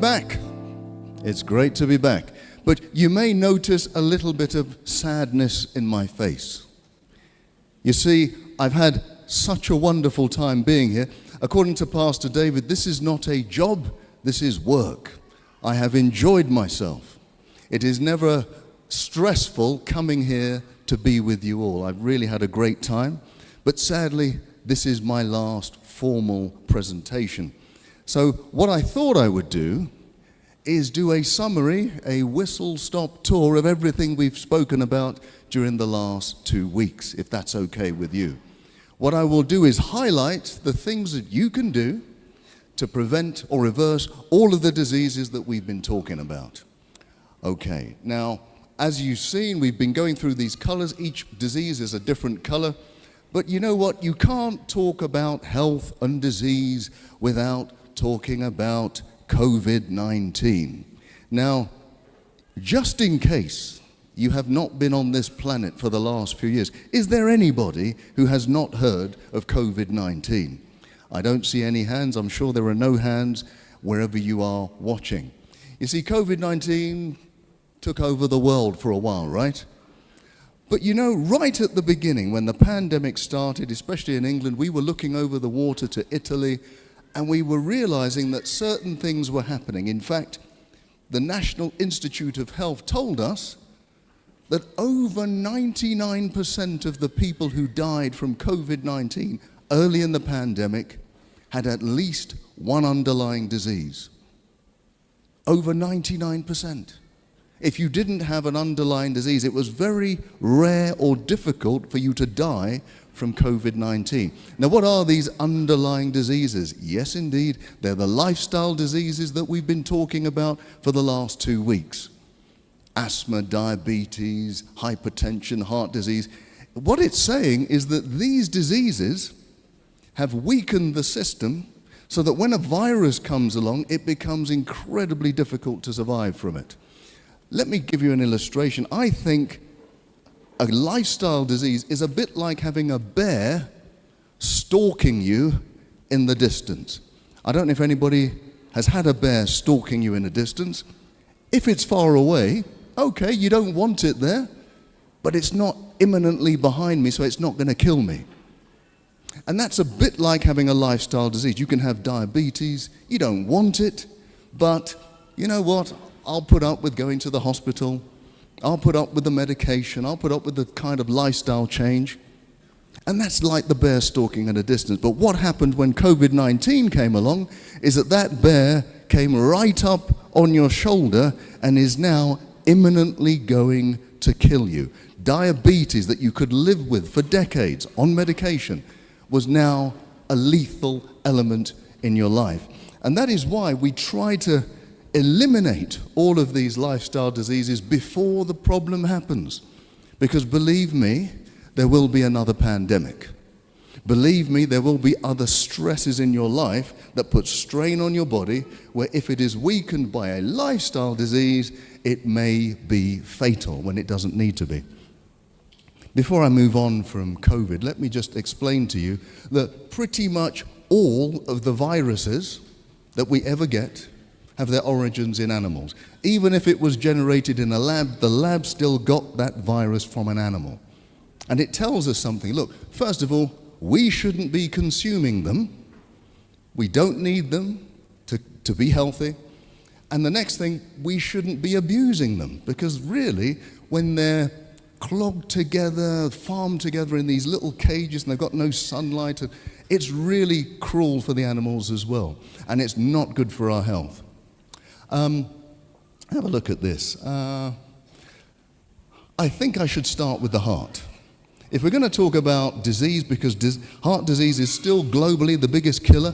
back. It's great to be back. But you may notice a little bit of sadness in my face. You see, I've had such a wonderful time being here. According to Pastor David, this is not a job, this is work. I have enjoyed myself. It is never stressful coming here to be with you all. I've really had a great time. But sadly, this is my last formal presentation. So what I thought I would do is do a summary, a whistle-stop tour of everything we've spoken about during the last 2 weeks, if that's okay with you. What I will do is highlight the things that you can do to prevent or reverse all of the diseases that we've been talking about. Okay, now, as you've seen, we've been going through these colors. Each disease is a different color. But you know what? You can't talk about health and disease without talking about COVID-19. Now, just in case you have not been on this planet for the last few years, is there anybody who has not heard of COVID-19? I don't see any hands. I'm sure there are no hands wherever you are watching. You see, COVID-19 took over the world for a while, right? But you know, right at the beginning, when the pandemic started, especially in England, we were looking over the water to Italy, and we were realizing that certain things were happening. In fact, the National Institute of Health told us that over 99% of the people who died from COVID-19 early in the pandemic had at least one underlying disease. Over 99%. If you didn't have an underlying disease, it was very rare or difficult for you to die from COVID-19. Now, what are these underlying diseases? Yes, indeed, they're the lifestyle diseases that we've been talking about for the last 2 weeks. Asthma, diabetes, hypertension, heart disease. What it's saying is that these diseases have weakened the system so that when a virus comes along, it becomes incredibly difficult to survive from it. Let me give you an illustration. I think a lifestyle disease is a bit like having a bear stalking you in the distance. I don't know if anybody has had a bear stalking you in the distance. If it's far away, okay, you don't want it there, but it's not imminently behind me, so it's not going to kill me. And that's a bit like having a lifestyle disease. You can have diabetes, you don't want it, but you know what? I'll put up with going to the hospital. I'll put up with the medication. I'll put up with the kind of lifestyle change. And that's like the bear stalking at a distance. But what happened when COVID-19 came along is that bear came right up on your shoulder and is now imminently going to kill you. Diabetes that you could live with for decades on medication was now a lethal element in your life. And that is why we try to eliminate all of these lifestyle diseases before the problem happens. Because believe me, there will be another pandemic. Believe me, there will be other stresses in your life that put strain on your body, where if it is weakened by a lifestyle disease, it may be fatal when it doesn't need to be. Before I move on from COVID, let me just explain to you that pretty much all of the viruses that we ever get have their origins in animals. Even if it was generated in a lab, the lab still got that virus from an animal. And it tells us something. Look, first of all, we shouldn't be consuming them. We don't need them to be healthy. And the next thing, we shouldn't be abusing them, because really, when they're clogged together, farmed together in these little cages and they've got no sunlight, it's really cruel for the animals as well. And it's not good for our health. Have a look at this. I think I should start with the heart. If we're going to talk about disease, because heart disease is still globally the biggest killer,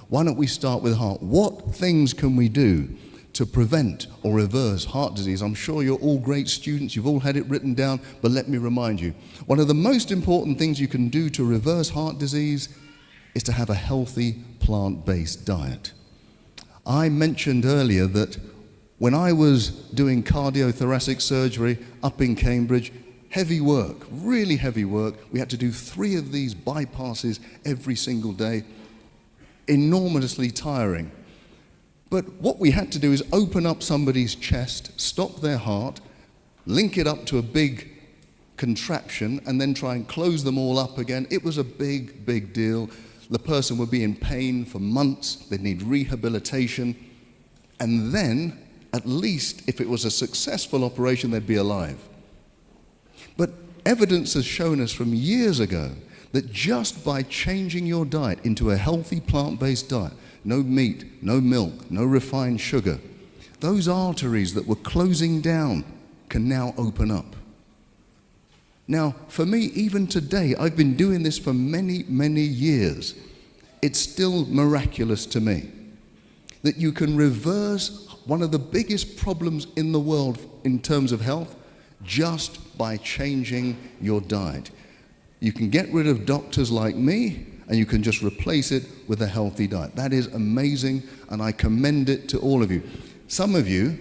why don't we start with heart? What things can we do to prevent or reverse heart disease? I'm sure you're all great students, you've all had it written down, but let me remind you. One of the most important things you can do to reverse heart disease is to have a healthy plant-based diet. I mentioned earlier that when I was doing cardiothoracic surgery up in Cambridge, heavy work, really heavy work. We had to do 3 of these bypasses every single day. Enormously tiring. But what we had to do is open up somebody's chest, stop their heart, link it up to a big contraption, and then try and close them all up again. It was a big, big deal. The person would be in pain for months. They'd need rehabilitation. And then, at least, if it was a successful operation, they'd be alive. But evidence has shown us from years ago that just by changing your diet into a healthy plant-based diet, no meat, no milk, no refined sugar, those arteries that were closing down can now open up. Now, for me, even today, I've been doing this for many, many years. It's still miraculous to me that you can reverse one of the biggest problems in the world in terms of health just by changing your diet. You can get rid of doctors like me, and you can just replace it with a healthy diet. That is amazing, and I commend it to all of you. Some of you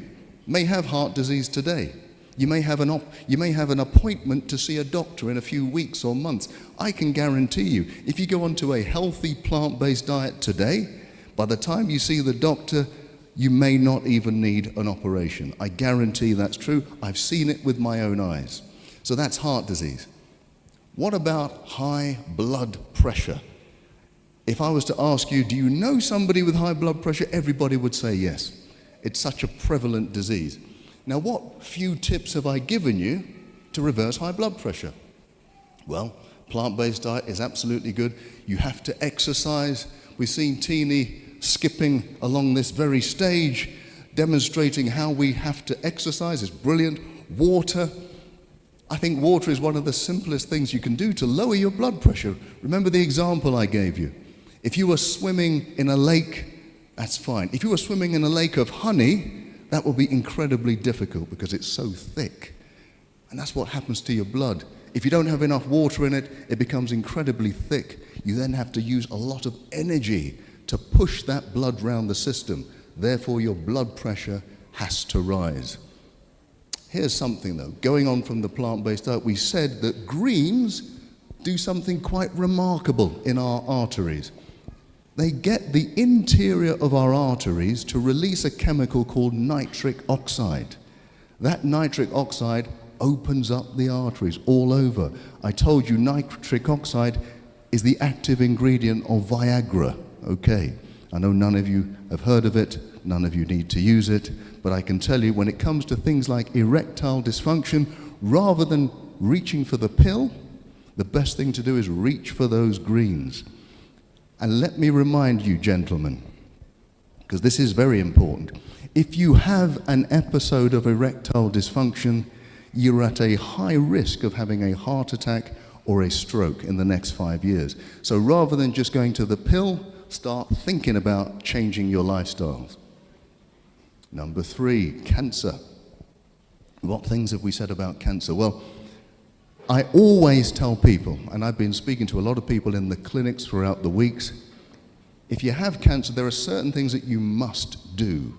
may have heart disease today. You may have an appointment to see a doctor in a few weeks or months. I can guarantee you, if you go onto a healthy plant-based diet today, by the time you see the doctor, you may not even need an operation. I guarantee that's true. I've seen it with my own eyes. So that's heart disease. What about high blood pressure? If I was to ask you, do you know somebody with high blood pressure? Everybody would say yes. It's such a prevalent disease. Now, what few tips have I given you to reverse high blood pressure? Well, plant-based diet is absolutely good. You have to exercise. We've seen Teeny skipping along this very stage, demonstrating how we have to exercise. It's brilliant. Water. I think water is one of the simplest things you can do to lower your blood pressure. Remember the example I gave you. If you were swimming in a lake, that's fine. If you were swimming in a lake of honey, that will be incredibly difficult because it's so thick. And that's what happens to your blood. If you don't have enough water in it, it becomes incredibly thick. You then have to use a lot of energy to push that blood around the system. Therefore, your blood pressure has to rise. Here's something though, going on from the plant-based diet, we said that greens do something quite remarkable in our arteries. They get the interior of our arteries to release a chemical called nitric oxide. That nitric oxide opens up the arteries all over. I told you nitric oxide is the active ingredient of Viagra. Okay, I know none of you have heard of it, none of you need to use it, but I can tell you when it comes to things like erectile dysfunction, rather than reaching for the pill, the best thing to do is reach for those greens. And let me remind you, gentlemen, because this is very important, if you have an episode of erectile dysfunction, you're at a high risk of having a heart attack or a stroke in the next 5 years. So rather than just going to the pill, start thinking about changing your lifestyles. Number 3, cancer. What things have we said about cancer? Well, I always tell people, and I've been speaking to a lot of people in the clinics throughout the weeks, if you have cancer, there are certain things that you must do.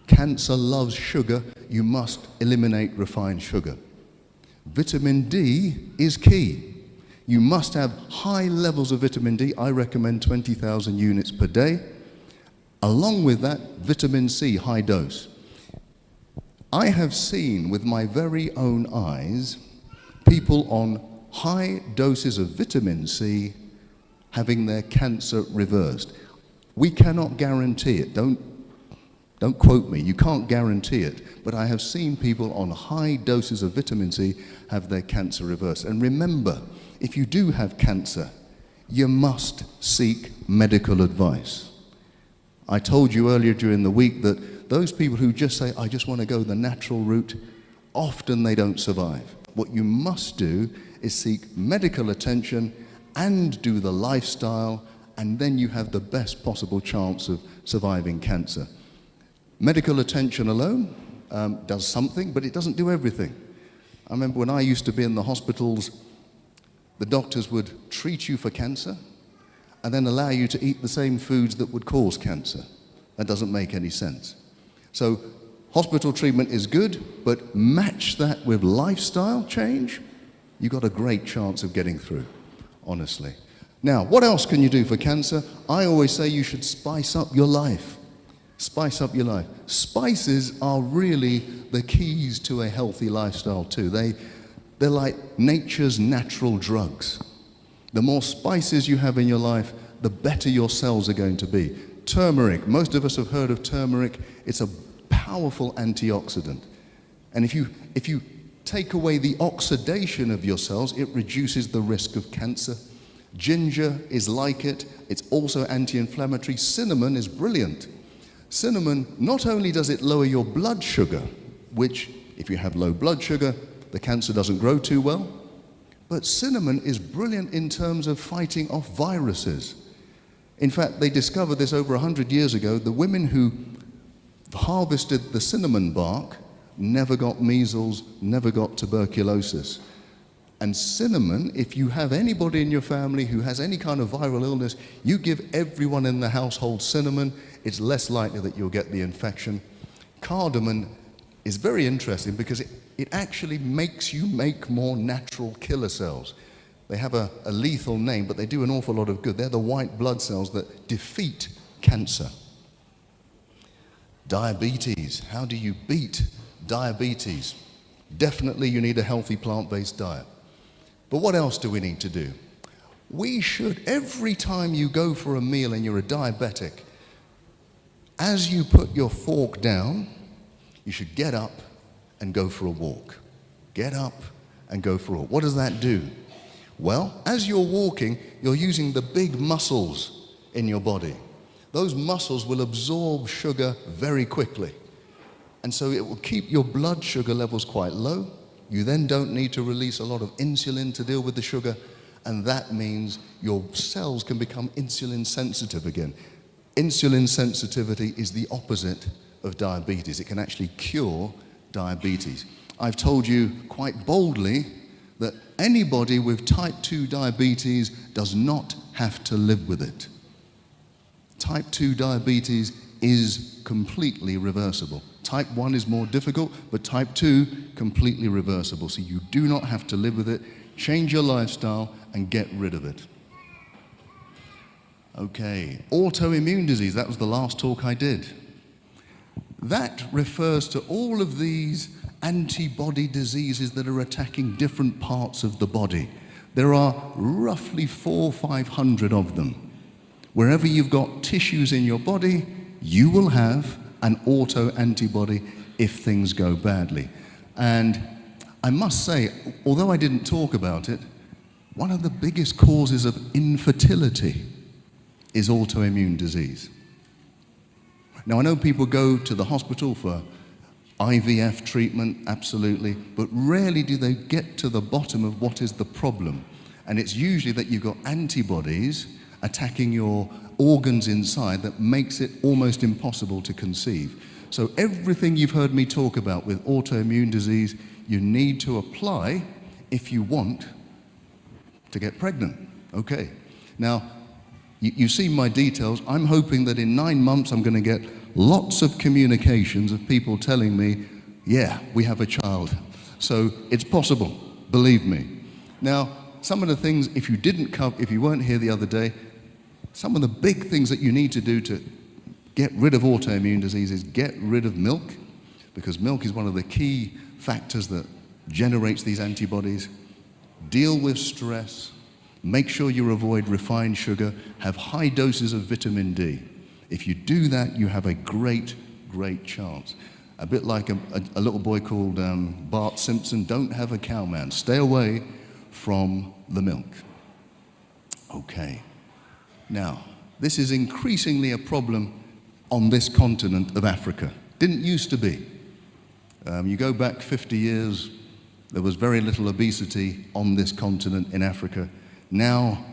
Cancer loves sugar, you must eliminate refined sugar. Vitamin D is key. You must have high levels of vitamin D. I recommend 20,000 units per day. Along with that, vitamin C, high dose. I have seen with my very own eyes people on high doses of vitamin C having their cancer reversed. We cannot guarantee it. Don't quote me. You can't guarantee it. But I have seen people on high doses of vitamin C have their cancer reversed. And remember, if you do have cancer, you must seek medical advice. I told you earlier during the week that those people who just say, I just want to go the natural route, often they don't survive. What you must do is seek medical attention and do the lifestyle, and then you have the best possible chance of surviving cancer. Medical attention alone does something, but it doesn't do everything. I remember when I used to be in the hospitals, the doctors would treat you for cancer and then allow you to eat the same foods that would cause cancer. That doesn't make any sense. So hospital treatment is good, but match that with lifestyle change, you've got a great chance of getting through, honestly. Now, what else can you do for cancer? I always say you should spice up your life. Spice up your life. Spices are really the keys to a healthy lifestyle too. They're like nature's natural drugs. The more spices you have in your life, the better your cells are going to be. Turmeric, most of us have heard of turmeric. It's a powerful antioxidant. And if you take away the oxidation of your cells, it reduces the risk of cancer. Ginger is like it. It's also anti-inflammatory. Cinnamon is brilliant. Cinnamon, not only does it lower your blood sugar, which if you have low blood sugar, the cancer doesn't grow too well, but cinnamon is brilliant in terms of fighting off viruses. In fact, they discovered this over 100 years ago. The women who harvested the cinnamon bark never got measles, never got tuberculosis. And cinnamon, if you have anybody in your family who has any kind of viral illness, you give everyone in the household cinnamon, it's less likely that you'll get the infection. Cardamom is very interesting because it actually makes you make more natural killer cells. They have a lethal name, but they do an awful lot of good. They're the white blood cells that defeat cancer. Diabetes. How do you beat diabetes? Definitely you need a healthy plant-based diet. But what else do we need to do? We should, every time you go for a meal and you're a diabetic, as you put your fork down, you should get up and go for a walk. Get up and go for a walk. What does that do? Well, as you're walking, you're using the big muscles in your body. Those muscles will absorb sugar very quickly. And so it will keep your blood sugar levels quite low. You then don't need to release a lot of insulin to deal with the sugar, and that means your cells can become insulin sensitive again. Insulin sensitivity is the opposite of diabetes. It can actually cure diabetes. I've told you quite boldly that anybody with type 2 diabetes does not have to live with it. Type 2 diabetes is completely reversible. Type 1 is more difficult, but type 2, completely reversible. So you do not have to live with it. Change your lifestyle and get rid of it. Okay, autoimmune disease, that was the last talk I did. That refers to all of these antibody diseases that are attacking different parts of the body. There are roughly 400 or 500 of them. Wherever you've got tissues in your body, you will have an auto-antibody if things go badly. And I must say, although I didn't talk about it, one of the biggest causes of infertility is autoimmune disease. Now, I know people go to the hospital for IVF treatment, absolutely, but rarely do they get to the bottom of what is the problem. And it's usually that you've got antibodies attacking your organs inside that makes it almost impossible to conceive. So everything you've heard me talk about with autoimmune disease, you need to apply if you want to get pregnant. Okay. Now, you've seen my details. I'm hoping that in 9 months I'm going to get lots of communications of people telling me, yeah, we have a child. So it's possible, believe me. Now, some of the things, if you weren't here the other day, some of the big things that you need to do to get rid of autoimmune disease is get rid of milk, because milk is one of the key factors that generates these antibodies. Deal with stress. Make sure you avoid refined sugar. Have high doses of vitamin D. If you do that, you have a great, great chance. A bit like a little boy called Bart Simpson, don't have a cow man. Stay away from the milk. Okay. Now, this is increasingly a problem on this continent of Africa. Didn't used to be. You go back 50 years, there was very little obesity on this continent in Africa. Now,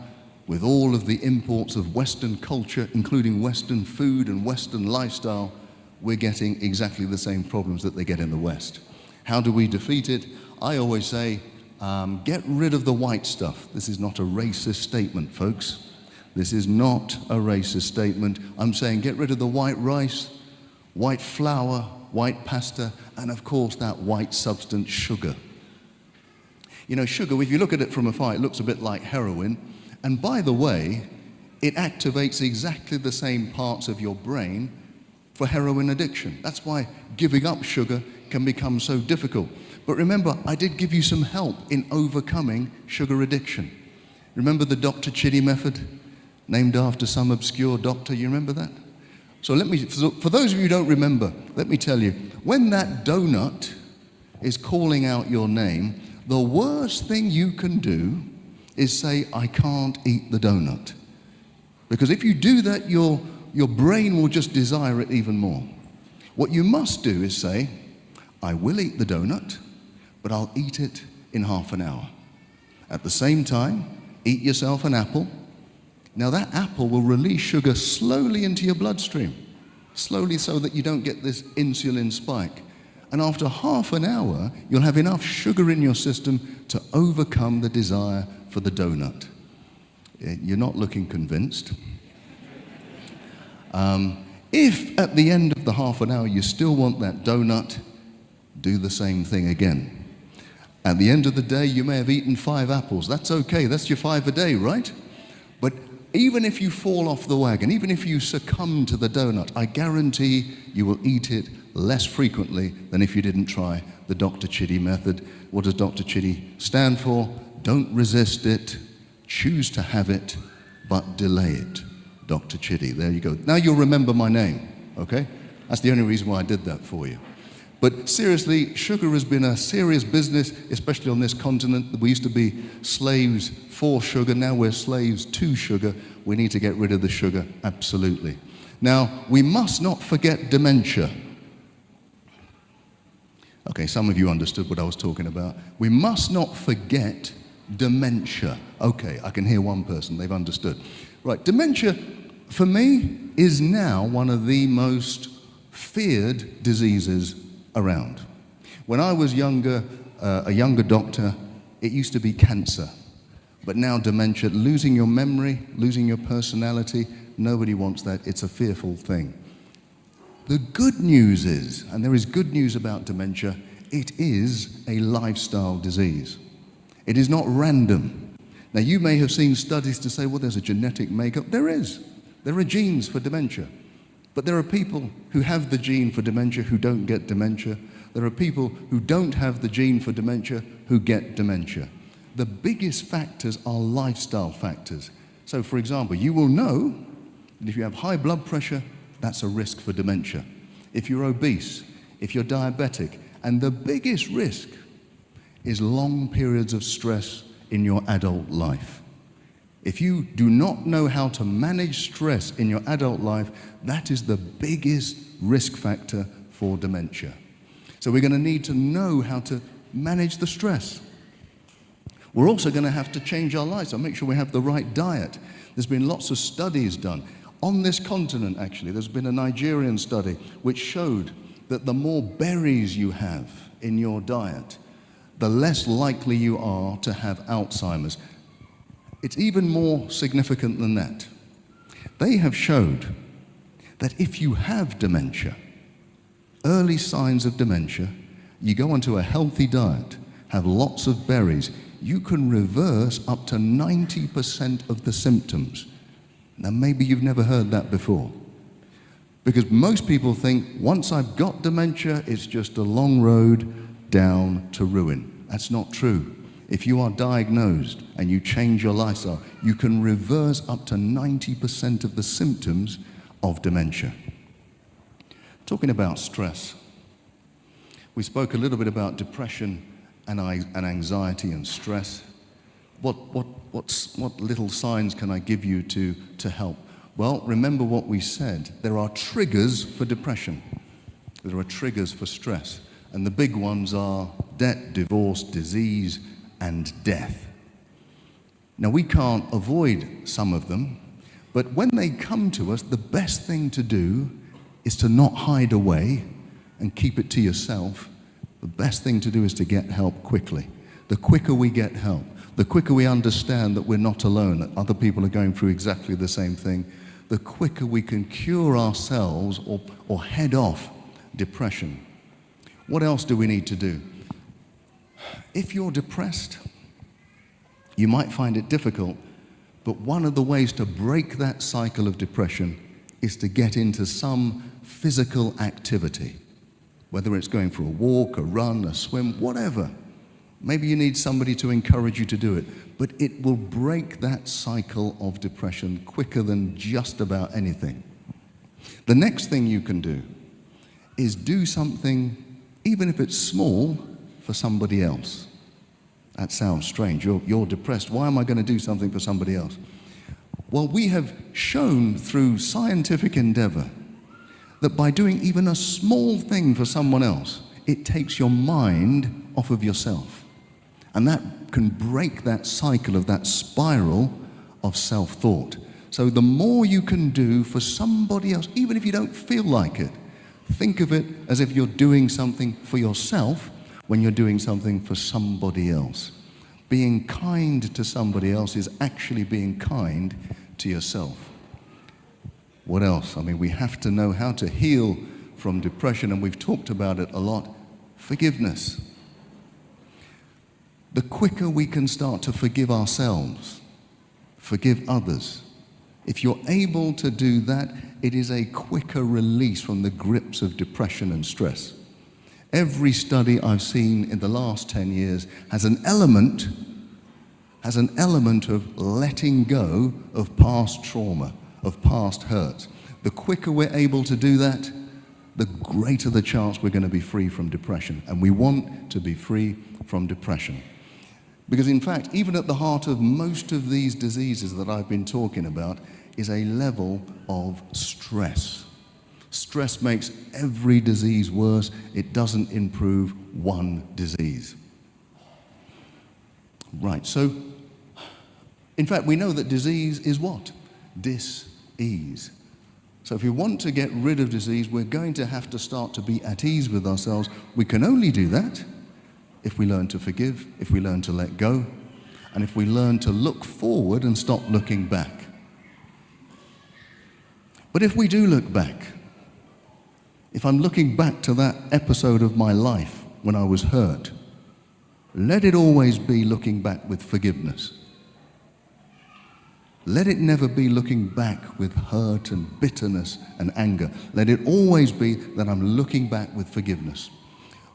with all of the imports of Western culture, including Western food and Western lifestyle, we're getting exactly the same problems that they get in the West. How do we defeat it? I always say, get rid of the white stuff. This is not a racist statement, folks. This is not a racist statement. I'm saying get rid of the white rice, white flour, white pasta, and of course that white substance, sugar. You know, sugar, if you look at it from afar, it looks a bit like heroin. And by the way, it activates exactly the same parts of your brain for heroin addiction. That's why giving up sugar can become so difficult. But remember, I did give you some help in overcoming sugar addiction. Remember the Dr. Chidi method, named after some obscure doctor? You remember that? So for those of you who don't remember, let me tell you, when that donut is calling out your name, the worst thing you can do is say, I can't eat the donut. Because if you do that, your brain will just desire it even more. What you must do is say, I will eat the donut, but I'll eat it in half an hour. At the same time, eat yourself an apple. Now that apple will release sugar slowly into your bloodstream, slowly so that you don't get this insulin spike. And after half an hour, you'll have enough sugar in your system to overcome the desire for the donut. You're not looking convinced. If at the end of the half an hour you still want that donut, do the same thing again. At the end of the day, you may have eaten 5 apples. That's okay, that's your 5 a day, right? But even if you fall off the wagon, even if you succumb to the donut, I guarantee you will eat it less frequently than if you didn't try the Dr. Chidi method. What does Dr. Chidi stand for? Don't resist it, choose to have it, but delay it. Dr. Chidi, there you go. Now you'll remember my name, okay? That's the only reason why I did that for you. But seriously, sugar has been a serious business, especially on this continent. We used to be slaves for sugar, now we're slaves to sugar. We need to get rid of the sugar, absolutely. Now, we must not forget dementia. Okay, some of you understood what I was talking about. We must not forget dementia. Okay, I can hear one person, they've understood. Right, dementia, for me, is now one of the most feared diseases around. When I was younger, a younger doctor, it used to be cancer. But now dementia, losing your memory, losing your personality, nobody wants that. It's a fearful thing. The good news is, and there is good news about dementia, it is a lifestyle disease. It is not random. Now you may have seen studies to say, well, there's a genetic makeup. There is. There are genes for dementia. But there are people who have the gene for dementia who don't get dementia. There are people who don't have the gene for dementia who get dementia. The biggest factors are lifestyle factors. So for example, you will know that if you have high blood pressure, that's a risk for dementia. If you're obese, if you're diabetic, and the biggest risk is long periods of stress in your adult life. If you do not know how to manage stress in your adult life, that is the biggest risk factor for dementia. So we're going to need to know how to manage the stress. We're also going to have to change our lifestyle, make sure we have the right diet. There's been lots of studies done. On this continent, actually, there's been a Nigerian study which showed that the more berries you have in your diet, the less likely you are to have Alzheimer's. It's even more significant than that. They have showed that if you have dementia, early signs of dementia, you go onto a healthy diet, have lots of berries, you can reverse up to 90% of the symptoms. Now maybe you've never heard that before. Because most people think, once I've got dementia, it's just a long road down to ruin. That's not true. If you are diagnosed and you change your lifestyle, you can reverse up to 90% of the symptoms of dementia. Talking about stress, we spoke a little bit about depression and anxiety and stress. What little signs can I give you to help? Well, remember what we said. There are triggers for depression. There are triggers for stress. And the big ones are debt, divorce, disease, and death. Now, we can't avoid some of them, but when they come to us, the best thing to do is to not hide away and keep it to yourself. The best thing to do is to get help quickly. The quicker we get help, the quicker we understand that we're not alone, that other people are going through exactly the same thing, the quicker we can cure ourselves or head off depression. What else do we need to do? If you're depressed, you might find it difficult, but one of the ways to break that cycle of depression is to get into some physical activity, whether it's going for a walk, a run, a swim, whatever. Maybe you need somebody to encourage you to do it, but it will break that cycle of depression quicker than just about anything. The next thing you can do is do something, even if it's small, for somebody else. That sounds strange. You're depressed. Why am I going to do something for somebody else? Well, we have shown through scientific endeavor that by doing even a small thing for someone else, it takes your mind off of yourself. And that can break that cycle of that spiral of self-thought. So the more you can do for somebody else, even if you don't feel like it, think of it as if you're doing something for yourself when you're doing something for somebody else. Being kind to somebody else is actually being kind to yourself. What else? I mean, we have to know how to heal from depression, and we've talked about it a lot. Forgiveness. The quicker we can start to forgive ourselves, forgive others, if you're able to do that, it is a quicker release from the grips of depression and stress. Every study I've seen in the last 10 years has an element of letting go of past trauma, of past hurt. The quicker we're able to do that, the greater the chance we're going to be free from depression. And we want to be free from depression. Because in fact, even at the heart of most of these diseases that I've been talking about is a level of stress. Stress makes every disease worse. It doesn't improve one disease. Right, so in fact, we know that disease is what? Dis-ease. So if we want to get rid of disease, we're going to have to start to be at ease with ourselves. We can only do that if we learn to forgive, if we learn to let go, and if we learn to look forward and stop looking back. But if we do look back, if I'm looking back to that episode of my life when I was hurt, let it always be looking back with forgiveness. Let it never be looking back with hurt and bitterness and anger. Let it always be that I'm looking back with forgiveness.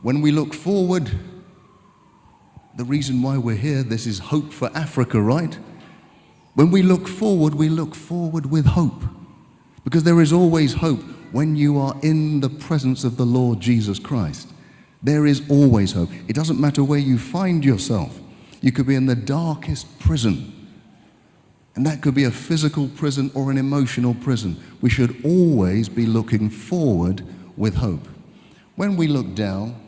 When we look forward, the reason why we're here, this is hope for Africa, right? When we look forward with hope. Because there is always hope when you are in the presence of the Lord Jesus Christ. There is always hope. It doesn't matter where you find yourself. You could be in the darkest prison. And that could be a physical prison or an emotional prison. We should always be looking forward with hope. When we look down,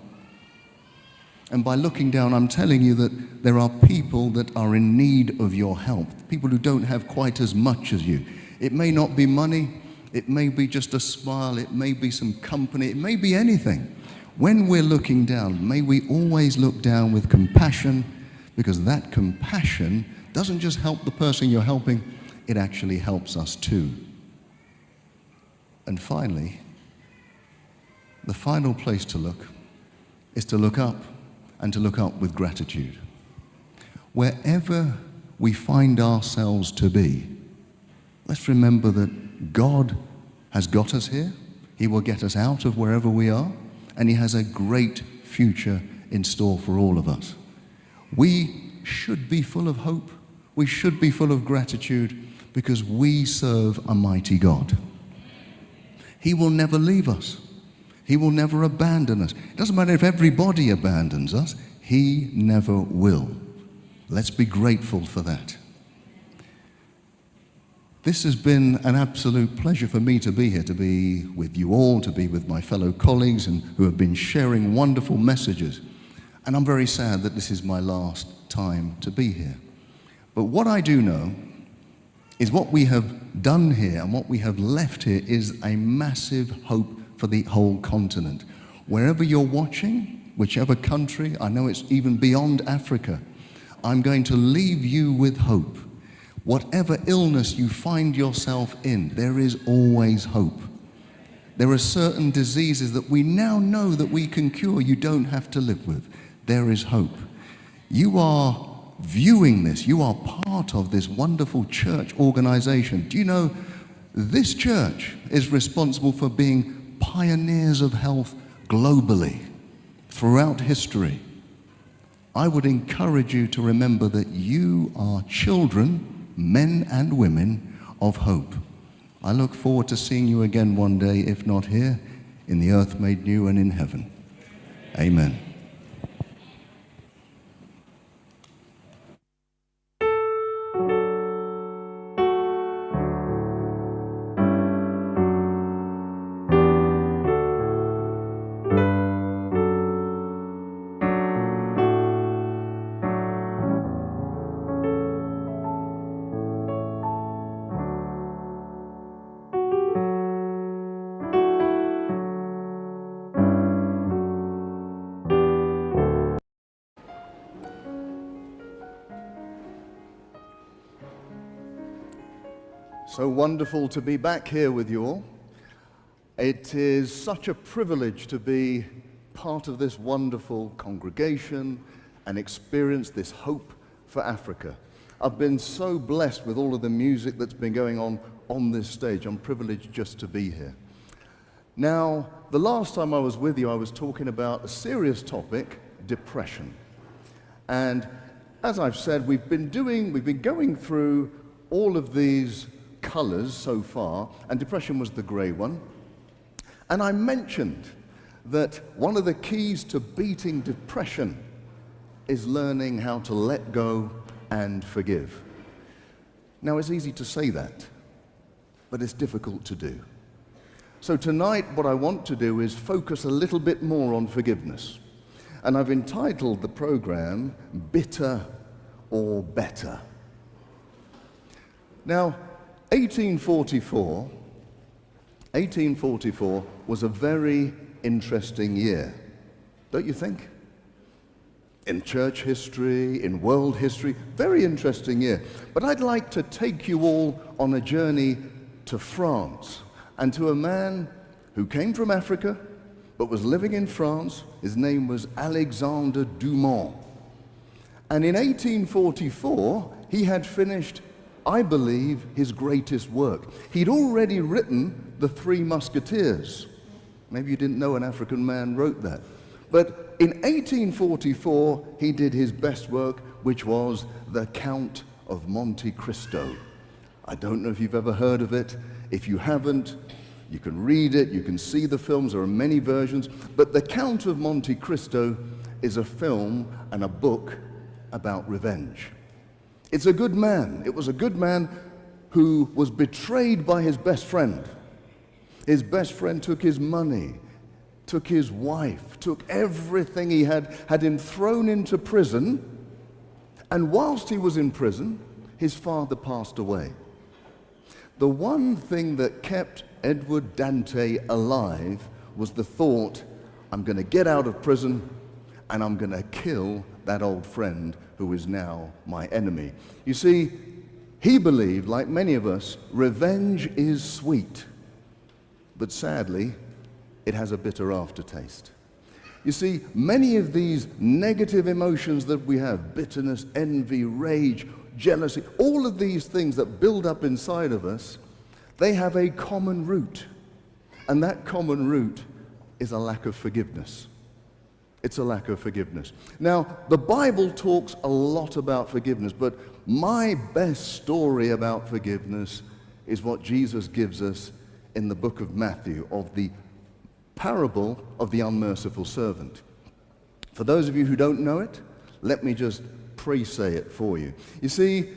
and by looking down, I'm telling you that there are people that are in need of your help, people who don't have quite as much as you. It may not be money, it may be just a smile, it may be some company, it may be anything. When we're looking down, may we always look down with compassion, because that compassion doesn't just help the person you're helping, it actually helps us too. And finally, the final place to look is to look up, and to look up with gratitude. Wherever we find ourselves to be, let's remember that God has got us here. He will get us out of wherever we are, and He has a great future in store for all of us. We should be full of hope. We should be full of gratitude because we serve a mighty God. He will never leave us. He will never abandon us. It doesn't matter if everybody abandons us. He never will. Let's be grateful for that. This has been an absolute pleasure for me to be here, to be with you all, to be with my fellow colleagues and who have been sharing wonderful messages. And I'm very sad that this is my last time to be here. But what I do know is what we have done here and what we have left here is a massive hope for the whole continent. Wherever you're watching, whichever country, I know it's even beyond Africa, I'm going to leave you with hope. Whatever illness you find yourself in, there is always hope. There are certain diseases that we now know that we can cure, you don't have to live with. There is hope. You are viewing this, you are part of this wonderful church organization. Do you know This church is responsible for being pioneers of health globally throughout history. I would encourage you to remember that you are children, men and women, of hope. I look forward to seeing you again one day, if not here, in the earth made new and in heaven. Amen. So wonderful to be back here with you all. It is such a privilege to be part of this wonderful congregation and experience this hope for Africa. I've been so blessed with all of the music that's been going on this stage. I'm privileged just to be here. Now, the last time I was with you, I was talking about a serious topic, depression. And as I've said, we've been going through all of these colors so far, and depression was the gray one. And I mentioned that one of the keys to beating depression is learning how to let go and forgive. Now, it's easy to say that, but it's difficult to do. So tonight, what I want to do is focus a little bit more on forgiveness. And I've entitled the program, Bitter or Better. Now, 1844 was a very interesting year, don't you think? In church history, in world history, very interesting year. But I'd like to take you all on a journey to France and to a man who came from Africa but was living in France. His name was Alexandre Dumas. And in 1844, he had finished, I believe, his greatest work. He'd already written The Three Musketeers. Maybe you didn't know an African man wrote that. But in 1844, he did his best work, which was The Count of Monte Cristo. I don't know if you've ever heard of it. If you haven't, you can read it, you can see the films, there are many versions. But The Count of Monte Cristo is a film and a book about revenge. It's a good man. It was a good man who was betrayed by his best friend. His best friend took his money, took his wife, took everything he had him thrown into prison, and whilst he was in prison, his father passed away. The one thing that kept Edward Dante alive was the thought, I'm going to get out of prison and I'm going to kill that old friend who is now my enemy. You see, he believed, like many of us, revenge is sweet, but sadly, it has a bitter aftertaste. You see, many of these negative emotions that we have, bitterness, envy, rage, jealousy, all of these things that build up inside of us, they have a common root, and that common root is a lack of forgiveness. It's a lack of forgiveness. Now, the Bible talks a lot about forgiveness, but my best story about forgiveness is what Jesus gives us in the book of Matthew, of the parable of the unmerciful servant. For those of you who don't know it, let me just pre-say it for you. You see,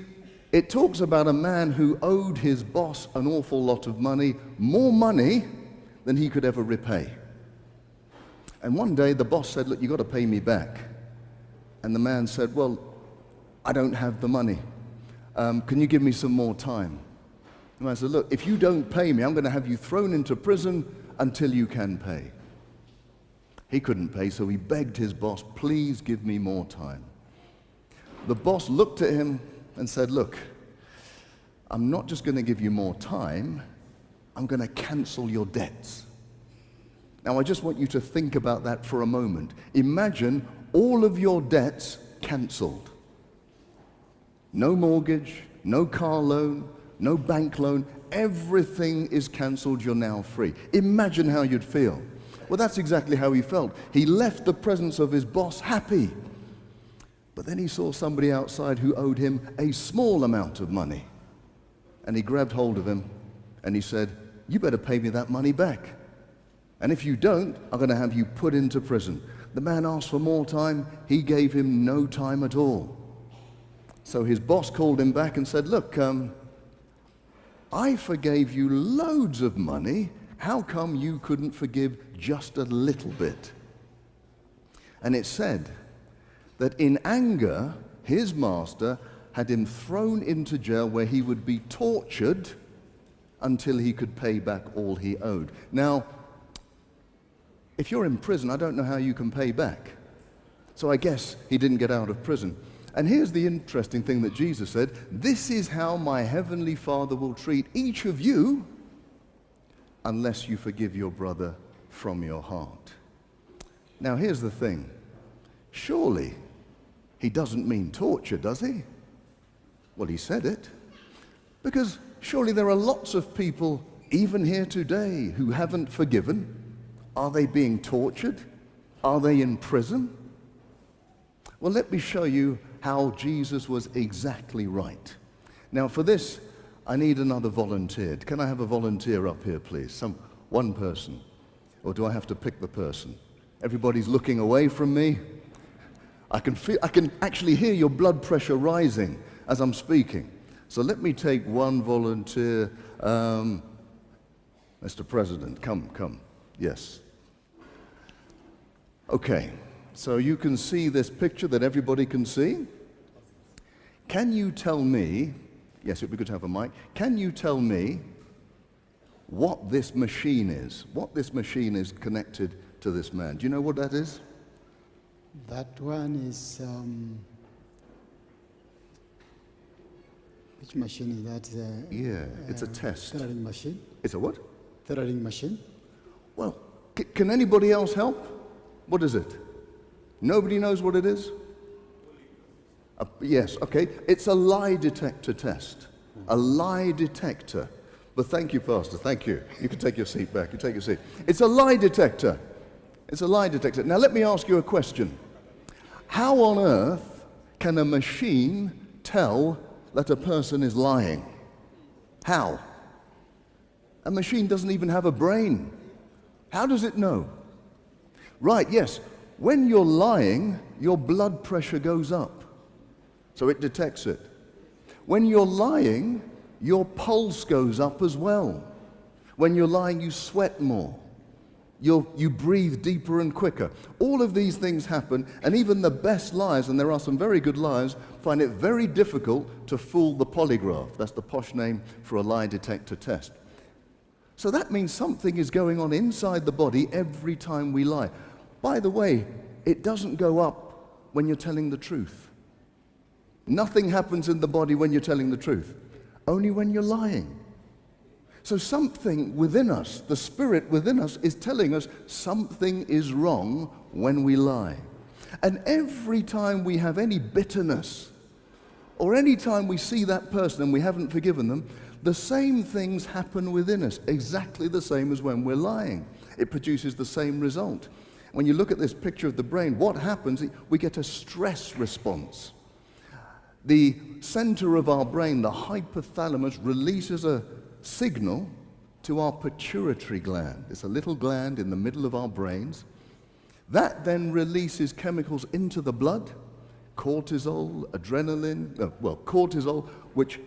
it talks about a man who owed his boss an awful lot of money, more money than he could ever repay. And one day the boss said, look, you've got to pay me back. And the man said, well, I don't have the money. Can you give me some more time? And I said, look, if you don't pay me, I'm going to have you thrown into prison until you can pay. He couldn't pay, so he begged his boss, please give me more time. The boss looked at him and said, look, I'm not just going to give you more time, I'm going to cancel your debts. Now, I just want you to think about that for a moment. Imagine all of your debts canceled. No mortgage, no car loan, no bank loan, everything is cancelled, you're now free. Imagine how you'd feel. Well, that's exactly how he felt. He left the presence of his boss happy. But then he saw somebody outside who owed him a small amount of money. And he grabbed hold of him and he said, "You better pay me that money back. And if you don't, I'm going to have you put into prison." The man asked for more time. He gave him no time at all. So his boss called him back and said, "Look, I forgave you loads of money. How come you couldn't forgive just a little bit?" And it said that in anger, his master had him thrown into jail where he would be tortured until he could pay back all he owed. Now, if you're in prison, I don't know how you can pay back. So I guess he didn't get out of prison. And here's the interesting thing that Jesus said: "This is how my heavenly Father will treat each of you unless you forgive your brother from your heart." Now here's the thing. Surely he doesn't mean torture, does he? Well, he said it. Because surely there are lots of people, even here today, who haven't forgiven. Are they being tortured? Are they in prison? Well, let me show you how Jesus was exactly right. Now, for this, I need another volunteer. Can I have a volunteer up here, please? One person. Or do I have to pick the person? Everybody's looking away from me. I can actually hear your blood pressure rising as I'm speaking. So let me take one volunteer. Mr. President, come. Yes. Okay, so you can see this picture that everybody can see. Can you tell me, yes, it'd be good to have a mic. Can you tell me what this machine is? What this machine is connected to this man? Do you know what that is? That one is, which machine is that? Yeah, it's a test. Tethering machine. It's a what? Tethering machine. Well, can anybody else help? What is it? Nobody knows what it is? Yes, okay. It's a lie detector test. A lie detector. But thank you, Pastor, thank you. You can take your seat back. You take your seat. It's a lie detector. It's a lie detector. Now let me ask you a question. How on earth can a machine tell that a person is lying? How? A machine doesn't even have a brain. How does it know? Right, yes. When you're lying, your blood pressure goes up. So it detects it. When you're lying, your pulse goes up as well. When you're lying, you sweat more. You breathe deeper and quicker. All of these things happen, and even the best liars, and there are some very good liars, find it very difficult to fool the polygraph. That's the posh name for a lie detector test. So that means something is going on inside the body every time we lie. By the way, it doesn't go up when you're telling the truth. Nothing happens in the body when you're telling the truth, only when you're lying. So something within us, the spirit within us, is telling us something is wrong when we lie. And every time we have any bitterness, or any time we see that person and we haven't forgiven them, the same things happen within us, exactly the same as when we're lying. It produces the same result. When you look at this picture of the brain, what happens? We get a stress response. The center of our brain, the hypothalamus, releases a signal to our pituitary gland. It's a little gland in the middle of our brains. That then releases chemicals into the blood, cortisol, adrenaline, cortisol, which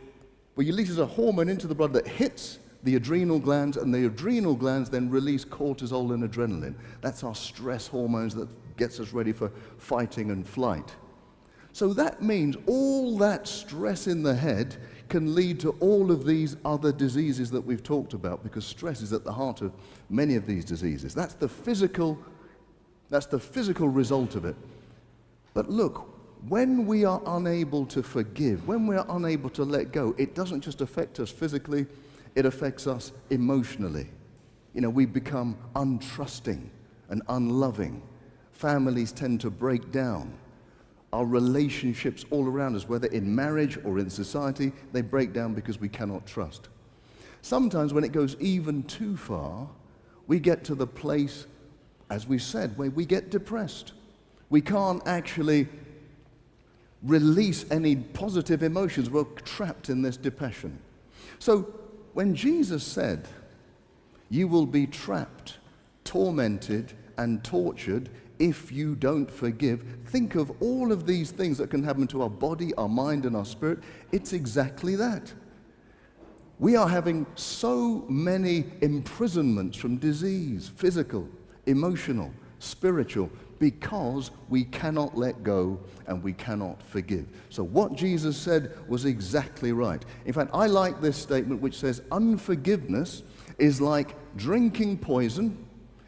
releases a hormone into the blood that hits the adrenal glands, and the adrenal glands then release cortisol and adrenaline. That's our stress hormones that gets us ready for fighting and flight. So that means all that stress in the head can lead to all of these other diseases that we've talked about, because stress is at the heart of many of these diseases. That's the physical result of it. But look, when we are unable to forgive, when we are unable to let go, it doesn't just affect us physically, it affects us emotionally. We become untrusting and unloving. Families tend to break down. Our relationships all around us, whether in marriage or in society, they break down because we cannot trust. Sometimes when it goes even too far, we get to the place, as we said, where we get depressed. We can't actually release any positive emotions. We're trapped in this depression. So when Jesus said, you will be trapped, tormented, and tortured if you don't forgive, think of all of these things that can happen to our body, our mind, and our spirit. It's exactly that. We are having so many imprisonments from disease, physical, emotional, spiritual, because we cannot let go and we cannot forgive. So what Jesus said was exactly right. In fact, I like this statement which says, unforgiveness is like drinking poison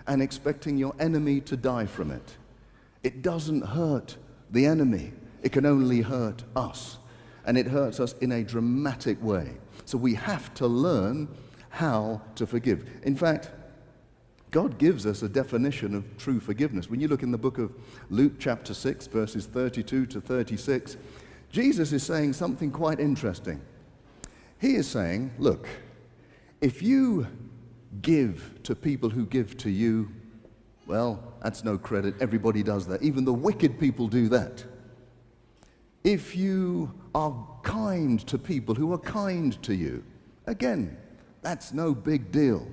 and expecting your enemy to die from it. It doesn't hurt the enemy. It can only hurt us. And it hurts us in a dramatic way. So we have to learn how to forgive. In fact, God gives us a definition of true forgiveness. When you look in the book of Luke chapter 6, verses 32 to 36, Jesus is saying something quite interesting. He is saying, look, if you give to people who give to you, well, that's no credit. Everybody does that. Even the wicked people do that. If you are kind to people who are kind to you, again, that's no big deal.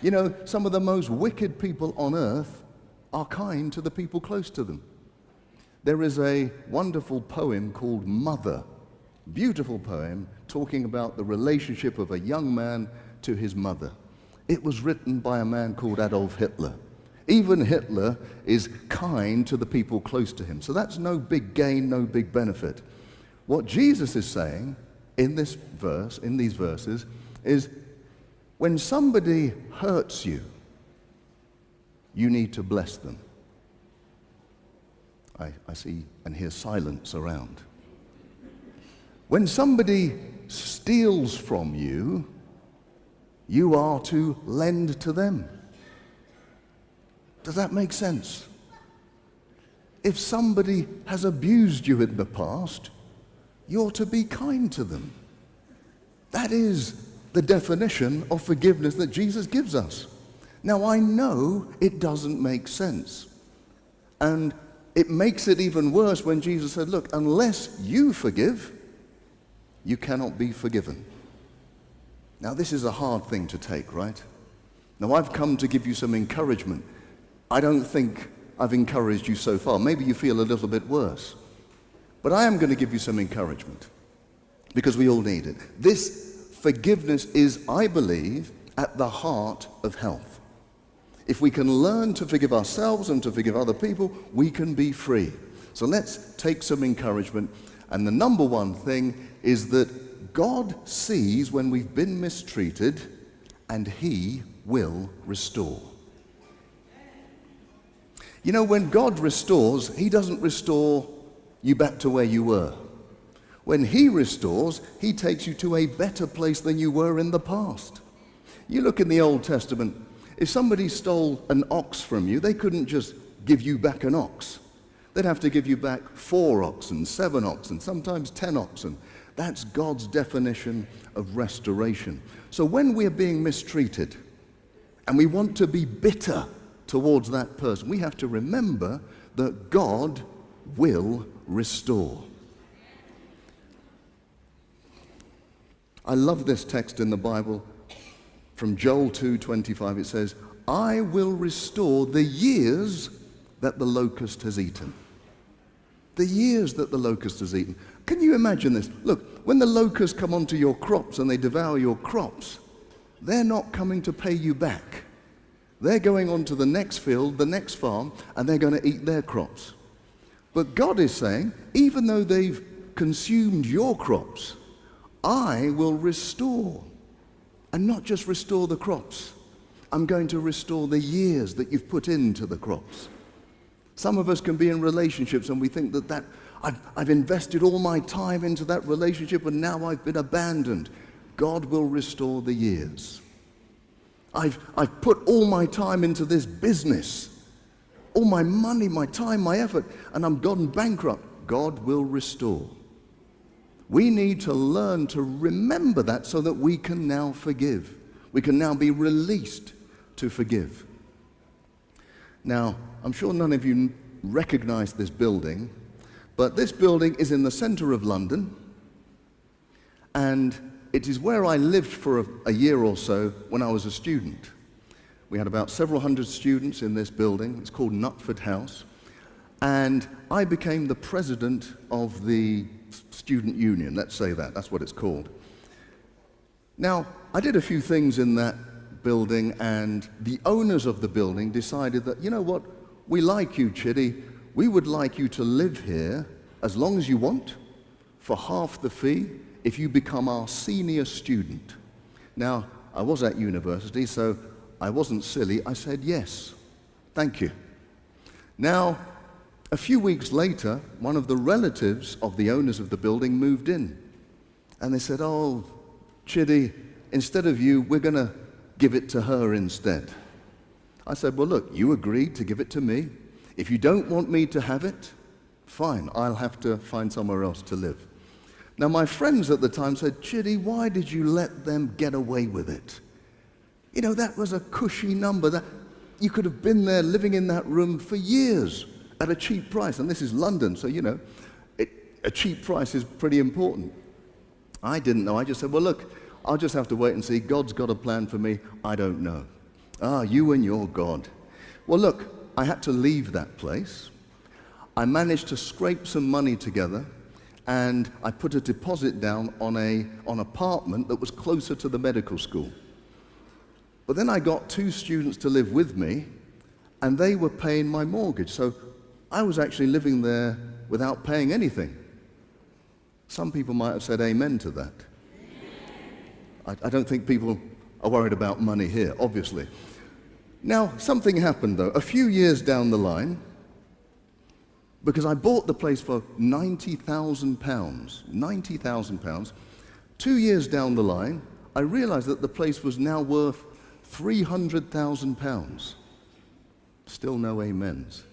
You know, some of the most wicked people on earth are kind to the people close to them. There is a wonderful poem called Mother, beautiful poem talking about the relationship of a young man to his mother. It was written by a man called Adolf Hitler. Even Hitler is kind to the people close to him. So that's no big gain, no big benefit. What Jesus is saying in this verse, in these verses, is when somebody hurts you, you need to bless them. I see and hear silence around. When somebody steals from you, you are to lend to them. Does that make sense? If somebody has abused you in the past, you're to be kind to them. That is the definition of forgiveness that Jesus gives us. Now, I know it doesn't make sense. And it makes it even worse when Jesus said, look, unless you forgive, you cannot be forgiven. Now, this is a hard thing to take, right? Now, I've come to give you some encouragement. I don't think I've encouraged you so far. Maybe you feel a little bit worse. But I am going to give you some encouragement because we all need it. This forgiveness is, I believe, at the heart of health. If we can learn to forgive ourselves and to forgive other people, we can be free. So let's take some encouragement. And the number one thing is that God sees when we've been mistreated and He will restore. You know, when God restores, He doesn't restore you back to where you were. When He restores, He takes you to a better place than you were in the past. You look in the Old Testament, if somebody stole an ox from you, they couldn't just give you back an ox. They'd have to give you back 4 oxen, 7 oxen, sometimes 10 oxen. That's God's definition of restoration. So when we're being mistreated and we want to be bitter towards that person, we have to remember that God will restore. I love this text in the Bible from Joel 2:25. It says, I will restore the years that the locust has eaten. The years that the locust has eaten. Can you imagine this? Look, when the locusts come onto your crops and they devour your crops, they're not coming to pay you back. They're going on to the next field, the next farm, and they're going to eat their crops. But God is saying, even though they've consumed your crops, I will restore. And not just restore the crops. I'm going to restore the years that you've put into the crops. Some of us can be in relationships and we think that I've invested all my time into that relationship and now I've been abandoned. God will restore the years. I've put all my time into this business, all my money, my time, my effort, and I'm gone bankrupt. God will restore. We need to learn to remember that so that we can now forgive. We can now be released to forgive. Now, I'm sure none of you recognize this building, but this building is in the center of London, and it is where I lived for a year or so when I was a student. We had about several hundred students in this building. It's called Knutford House. And I became the president of the student union, let's say that. That's what it's called. Now, I did a few things in that building, and the owners of the building decided that, you know what, we like you, Chidi. We would like you to live here as long as you want, for half the fee, if you become our senior student. Now, I was at university, so I wasn't silly. I said yes, thank you. Now, a few weeks later, one of the relatives of the owners of the building moved in. And they said, oh, Chidi, instead of you, we're going to give it to her instead. I said, well, look, you agreed to give it to me. If you don't want me to have it, fine, I'll have to find somewhere else to live. Now, my friends at the time said, Chidi, why did you let them get away with it? You know, that was a cushy number. That you could have been there living in that room for years at a cheap price. And this is London, so, you know, a cheap price is pretty important. I didn't know. I just said, well, look, I'll just have to wait and see. God's got a plan for me. I don't know. Ah, you and your God. Well, look, I had to leave that place. I managed to scrape some money together, and I put a deposit down on an apartment that was closer to the medical school. But then I got 2 students to live with me, and they were paying my mortgage. So I was actually living there without paying anything. Some people might have said amen to that. I don't think people are worried about money here, obviously. Now, something happened, though. A few years down the line, because I bought the place for £90,000, £90,000. 2 years down the line, I realized that the place was now worth £300,000. Still no amens.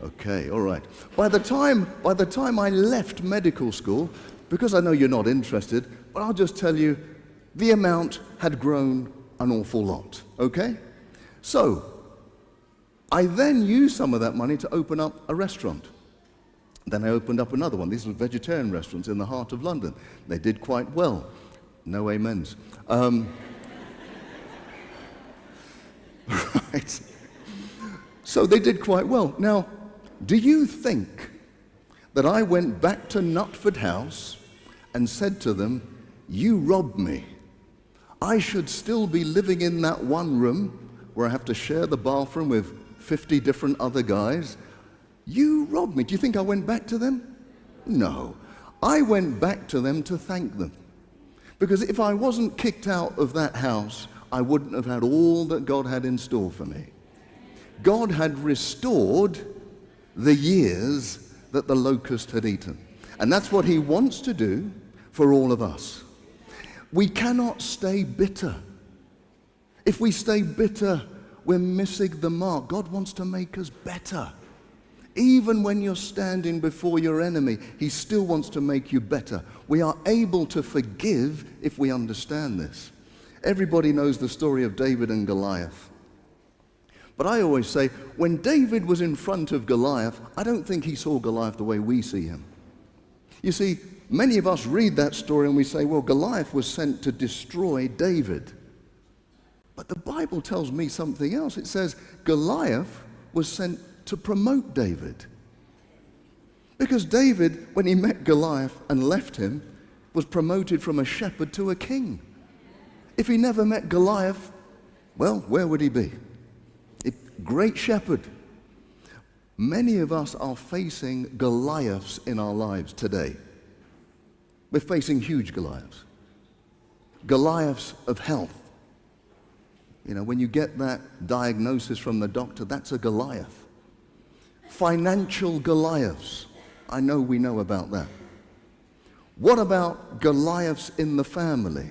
Okay, all right. By the time I left medical school, because I know you're not interested, but I'll just tell you, the amount had grown an awful lot, okay? So, I then used some of that money to open up a restaurant. Then I opened up another one. These were vegetarian restaurants in the heart of London. They did quite well. No amens. Right. So they did quite well. Now, do you think that I went back to Knutford House and said to them, you robbed me. I should still be living in that one room where I have to share the bathroom with 50 different other guys? You robbed me. Do you think I went back to them? No. I went back to them to thank them. Because if I wasn't kicked out of that house, I wouldn't have had all that God had in store for me. God had restored the years that the locust had eaten. And that's what he wants to do for all of us. We cannot stay bitter. If we stay bitter, we're missing the mark. God wants to make us better. Even when you're standing before your enemy, he still wants to make you better. We are able to forgive if we understand this. Everybody knows the story of David and Goliath. But I always say, when David was in front of Goliath, I don't think he saw Goliath the way we see him. You see, many of us read that story and we say, well, Goliath was sent to destroy David. But the Bible tells me something else. It says Goliath was sent to promote David. Because David, when he met Goliath and left him, was promoted from a shepherd to a king. If he never met Goliath, well, where would he be? Great shepherd. Many of us are facing Goliaths in our lives today. We're facing huge Goliaths. Goliaths of health. You know, when you get that diagnosis from the doctor, that's a Goliath. Financial Goliaths. I know we know about that. What about Goliaths in the family?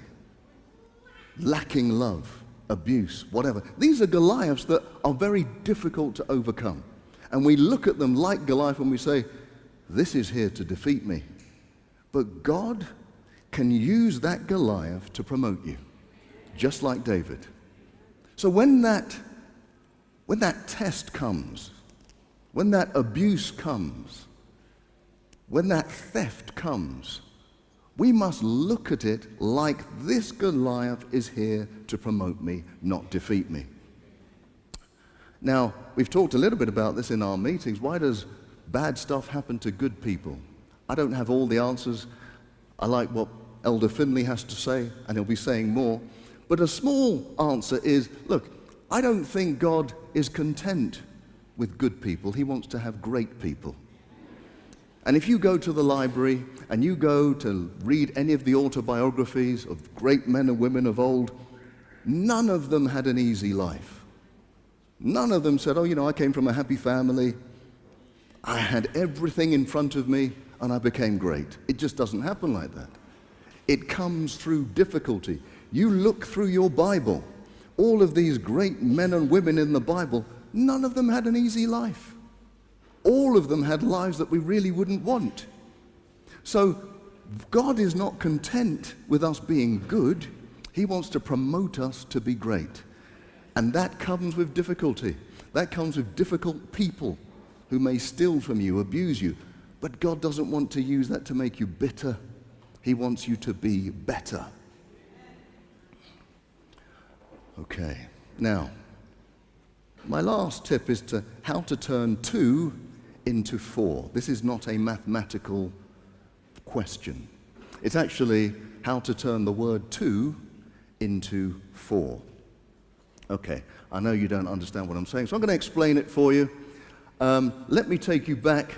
Lacking love, abuse, whatever. These are Goliaths that are very difficult to overcome. And we look at them like Goliath and we say, this is here to defeat me. But God can use that Goliath to promote you, just like David. So when that test comes, when that abuse comes, when that theft comes, we must look at it like this Goliath is here to promote me, not defeat me. Now, we've talked a little bit about this in our meetings. Why does bad stuff happen to good people? I don't have all the answers. I like what Elder Finley has to say, and he'll be saying more. But a small answer is, look, I don't think God is content with good people. He wants to have great people. And if you go to the library and you go to read any of the autobiographies of great men and women of old, none of them had an easy life. None of them said, I came from a happy family. I had everything in front of me and I became great. It just doesn't happen like that. It comes through difficulty. You look through your Bible, all of these great men and women in the Bible, none of them had an easy life. All of them had lives that we really wouldn't want. So God is not content with us being good. He wants to promote us to be great. And that comes with difficulty. That comes with difficult people who may steal from you, abuse you. But God doesn't want to use that to make you bitter. He wants you to be better. Okay, now, my last tip is how to turn 2 into 4. This is not a mathematical question. It's actually how to turn the word 2 into 4. Okay, I know you don't understand what I'm saying, so I'm going to explain it for you. Let me take you back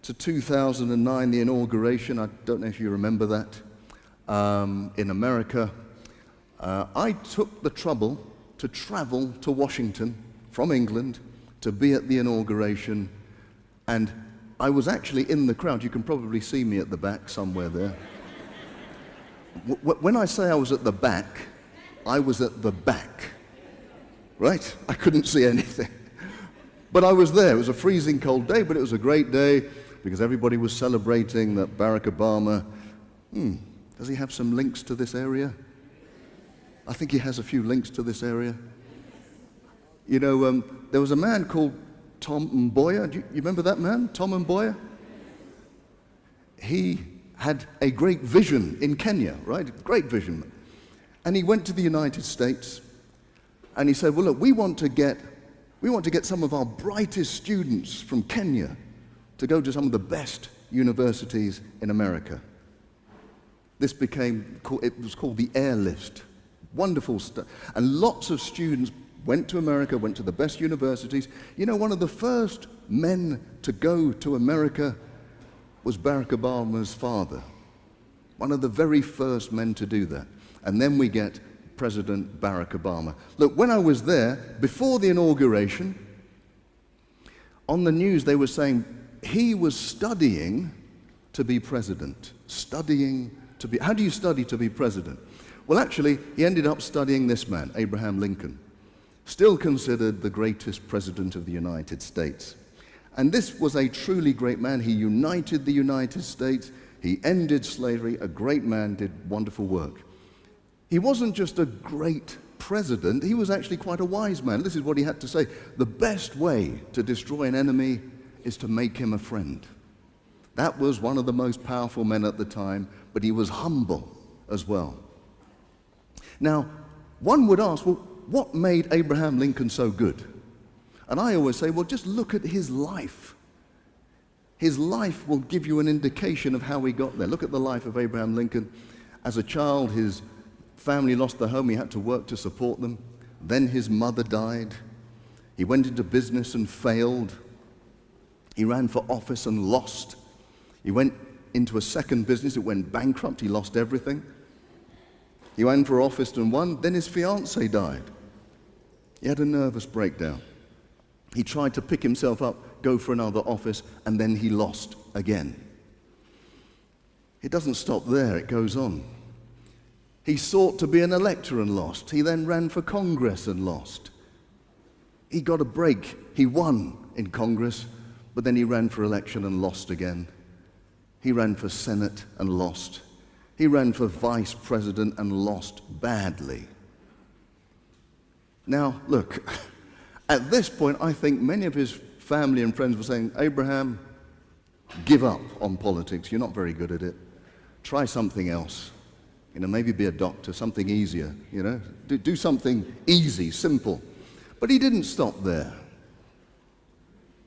to 2009, the inauguration. I don't know if you remember that, in America. I took the trouble to travel to Washington from England to be at the inauguration, and I was actually in the crowd. You can probably see me at the back somewhere there. When I say I was at the back, I was at the back. Right? I couldn't see anything. But I was there. It was a freezing cold day, but it was a great day because everybody was celebrating that Barack Obama, does he have some links to this area? I think he has a few links to this area. You know, there was a man called Tom Mboya. Do you remember that man, Tom Mboya? He had a great vision in Kenya, right? Great vision. And he went to the United States. And he said, well, look, we want to get some of our brightest students from Kenya to go to some of the best universities in America. This it was called the Airlift. Wonderful stuff. And lots of students went to America, went to the best universities. You know, one of the first men to go to America was Barack Obama's father. One of the very first men to do that. And then we get President Barack Obama. Look, when I was there, before the inauguration, on the news they were saying he was studying to be president. How do you study to be president? Well, actually, he ended up studying this man, Abraham Lincoln, still considered the greatest president of the United States. And this was a truly great man. He united the United States. He ended slavery. A great man, did wonderful work. He wasn't just a great president, he was actually quite a wise man. This is what he had to say. The best way to destroy an enemy is to make him a friend. That was one of the most powerful men at the time, but he was humble as well. Now, one would ask, well, what made Abraham Lincoln so good? And I always say, well, just look at his life. His life will give you an indication of how he got there. Look at the life of Abraham Lincoln. As a child, his family lost their home. He had to work to support them. Then his mother died. He went into business and failed. He ran for office and lost. He went into a second business. It went bankrupt. He lost everything. He ran for office and won. Then his fiancée died. He had a nervous breakdown. He tried to pick himself up, go for another office, and then he lost again. It doesn't stop there. It goes on. He sought to be an elector and lost. He then ran for Congress and lost. He got a break. He won in Congress, but then he ran for election and lost again. He ran for Senate and lost. He ran for vice president and lost badly. Now, look, at this point, I think many of his family and friends were saying, Abraham, give up on politics. You're not very good at it. Try something else. Maybe be a doctor, something easier, Do something easy, simple. But he didn't stop there.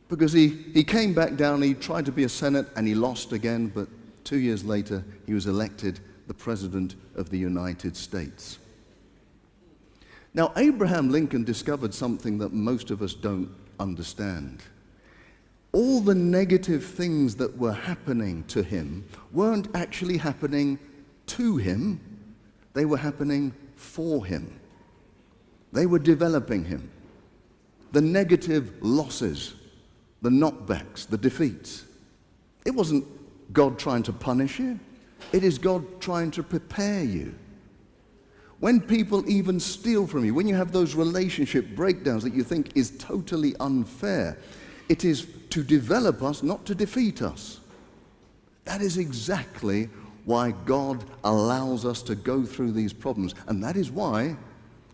Because he came back down, he tried to be a Senate, and he lost again, but 2 years later, he was elected the President of the United States. Now, Abraham Lincoln discovered something that most of us don't understand. All the negative things that were happening to him weren't actually happening to him, they were happening for him. They were developing him. The negative losses, the knockbacks, the defeats. It wasn't God trying to punish you. It is God trying to prepare you. When people even steal from you, when you have those relationship breakdowns that you think is totally unfair, it is to develop us, not to defeat us. That is exactly why God allows us to go through these problems. And that is why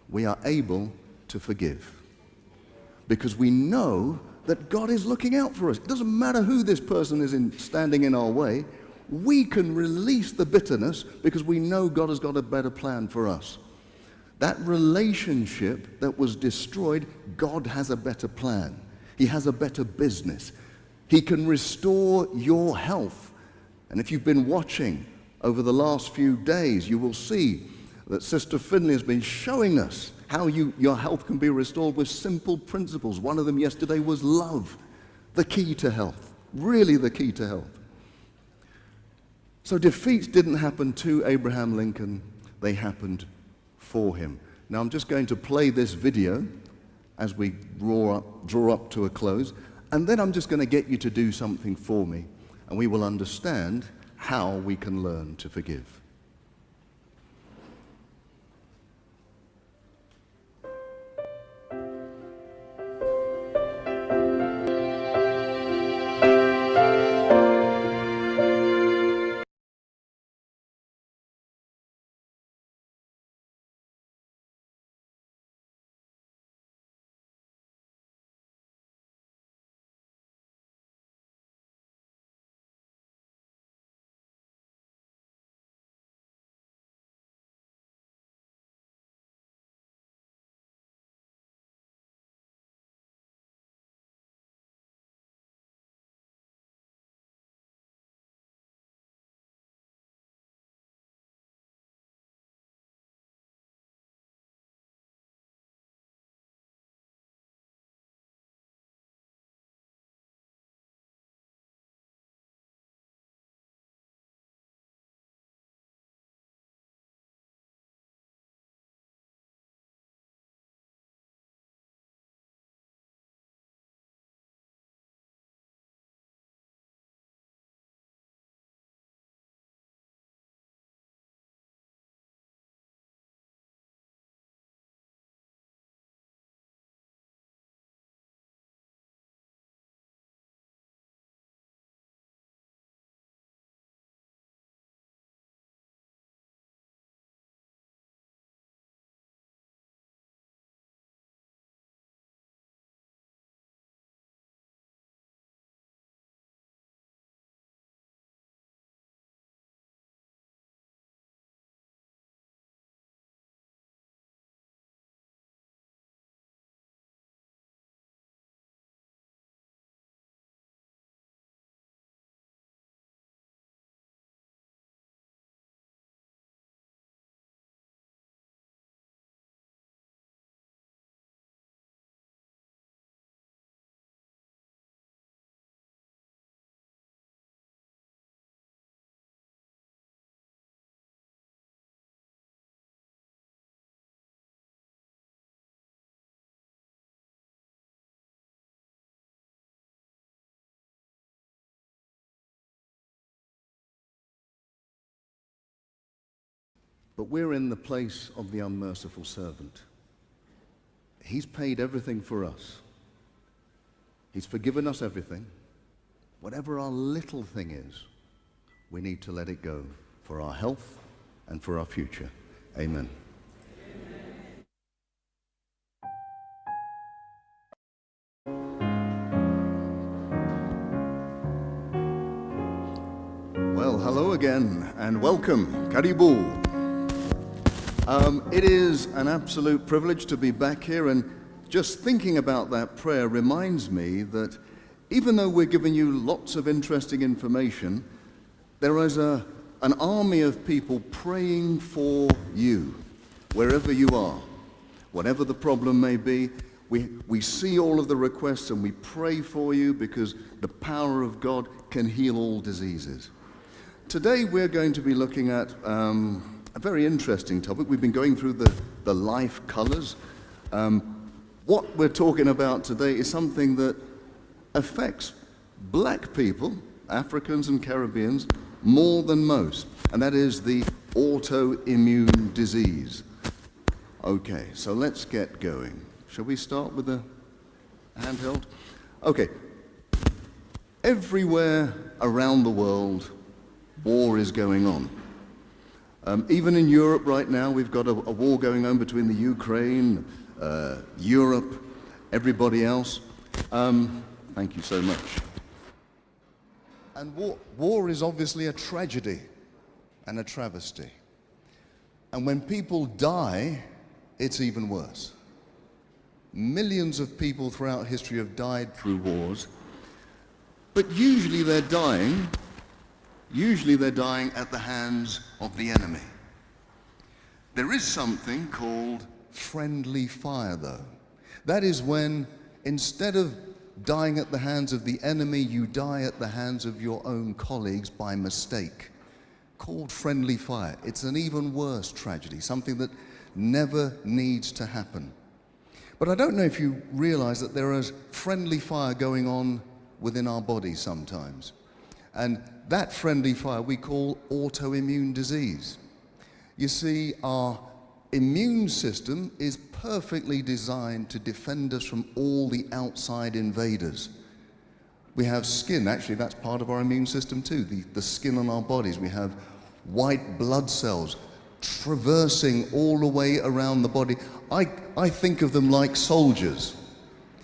we are able to forgive. Because we know that God is looking out for us. It doesn't matter who this person is standing in our way. We can release the bitterness because we know God has got a better plan for us. That relationship that was destroyed, God has a better plan. He has a better business. He can restore your health. And if you've been watching over the last few days, you will see that Sister Finley has been showing us how your health can be restored with simple principles. One of them yesterday was love, the key to health, really the key to health. So defeats didn't happen to Abraham Lincoln, they happened for him. Now I'm just going to play this video as we draw up to a close, and then I'm just going to get you to do something for me, and we will understand how we can learn to forgive. But we're in the place of the unmerciful servant. He's paid everything for us. He's forgiven us everything, whatever our little thing is, we need to let it go for our health and for our future. Amen. Well, hello again and welcome. Karibu. It is an absolute privilege to be back here, and just thinking about that prayer reminds me that even though we're giving you lots of interesting information, there is an army of people praying for you, wherever you are, whatever the problem may be. We see all of the requests and we pray for you because the power of God can heal all diseases. Today we're going to be looking at a very interesting topic. We've been going through the life colors. What we're talking about today is something that affects black people, Africans and Caribbeans, more than most, and that is the autoimmune disease. Okay, so let's get going. Shall we start with the handheld? Okay. Everywhere around the world, war is going on. Even in Europe right now, we've got a war going on between the Ukraine, Europe, everybody else. Thank you so much. And war is obviously a tragedy and a travesty. And when people die, it's even worse. Millions of people throughout history have died through wars, but usually they're dying at the hands of the enemy. There is something called friendly fire, though. That is when, instead of dying at the hands of the enemy, you die at the hands of your own colleagues by mistake. Called friendly fire. It's an even worse tragedy, something that never needs to happen. But I don't know if you realize that there is friendly fire going on within our bodies sometimes. And that friendly fire we call autoimmune disease. You see, our immune system is perfectly designed to defend us from all the outside invaders. We have skin, actually that's part of our immune system too, the skin on our bodies. We have white blood cells traversing all the way around the body. I think of them like soldiers.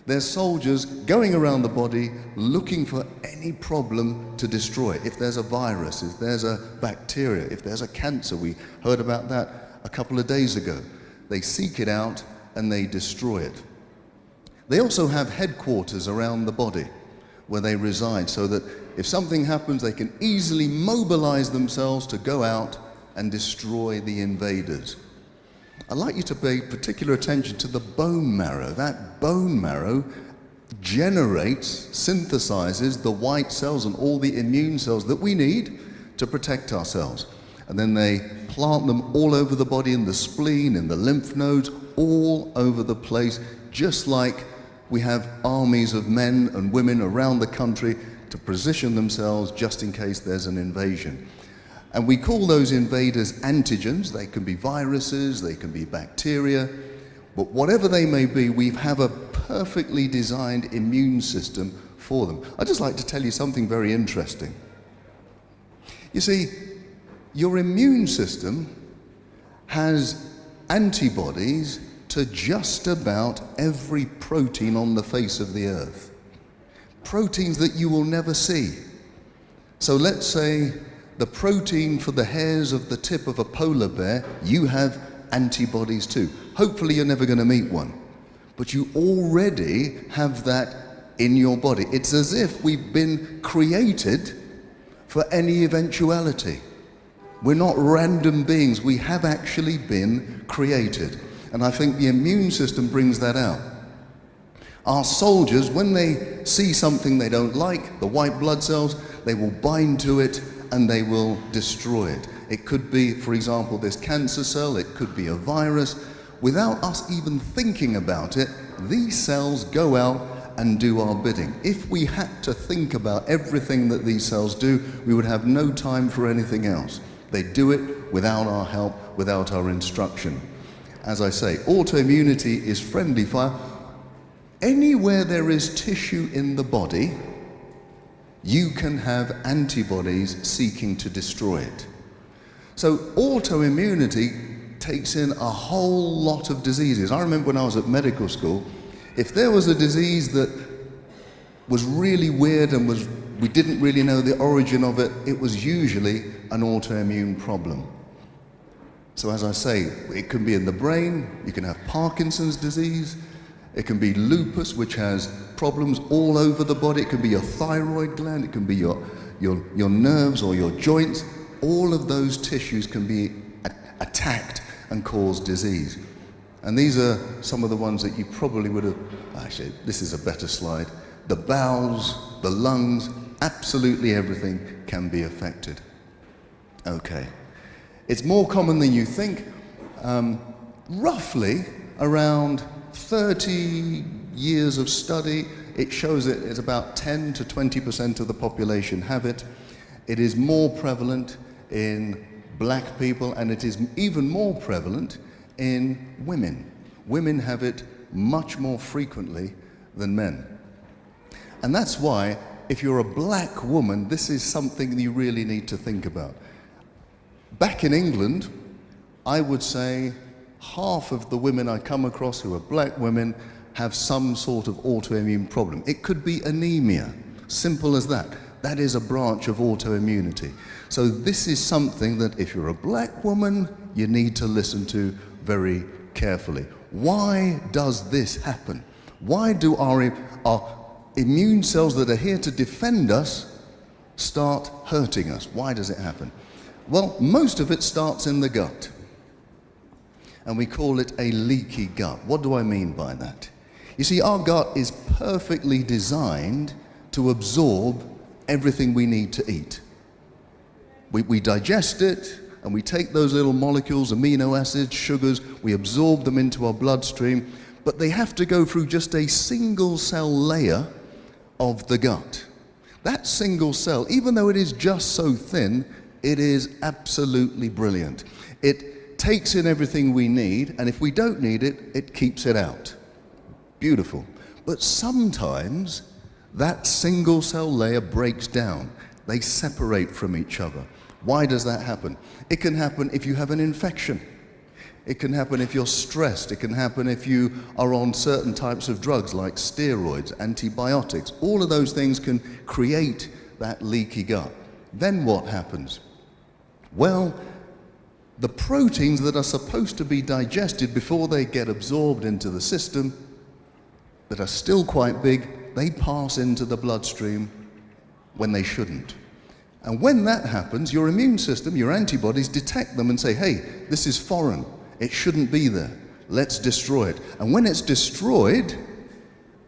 They're soldiers going around the body looking for any problem to destroy. If there's a virus, if there's a bacteria, if there's a cancer, we heard about that a couple of days ago. They seek it out and they destroy it. They also have headquarters around the body where they reside, so that if something happens, they can easily mobilize themselves to go out and destroy the invaders. I'd like you to pay particular attention to the bone marrow. That bone marrow generates, synthesizes the white cells and all the immune cells that we need to protect ourselves. And then they plant them all over the body, in the spleen, in the lymph nodes, all over the place, just like we have armies of men and women around the country to position themselves just in case there's an invasion. And we call those invaders antigens. They can be viruses, they can be bacteria, but whatever they may be, we have a perfectly designed immune system for them. I'd just like to tell you something very interesting. You see, your immune system has antibodies to just about every protein on the face of the earth. Proteins that you will never see. So let's say the protein for the hairs of the tip of a polar bear, you have antibodies too. Hopefully you're never going to meet one, but you already have that in your body. It's as if we've been created for any eventuality. We're not random beings, we have actually been created. And I think the immune system brings that out. Our soldiers, when they see something they don't like, the white blood cells, they will bind to it and they will destroy it. It could be, for example, this cancer cell, it could be a virus. Without us even thinking about it, these cells go out and do our bidding. If we had to think about everything that these cells do, we would have no time for anything else. They do it without our help, without our instruction. As I say, autoimmunity is friendly fire. Anywhere there is tissue in the body, you can have antibodies seeking to destroy it. So autoimmunity takes in a whole lot of diseases. I remember when I was at medical school, if there was a disease that was really weird and we didn't really know the origin of it, it was usually an autoimmune problem. So as I say, it can be in the brain, you can have Parkinson's disease, it can be lupus, which has problems all over the body, it can be your thyroid gland, it can be your nerves or your joints. All of those tissues can be attacked and cause disease. And these are some of the ones that you probably would have, actually, this is a better slide. The bowels, the lungs, absolutely everything can be affected. Okay. It's more common than you think. Roughly around 30 years of study, it shows that it's about 10 to 20% of the population have it. It is more prevalent in black people, and it is even more prevalent in women. Women have it much more frequently than men. And that's why, if you're a black woman, this is something you really need to think about. Back in England, I would say half of the women I come across who are black women have some sort of autoimmune problem. It could be anemia, simple as that. That is a branch of autoimmunity. So this is something that if you're a black woman, you need to listen to very carefully. Why does this happen? Why do our immune cells that are here to defend us start hurting us? Why does it happen? Well, most of it starts in the gut. And we call it a leaky gut. What do I mean by that? You see, our gut is perfectly designed to absorb everything we need to eat. We digest it, and we take those little molecules, amino acids, sugars, we absorb them into our bloodstream, but they have to go through just a single cell layer of the gut. That single cell, even though it is just so thin, it is absolutely brilliant. It takes in everything we need, and if we don't need it, it keeps it out. Beautiful. But sometimes that single cell layer breaks down. They separate from each other. Why does that happen? It can happen if you have an infection. It can happen if you're stressed. It can happen if you are on certain types of drugs like steroids, antibiotics. All of those things can create that leaky gut. Then what happens? Well, the proteins that are supposed to be digested before they get absorbed into the system, that are still quite big, they pass into the bloodstream when they shouldn't. And when that happens, your immune system, your antibodies, detect them and say, hey, this is foreign. It shouldn't be there. Let's destroy it. And when it's destroyed,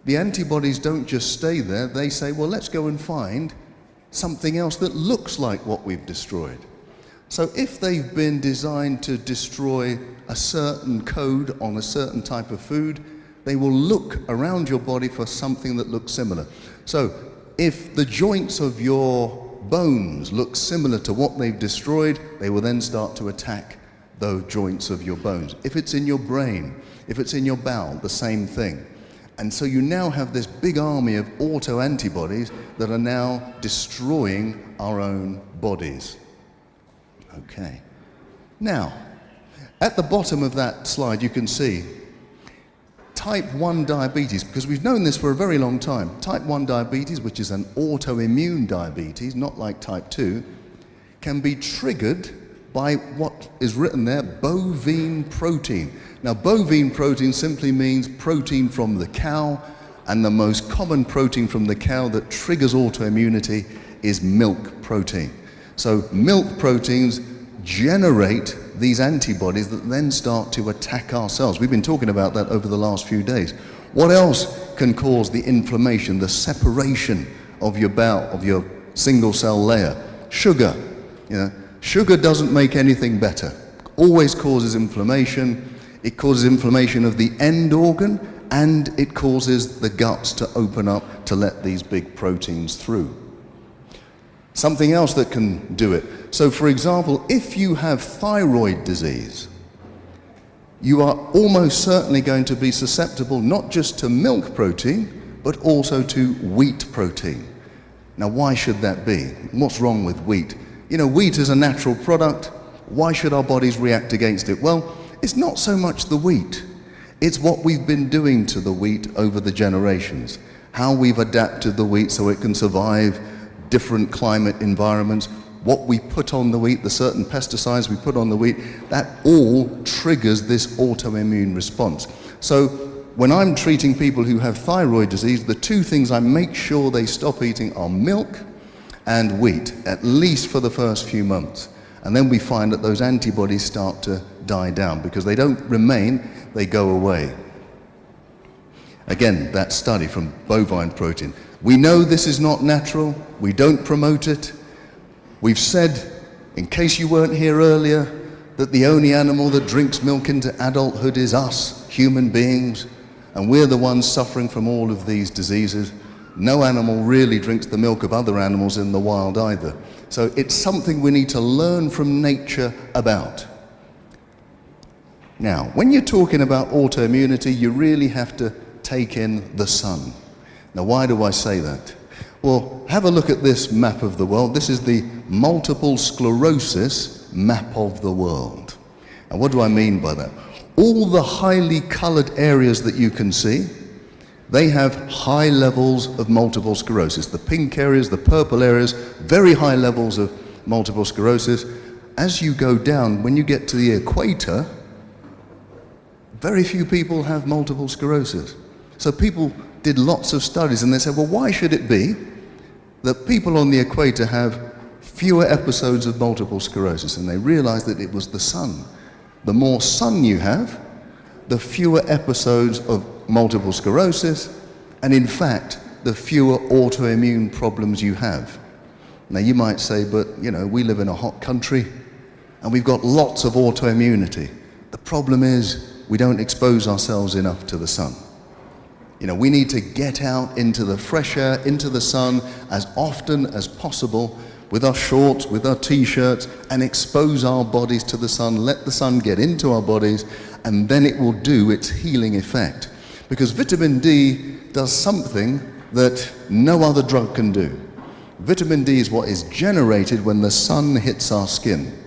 the antibodies don't just stay there. They say, well, let's go and find something else that looks like what we've destroyed. So if they've been designed to destroy a certain code on a certain type of food, they will look around your body for something that looks similar. So if the joints of your bones look similar to what they've destroyed, they will then start to attack those joints of your bones. If it's in your brain, if it's in your bowel, the same thing. And so you now have this big army of autoantibodies that are now destroying our own bodies. Okay. Now, at the bottom of that slide you can see type 1 diabetes, because we've known this for a very long time. Type 1 diabetes, which is an autoimmune diabetes, not like type 2, can be triggered by what is written there, bovine protein. Now, bovine protein simply means protein from the cow, and the most common protein from the cow that triggers autoimmunity is milk protein. So milk proteins generate these antibodies that then start to attack our cells. We've been talking about that over the last few days. What else can cause the inflammation, the separation of your bowel, of your single cell layer? Sugar. Sugar doesn't make anything better. Always causes inflammation. It causes inflammation of the end organ, and it causes the guts to open up to let these big proteins through. Something else that can do it. So for example, if you have thyroid disease, you are almost certainly going to be susceptible not just to milk protein, but also to wheat protein. Now, why should that be? What's wrong with wheat? You know, wheat is a natural product. Why should our bodies react against it? Well, it's not so much the wheat. It's what we've been doing to the wheat over the generations. How we've adapted the wheat so it can survive different climate environments. What we put on the wheat, the certain pesticides we put on the wheat, that all triggers this autoimmune response. So when I'm treating people who have thyroid disease, the two things I make sure they stop eating are milk and wheat, at least for the first few months. And then we find that those antibodies start to die down because they don't remain, they go away. Again, that study from bovine protein. We know this is not natural, we don't promote it. We've said, in case you weren't here earlier, that the only animal that drinks milk into adulthood is us, human beings, and we're the ones suffering from all of these diseases. No animal really drinks the milk of other animals in the wild either. So it's something we need to learn from nature about. Now, when you're talking about autoimmunity, you really have to take in the sun. Now, why do I say that? Well, have a look at this map of the world. This is the multiple sclerosis map of the world. And what do I mean by that? All the highly colored areas that you can see, they have high levels of multiple sclerosis. The pink areas, the purple areas, very high levels of multiple sclerosis. As you go down, when you get to the equator, very few people have multiple sclerosis. So people did lots of studies and they said, well, why should it be that people on the equator have fewer episodes of multiple sclerosis? And they realized that it was the sun. The more sun you have, the fewer episodes of multiple sclerosis, and in fact, the fewer autoimmune problems you have. Now you might say, but you know, we live in a hot country and we've got lots of autoimmunity. The problem is we don't expose ourselves enough to the sun. You know, we need to get out into the fresh air, into the sun as often as possible with our shorts, with our t-shirts, and expose our bodies to the sun, let the sun get into our bodies, and then it will do its healing effect. Because vitamin D does something that no other drug can do. Vitamin D is what is generated when the sun hits our skin.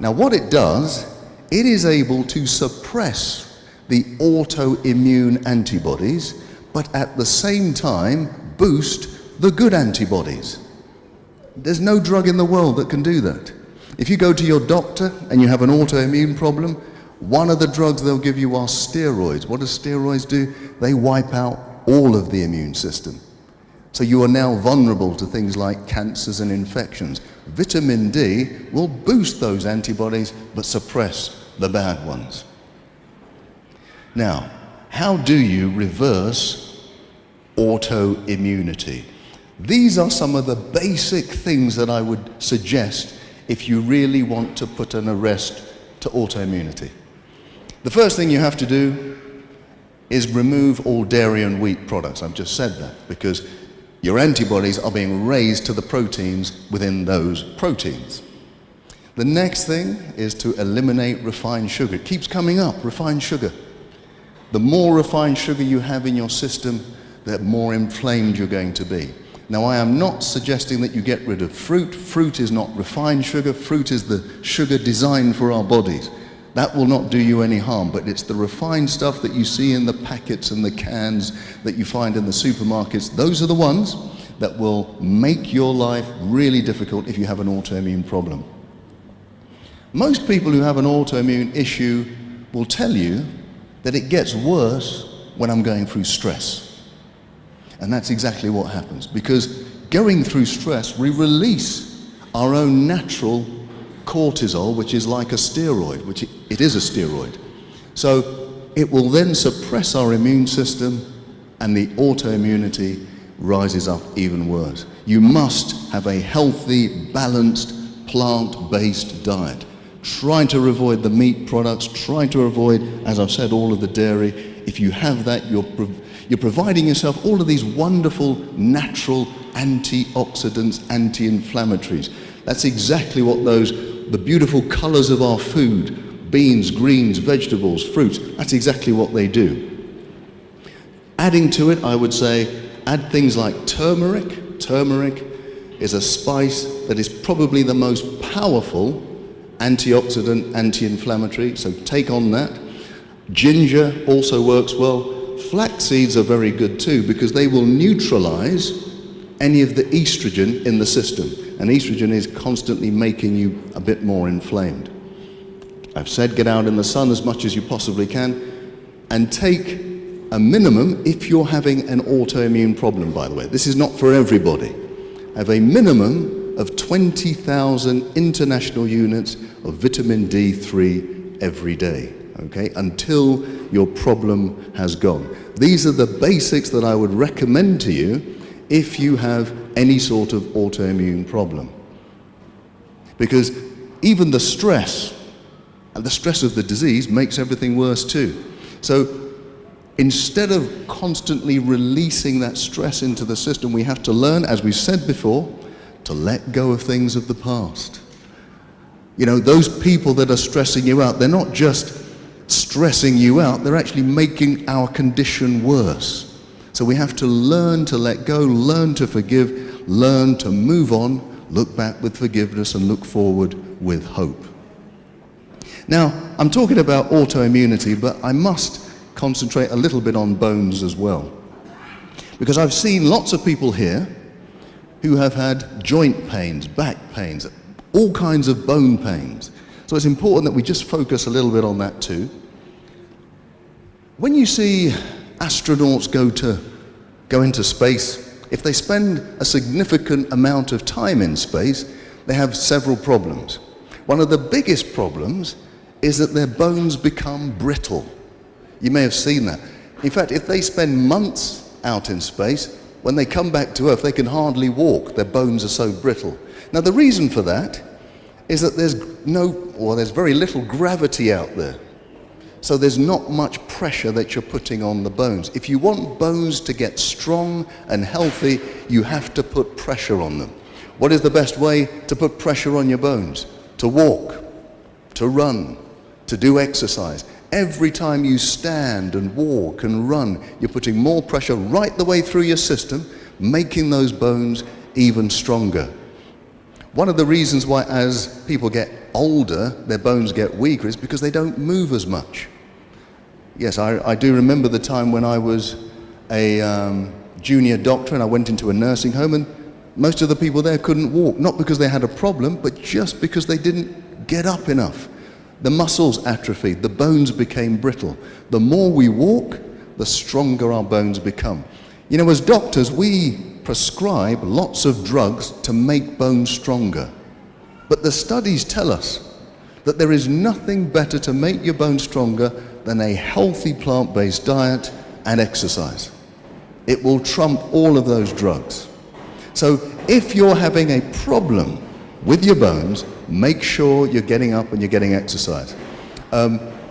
Now what it does, it is able to suppress the autoimmune antibodies, but at the same time boost the good antibodies. There's no drug in the world that can do that. If you go to your doctor and you have an autoimmune problem, one of the drugs they'll give you are steroids. What do steroids do? They wipe out all of the immune system. So you are now vulnerable to things like cancers and infections. Vitamin D will boost those antibodies but suppress the bad ones. Now, how do you reverse autoimmunity? These are some of the basic things that I would suggest if you really want to put an arrest to autoimmunity. The first thing you have to do is remove all dairy and wheat products. I've just said that because your antibodies are being raised to the proteins within those proteins. The next thing is to eliminate refined sugar. It keeps coming up, refined sugar. The more refined sugar you have in your system, the more inflamed you're going to be. Now, I am not suggesting that you get rid of fruit. Fruit is not refined sugar. Fruit is the sugar designed for our bodies. That will not do you any harm, but it's the refined stuff that you see in the packets and the cans that you find in the supermarkets. Those are the ones that will make your life really difficult if you have an autoimmune problem. Most people who have an autoimmune issue will tell you that it gets worse when I'm going through stress. And that's exactly what happens, because going through stress, we release our own natural cortisol, which is like a steroid, which it is a steroid. So it will then suppress our immune system and the autoimmunity rises up even worse. You must have a healthy, balanced, plant-based diet. Try to avoid the meat products, try to avoid, as I've said, all of the dairy. If you have that, you're providing yourself all of these wonderful natural antioxidants, anti-inflammatories. That's exactly what the beautiful colors of our food, beans, greens, vegetables, fruits, that's exactly what they do. Adding to it, I would say, add things like turmeric turmeric is a spice that is probably the most powerful antioxidant, anti-inflammatory, so take on that. Ginger also works well. Flax seeds are very good too because they will neutralize any of the estrogen in the system. And estrogen is constantly making you a bit more inflamed. I've said get out in the sun as much as you possibly can and take a minimum if you're having an autoimmune problem, by the way. This is not for everybody. Have a minimum of 20,000 international units of vitamin D3 every day, okay, until your problem has gone. These are the basics that I would recommend to you if you have any sort of autoimmune problem. Because even the stress, and the stress of the disease makes everything worse too. So instead of constantly releasing that stress into the system, we have to learn, as we've said before, to let go of things of the past. You know, those people that are stressing you out, they're not just stressing you out, they're actually making our condition worse. So we have to learn to let go, learn to forgive, learn to move on, look back with forgiveness and look forward with hope. Now, I'm talking about autoimmunity, but I must concentrate a little bit on bones as well. Because I've seen lots of people here who have had joint pains, back pains, all kinds of bone pains. So it's important that we just focus a little bit on that too. When you see astronauts go into space, if they spend a significant amount of time in space, they have several problems. One of the biggest problems is that their bones become brittle. You may have seen that. In fact, if they spend months out in space, when they come back to Earth, they can hardly walk. Their bones are so brittle. Now, the reason for that is that there's very little gravity out there. So there's not much pressure that you're putting on the bones. If you want bones to get strong and healthy, you have to put pressure on them. What is the best way to put pressure on your bones? To walk, to run, to do exercise. Every time you stand and walk and run, you're putting more pressure right the way through your system, making those bones even stronger. One of the reasons why as people get older, their bones get weaker is because they don't move as much. Yes, I do remember the time when I was a junior doctor and I went into a nursing home and most of the people there couldn't walk, not because they had a problem, but just because they didn't get up enough. The muscles atrophied, the bones became brittle. The more we walk, the stronger our bones become. You know, as doctors, we prescribe lots of drugs to make bones stronger. But the studies tell us that there is nothing better to make your bones stronger than a healthy plant-based diet and exercise. It will trump all of those drugs. So if you're having a problem with your bones, make sure you're getting up and you're getting exercise.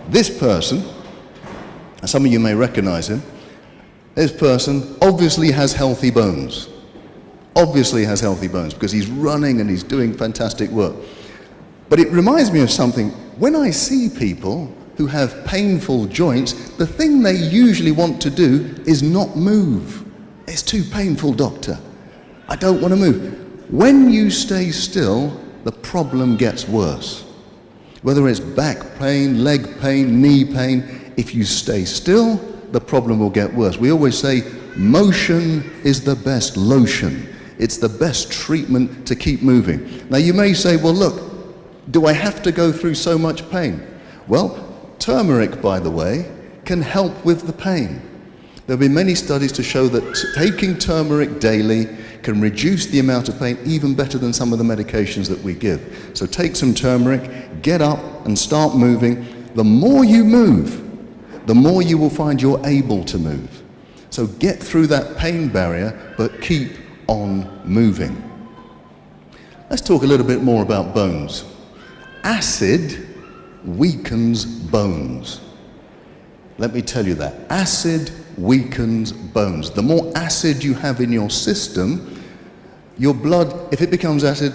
This person, some of you may recognize him, this person obviously has healthy bones. Obviously has healthy bones because he's running and he's doing fantastic work. But it reminds me of something. When I see people who have painful joints, the thing they usually want to do is not move. It's too painful, doctor. I don't want to move. When you stay still, the problem gets worse. Whether it's back pain, leg pain, knee pain, if you stay still, the problem will get worse. We always say motion is the best lotion. It's the best treatment to keep moving. Now you may say, well look, do I have to go through so much pain? Well, turmeric, by the way, can help with the pain. There have been many studies to show that taking turmeric daily can reduce the amount of pain even better than some of the medications that we give. So take some turmeric, get up and start moving. The more you move, the more you will find you're able to move. So get through that pain barrier, but keep on moving. Let's talk a little bit more about bones. Acid weakens bones. Let me tell you that. Acid weakens bones. The more acid you have in your system, your blood, if it becomes acid,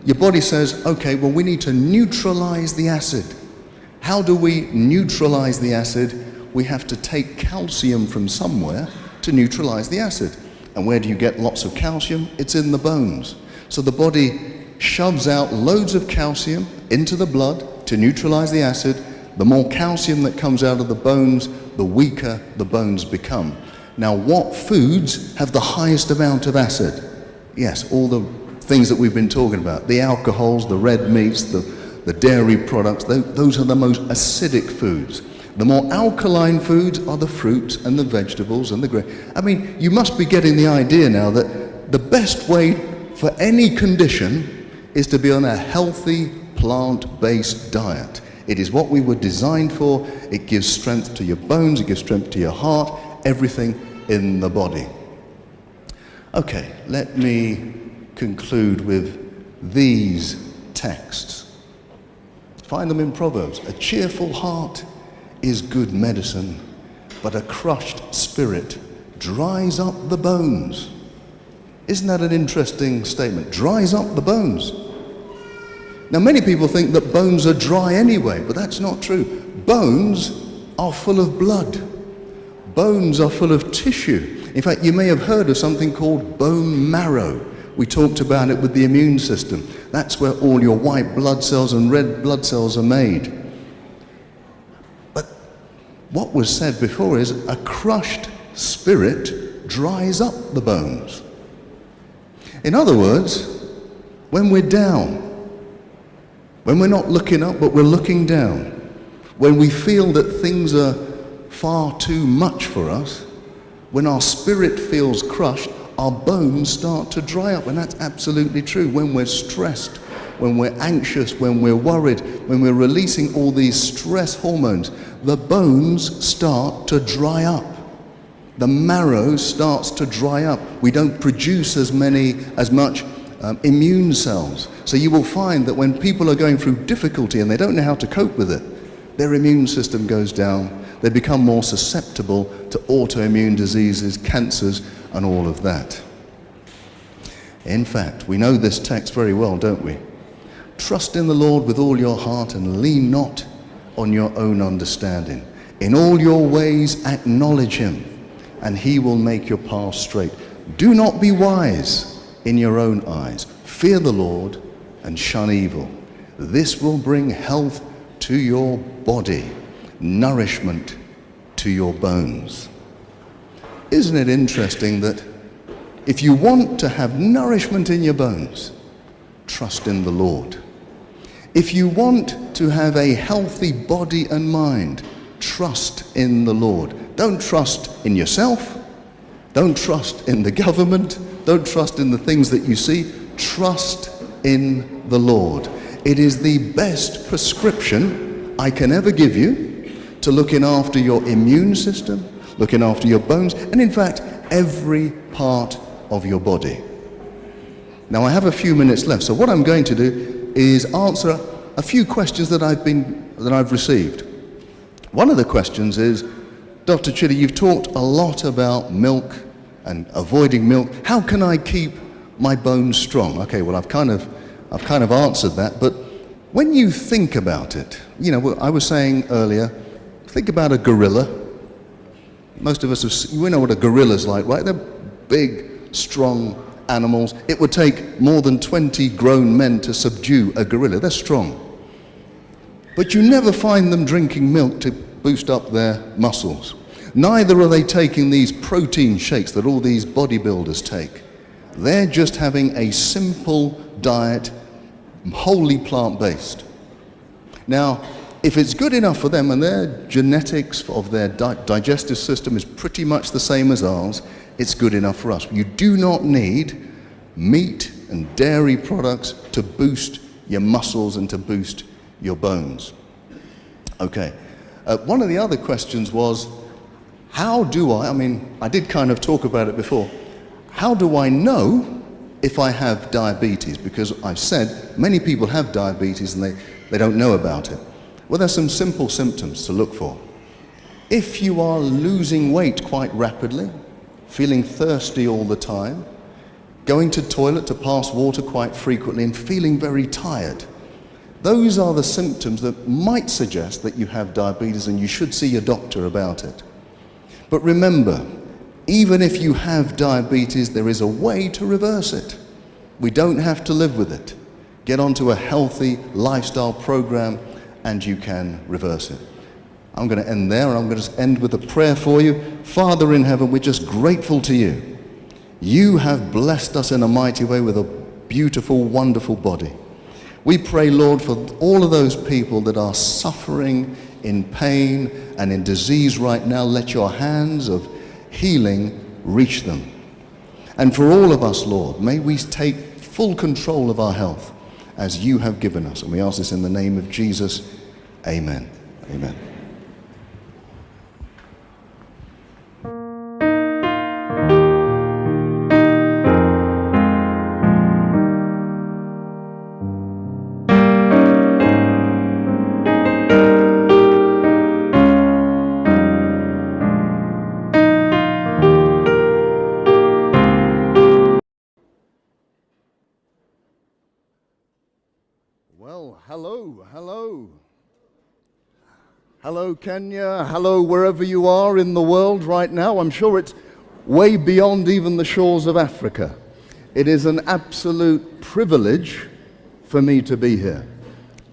your body says, okay, well, we need to neutralize the acid. How do we neutralize the acid? We have to take calcium from somewhere to neutralize the acid. And where do you get lots of calcium? It's in the bones. So the body shoves out loads of calcium into the blood to neutralize the acid. The more calcium that comes out of the bones, the weaker the bones become. Now, what foods have the highest amount of acid? Yes, all the things that we've been talking about. The alcohols, the red meats, the dairy products, those are the most acidic foods. The more alkaline foods are the fruits and the vegetables and the grain. I mean, you must be getting the idea now that the best way for any condition is to be on a healthy plant-based diet. It is what we were designed for. It gives strength to your bones, it gives strength to your heart, everything in the body. Okay, let me conclude with these texts. Find them in Proverbs. A cheerful heart is good medicine, but a crushed spirit dries up the bones. Isn't that an interesting statement? Dries up the bones. Now, many people think that bones are dry anyway, but that's not true. Bones are full of blood. Bones are full of tissue. In fact, you may have heard of something called bone marrow. We talked about it with the immune system. That's where all your white blood cells and red blood cells are made. But what was said before is a crushed spirit dries up the bones. In other words, when we're down, when we're not looking up but we're looking down, when we feel that things are far too much for us, when our spirit feels crushed, our bones start to dry up. And that's absolutely true. When we're stressed, when we're anxious, when we're worried, when we're releasing all these stress hormones, the bones start to dry up. The marrow starts to dry up. We don't produce as much immune cells. So you will find that when people are going through difficulty and they don't know how to cope with it, their immune system goes down. They become more susceptible to autoimmune diseases, cancers, and all of that. In fact, we know this text very well, don't we? Trust in the Lord with all your heart and lean not on your own understanding. In all your ways acknowledge him, and he will make your path straight. Do not be wise in your own eyes. Fear the Lord and shun evil. This will bring health to your body, nourishment to your bones. Isn't it interesting that if you want to have nourishment in your bones, trust in the Lord. If you want to have a healthy body and mind, trust in the Lord. Don't trust in yourself. Don't trust in the government. Don't trust in the things that you see. Trust in the Lord. It is the best prescription I can ever give you to looking after your immune system, looking after your bones, and in fact, every part of your body. Now, I have a few minutes left, so what I'm going to do is answer a few questions that I've received. One of the questions is, Dr. Chidi, you've talked a lot about milk and avoiding milk. How can I keep my bones strong? Okay, well, I've kind of answered that, but when you think about it, I was saying earlier, think about a gorilla. Most of us we know what a gorilla's like, right? They're big, strong animals. It would take more than 20 grown men to subdue a gorilla. They're strong. But you never find them drinking milk to boost up their muscles. Neither are they taking these protein shakes that all these bodybuilders take. They're just having a simple diet, wholly plant-based. Now, if it's good enough for them and their genetics of their digestive system is pretty much the same as ours, it's good enough for us. You do not need meat and dairy products to boost your muscles and to boost your bones. Okay. One of the other questions was, how do I did kind of talk about it before, how do I know if I have diabetes? Because I've said many people have diabetes and they don't know about it. Well, there's some simple symptoms to look for. If you are losing weight quite rapidly, feeling thirsty all the time, going to the toilet to pass water quite frequently and feeling very tired, those are the symptoms that might suggest that you have diabetes and you should see your doctor about it. But remember, Even if you have diabetes, there is a way to reverse it. We don't have to live with it. Get onto a healthy lifestyle program and you can reverse it. I'm going to end there, and I'm going to end with a prayer for you. Father in heaven, we're just grateful to you. You have blessed us in a mighty way with a beautiful, wonderful body. We pray, Lord, for all of those people that are suffering in pain and in disease right now. Let your hands of healing reach them. And for all of us, Lord, may we take full control of our health as you have given us. And we ask this in the name of Jesus. Amen. Amen. Well, hello. Hello, Kenya. Hello, wherever you are in the world right now. I'm sure it's way beyond even the shores of Africa. It is an absolute privilege for me to be here.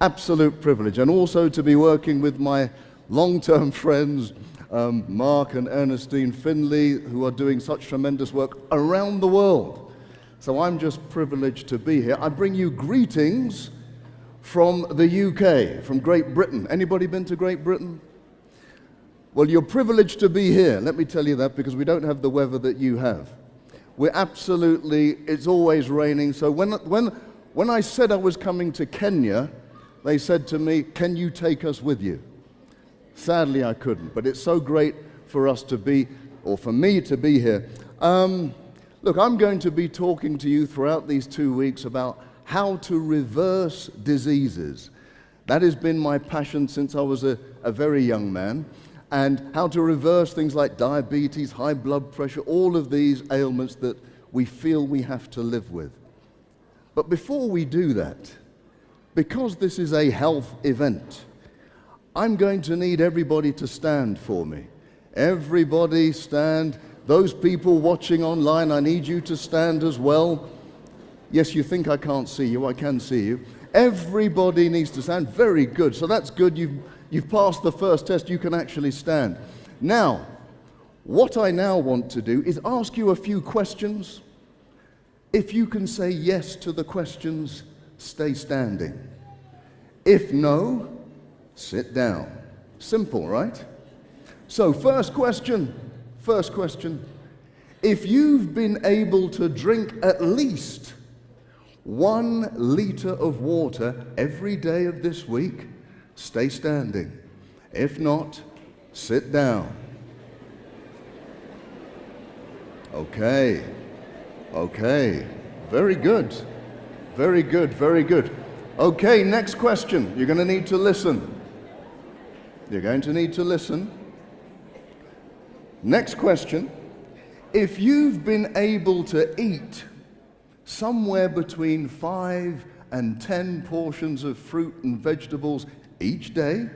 Absolute privilege. And also to be working with my long-term friends, Mark and Ernestine Finley, who are doing such tremendous work around the world. So I'm just privileged to be here. I bring you greetings from the UK, from Great Britain. Anybody been to Great Britain? Well, you're privileged to be here. Let me tell you that, because we don't have the weather that you have. It's always raining. So when I said I was coming to Kenya, they said to me, can you take us with you? Sadly, I couldn't, but it's so great for us to be, or for me to be here. Look, I'm going to be talking to you throughout these 2 weeks about how to reverse diseases. That has been my passion since I was a very young man. And how to reverse things like diabetes, high blood pressure, all of these ailments that we feel we have to live with. But before we do that, because this is a health event, I'm going to need everybody to stand for me. Everybody stand. Those people watching online, I need you to stand as well. Yes, you think I can't see you, I can see you. Everybody needs to stand. Very good. So that's good. You've passed the first test. You can actually stand. Now, what I now want to do is ask you a few questions. If you can say yes to the questions, stay standing. If no, sit down. Simple, right? So first question. If you've been able to drink at least 1 liter of water every day of this week, stay standing. If not, sit down. Okay. Very good. Okay, next question. You're going to need to listen. Next question. If you've been able to eat somewhere between 5 and 10 portions of fruit and vegetables each day,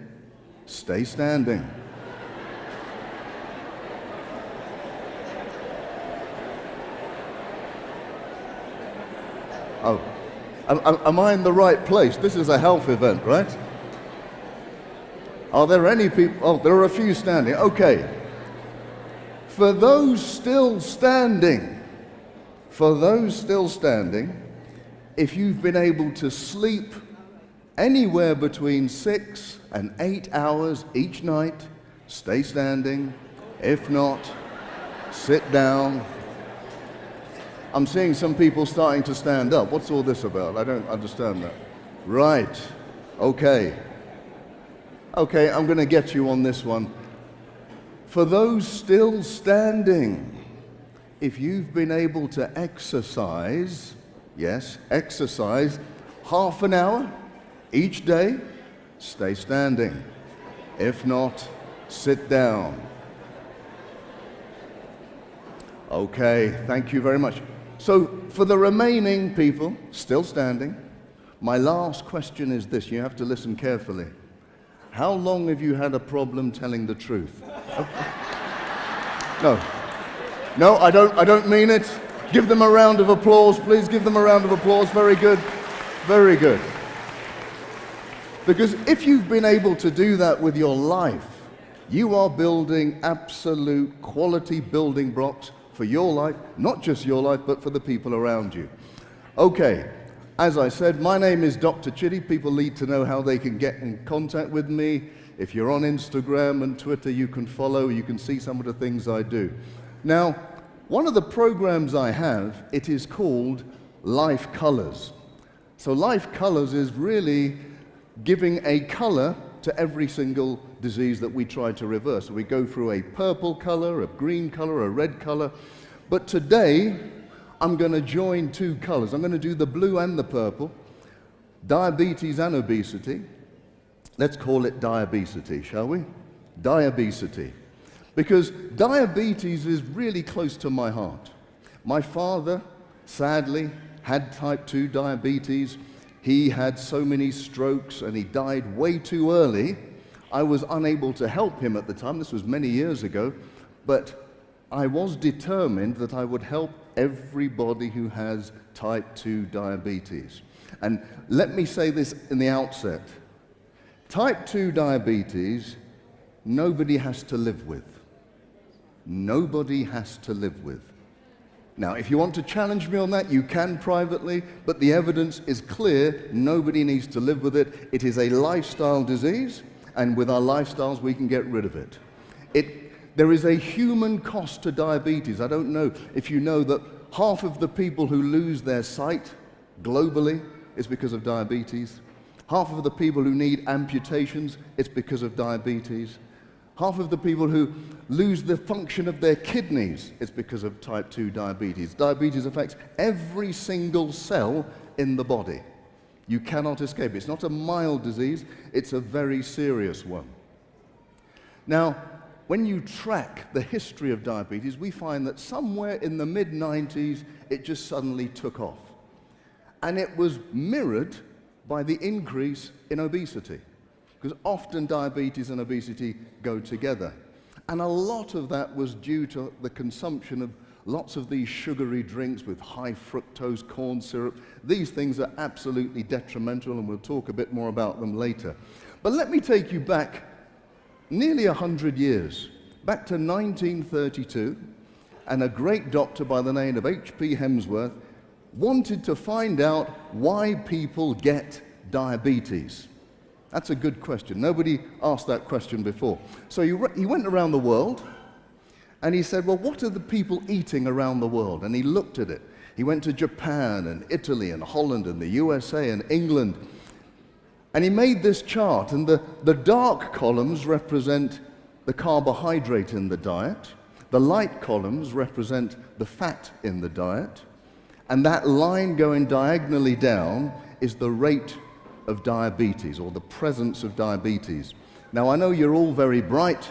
stay standing. Oh, am I in the right place? This is a health event, right? Are there any people? Oh, there are a few standing. Okay. For those still standing, if you've been able to sleep anywhere between 6 and 8 hours each night, stay standing. If not, sit down. I'm seeing some people starting to stand up. What's all this about? I don't understand that. Right. Okay, I'm going to get you on this one. For those still standing, if you've been able to exercise, half an hour each day, stay standing. If not, sit down. Okay, thank you very much. So for the remaining people still standing, my last question is this. You have to listen carefully. How long have you had a problem telling the truth? No. No, I don't mean it. Give them a round of applause, please. Give them a round of applause. Very good. Very good. Because if you've been able to do that with your life, you are building absolute quality building blocks for your life, not just your life, but for the people around you. Okay, as I said, my name is Dr. Chidi. People need to know how they can get in contact with me. If you're on Instagram and Twitter, you can follow, you can see some of the things I do. Now, one of the programs I have, it is called Life Colors. So Life Colors is really giving a color to every single disease that we try to reverse. So we go through a purple color, a green color, a red color. But today, I'm going to join two colors. I'm going to do the blue and the purple, diabetes and obesity. Let's call it diabesity, shall we? Diabesity. Because diabetes is really close to my heart. My father, sadly, had type 2 diabetes. He had so many strokes and he died way too early. I was unable to help him at the time. This was many years ago. But I was determined that I would help everybody who has type 2 diabetes. And let me say this in the outset. Type 2 diabetes, nobody has to live with. Nobody has to live with. Now, if you want to challenge me on that, you can privately, but the evidence is clear. Nobody needs to live with it. It is a lifestyle disease, and with our lifestyles, we can get rid of it. There is a human cost to diabetes. I don't know if you know that half of the people who lose their sight globally is because of diabetes. Half of the people who need amputations, it's because of diabetes. Half of the people who lose the function of their kidneys, it's because of type 2 diabetes. Diabetes affects every single cell in the body. You cannot escape. It's not a mild disease, it's a very serious one. Now, when you track the history of diabetes, we find that somewhere in the mid-90s, it just suddenly took off. And it was mirrored by the increase in obesity. Because often diabetes and obesity go together. And a lot of that was due to the consumption of lots of these sugary drinks with high fructose corn syrup. These things are absolutely detrimental, and we'll talk a bit more about them later. But let me take you back nearly 100 years, back to 1932, and a great doctor by the name of H.P. Hemsworth wanted to find out why people get diabetes. That's a good question. Nobody asked that question before. So he went around the world and he said, well, what are the people eating around the world? And he looked at it. He went to Japan and Italy and Holland and the USA and England. And he made this chart, and the dark columns represent the carbohydrate in the diet. The light columns represent the fat in the diet. And that line going diagonally down is the rate of diabetes, or the presence of diabetes. Now, I know you're all very bright.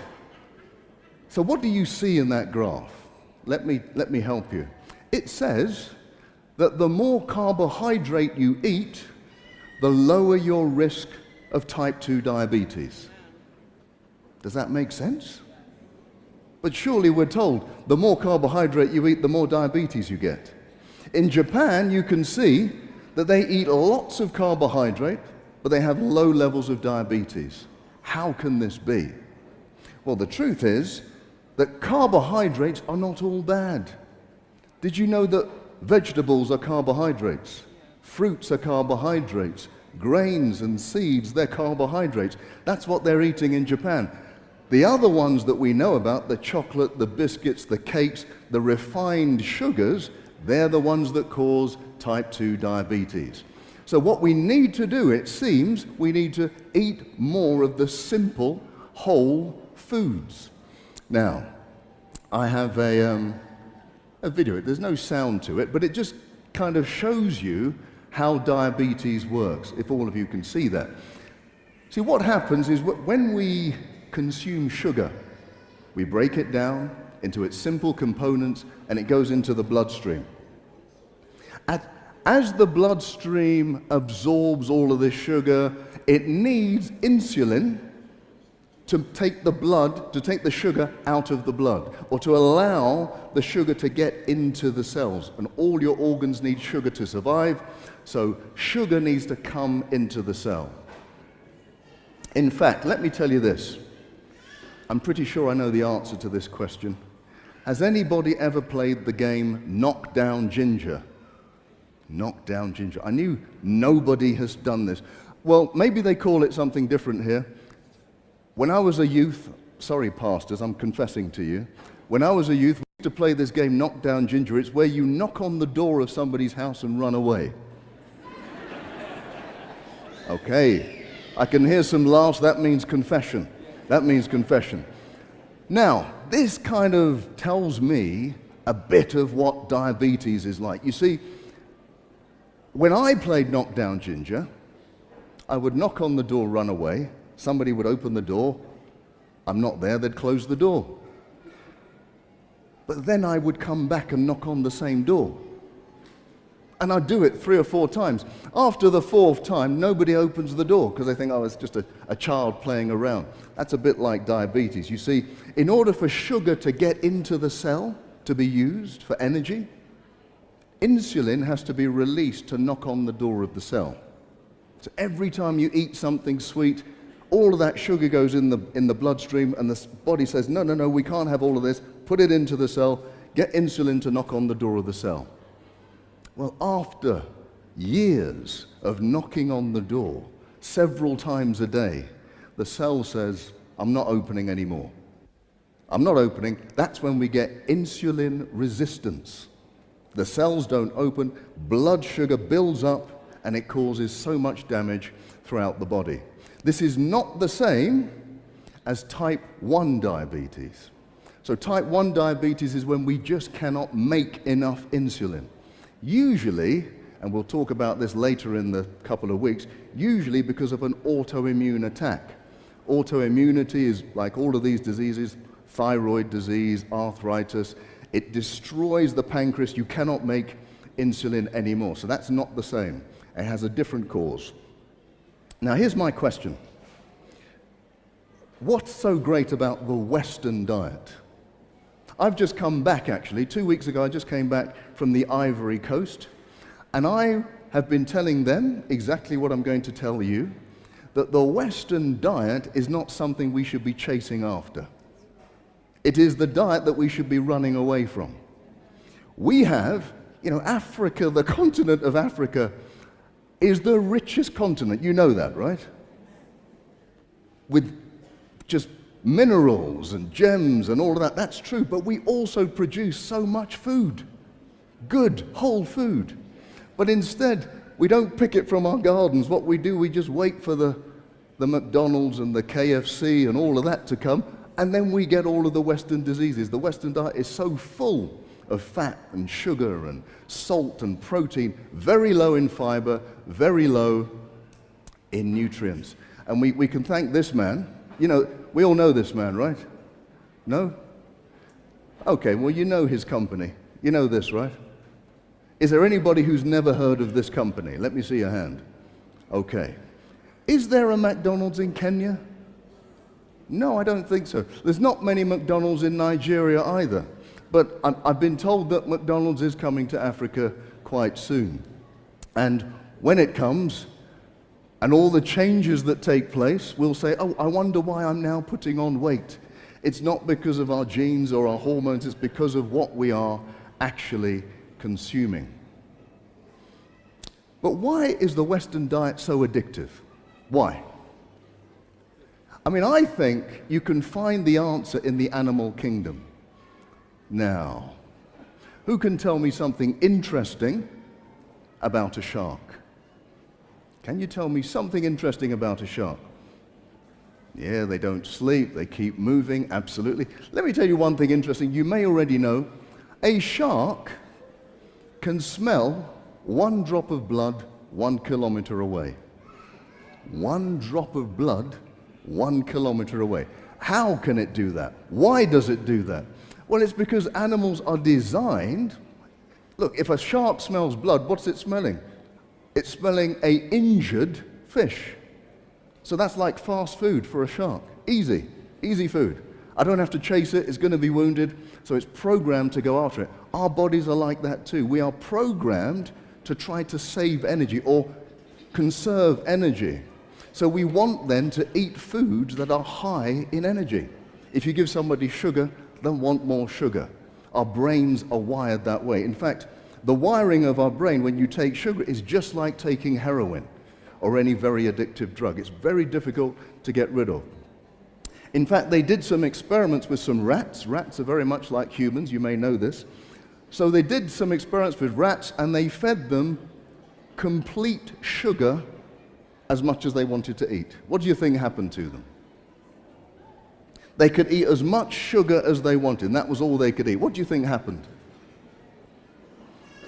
So what do you see in that graph? Let me help you. It says that the more carbohydrate you eat, the lower your risk of type 2 diabetes. Does that make sense? But surely we're told the more carbohydrate you eat, the more diabetes you get. In Japan, you can see that they eat lots of carbohydrate, but they have low levels of diabetes. How can this be? Well, the truth is that carbohydrates are not all bad. Did you know that vegetables are carbohydrates? Fruits are carbohydrates. Grains and seeds, they're carbohydrates. That's what they're eating in Japan. The other ones that we know about, the chocolate, the biscuits, the cakes, the refined sugars, they're the ones that cause type 2 diabetes. So what we need to do, it seems, we need to eat more of the simple, whole foods. Now, I have a video. There's no sound to it, but it just kind of shows you how diabetes works, if all of you can see that. See, what happens is when we consume sugar, we break it down into its simple components, and it goes into the bloodstream. As the bloodstream absorbs all of this sugar, it needs insulin to take the sugar out of the blood, or to allow the sugar to get into the cells. And all your organs need sugar to survive, so sugar needs to come into the cell. In fact, let me tell you this. I'm pretty sure I know the answer to this question. Has anybody ever played the game Knock Down Ginger? Knock Down Ginger. I knew nobody has done this. Well, maybe they call it something different here. When I was a youth, sorry pastors, I'm confessing to you. When I was a youth, we used to play this game Knock Down Ginger. It's where you knock on the door of somebody's house and run away. Okay, I can hear some laughs. That means confession. That means confession. Now, this kind of tells me a bit of what diabetes is like. You see, when I played Knock Down Ginger, I would knock on the door, run away. Somebody would open the door. I'm not there, they'd close the door. But then I would come back and knock on the same door. And I'd do it 3 or 4 times. After the 4th time, nobody opens the door because they think, oh, it's just a child playing around. That's a bit like diabetes. You see, in order for sugar to get into the cell to be used for energy, insulin has to be released to knock on the door of the cell. So every time you eat something sweet, all of that sugar goes in the bloodstream, and the body says, no, we can't have all of this. Put it into the cell, get insulin to knock on the door of the cell. Well, after years of knocking on the door several times a day, the cell says, I'm not opening anymore. I'm not opening. That's when we get insulin resistance. The cells don't open, blood sugar builds up, and it causes so much damage throughout the body. This is not the same as type 1 diabetes. So type 1 diabetes is when we just cannot make enough insulin. Usually, and we'll talk about this later in the couple of weeks, usually because of an autoimmune attack. Autoimmunity is like all of these diseases, thyroid disease, arthritis. It destroys the pancreas. You cannot make insulin anymore. So that's not the same. It has a different cause. Now, here's my question. What's so great about the Western diet? I've just come back, actually. 2 weeks ago, I just came back from the Ivory Coast, and I have been telling them exactly what I'm going to tell you, that the Western diet is not something we should be chasing after. It is the diet that we should be running away from. We have, Africa, the continent of Africa, is the richest continent. You know that, right? With just minerals and gems and all of that. That's true, but we also produce so much food. Good, whole food. But instead, we don't pick it from our gardens. What we do, we just wait for the McDonald's and the KFC and all of that to come, and then we get all of the Western diseases. The Western diet is so full of fat and sugar and salt and protein, very low in fiber, very low in nutrients. And we can thank this man. We all know this man, right? No? Okay, well, you know his company. You know this, right? Is there anybody who's never heard of this company? Let me see your hand. Okay. Is there a McDonald's in Kenya? No, I don't think so. There's not many McDonald's in Nigeria either. But I've been told that McDonald's is coming to Africa quite soon. And when it comes, and all the changes that take place, we'll say, oh, I wonder why I'm now putting on weight. It's not because of our genes or our hormones, it's because of what we are actually consuming. But why is the Western diet so addictive? Why? I think you can find the answer in the animal kingdom. Now, who can tell me something interesting about a shark? Can you tell me something interesting about a shark? Yeah, they don't sleep, they keep moving, absolutely. Let me tell you one thing interesting you may already know. A shark can smell 1 drop of blood 1 kilometer away. 1 drop of blood 1 kilometer away. How can it do that? Why does it do that? Well, it's because animals are designed. Look, if a shark smells blood, what's it smelling? It's smelling an injured fish. So that's like fast food for a shark. Easy. Easy food. I don't have to chase it. It's going to be wounded. So it's programmed to go after it. Our bodies are like that too. We are programmed to try to save energy or conserve energy. So we want then to eat foods that are high in energy. If you give somebody sugar, they'll want more sugar. Our brains are wired that way. In fact, the wiring of our brain when you take sugar is just like taking heroin or any very addictive drug. It's very difficult to get rid of. In fact, they did some experiments with some rats. Rats are very much like humans, you may know this. So they did some experiments with rats and they fed them complete sugar as much as they wanted to eat. What do you think happened to them? They could eat as much sugar as they wanted, and that was all they could eat. What do you think happened?